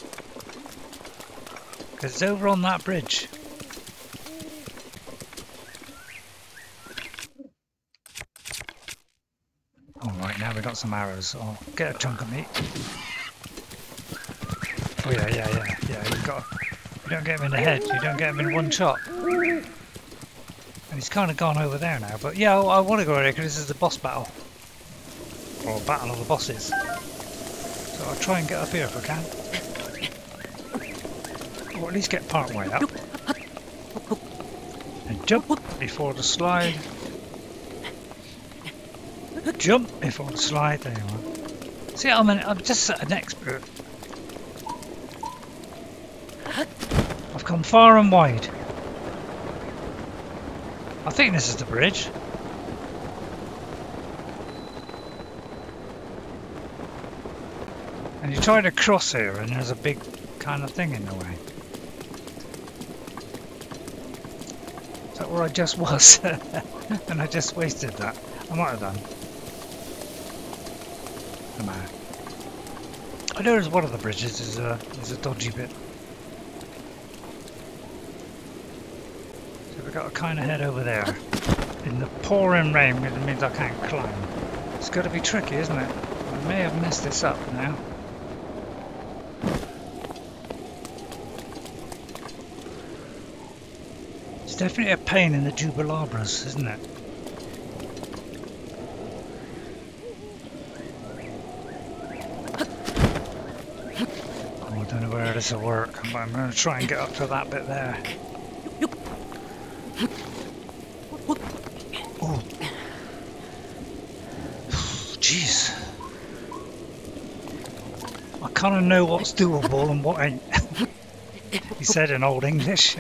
Because it's over on that bridge. Alright, now we've got some arrows. I'll get a chunk of meat. Oh yeah, you don't get him in the head, you don't get him in one shot. And he's kind of gone over there now, but yeah, I want to go there because this is the boss battle. Or battle of the bosses. So I'll try and get up here if I can. Or at least get part way up. And jump before the slide. Jump before the slide, there you are. See, I'm just an expert. I've come far and wide. I think this is the bridge. And you try to cross here and there's a big kind of thing in the way. Is that where I just was? And I just wasted that. I might have done. No matter. I know there's one of the bridges is a dodgy bit. So we've got to kind of head over there. In the pouring rain, it means I can't climb. It's got to be tricky, isn't it? I may have messed this up now. It's definitely a pain in the jubilabras, isn't it? Oh, I don't know where this will work, but I'm going to try and get up to that bit there. Oh, jeez. I kind of know what's doable and what ain't. He said in old English.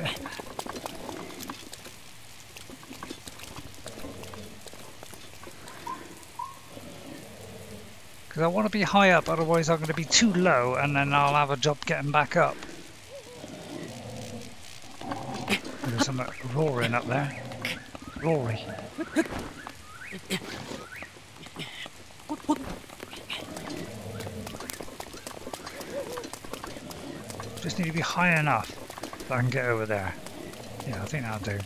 Because I want to be high up, otherwise I'm going to be too low and then I'll have a job getting back up. There's something roaring up there. Rory. Just need to be high enough that I can get over there. Yeah, I think that'll do.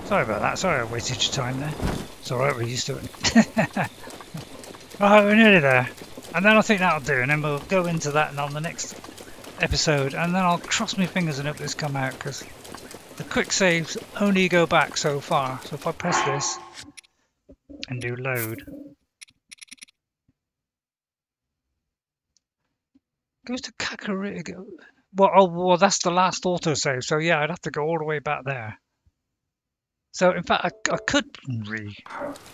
Sorry about that, sorry I wasted your time there. It's alright, we're used to it. Right, we're nearly there. And then I think that'll do, and then we'll go into that on the next episode, and then I'll cross my fingers and hope this come out, because the quick saves only go back so far. So if I press this and do load, goes to Kakariko. Well, that's the last autosave, so yeah, I'd have to go all the way back there. So in fact, I could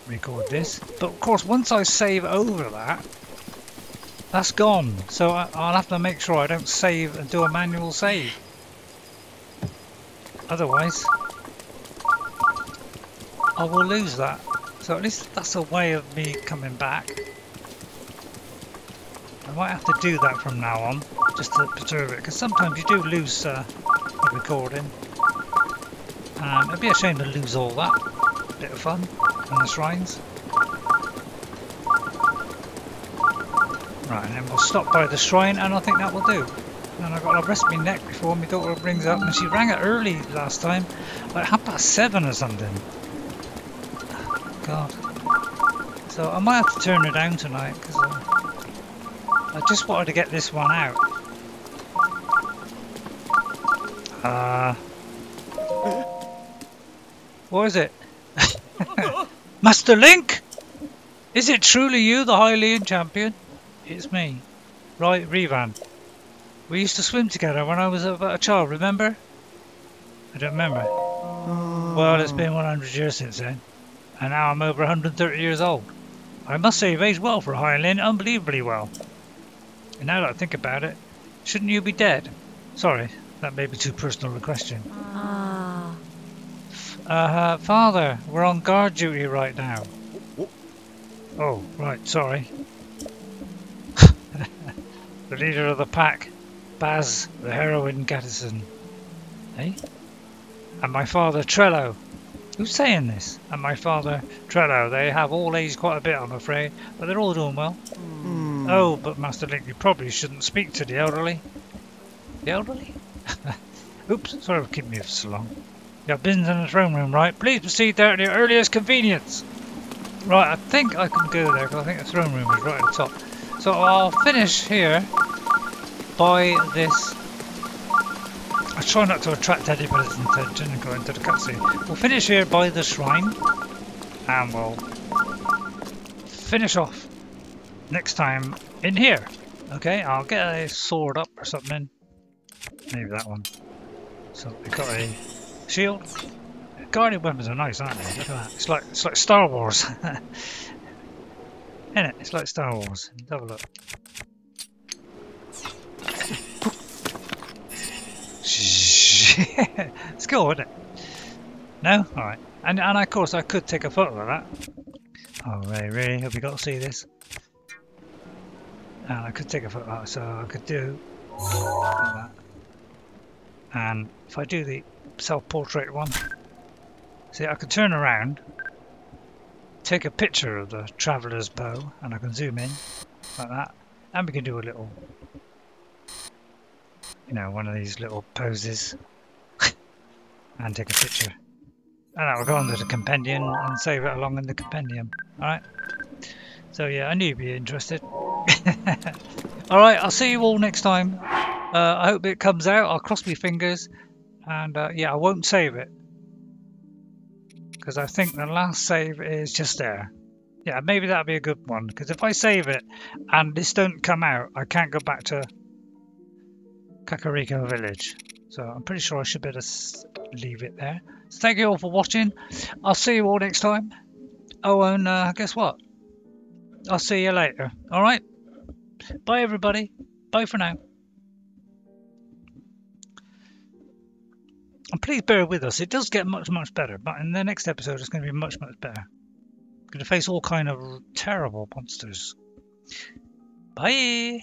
record this, but of course once I save over that, that's gone. So I'll have to make sure I don't save and do a manual save. Otherwise, I will lose that. So at least that's a way of me coming back. I might have to do that from now on. just to preserve it, because sometimes you do lose a recording. It'd be a shame to lose all that bit of fun on the shrines. Right, and then we'll stop by the shrine, and I think that will do. And I've got to rest my neck before my daughter brings up, and she rang it early last time, like 7:30 or something. God. So I might have to turn her down tonight, because I just wanted to get this one out. What is it? Master Link? Is it truly you, the Hylian champion? It's me, Revan. We used to swim together when I was a child, remember? I don't remember. Well, it's been 100 years since then, and now I'm over 130 years old. I must say you've aged well for a Hylian, unbelievably well. And now that I think about it, shouldn't you be dead? Sorry, that may be too personal a question. Father, we're on guard duty right now. Oh, right, sorry. The leader of the pack, Baz, the heroine Gattison. Eh? And my father, Trello. Who's saying this? And my father, Trello. They have all aged quite a bit, I'm afraid, but they're all doing well. Oh, but Master Link, you probably shouldn't speak to the elderly. The elderly? Oops, sorry for keeping you for so long. You have business in the throne room, right? Please proceed there at your earliest convenience. Right, I think I can go there, because I think the throne room is right at the top. So I'll finish here by this. I try not to attract anybody's attention and go into the cutscene. We'll finish here by the shrine, and we'll finish off next time in here. Okay, I'll get a sword up or something. Maybe that one. So we've got a shield. Guardian weapons are nice, aren't they? Look at that. It's like Star Wars. Isn't it? It's like Star Wars. Let's have a look. It's cool, isn't it? No? Alright. And of course I could take a photo of that. Oh, really? Have we got to see this? And I could take a photo of that, so I could do like that. And if I do the self-portrait one, see, I can turn around, take a picture of the traveller's bow, and I can zoom in like that, and we can do a little, you know, one of these little poses and take a picture. And that will go under the compendium and save it along in the compendium. Alright? So yeah, I knew you'd be interested. Alright, I'll see you all next time. I hope it comes out. I'll cross my fingers. And yeah, I won't save it, because I think the last save is just there. Yeah, maybe that'll be a good one, because if I save it and this don't come out, I can't go back to Kakariko Village. So I'm pretty sure I should better leave it there. So thank you all for watching. I'll see you all next time. Oh, and guess what? I'll see you later. Alright? Bye everybody. Bye for now. And please bear with us. It does get much better, but in the next episode it's going to be much better. I'm going to face all kind of terrible monsters. Bye.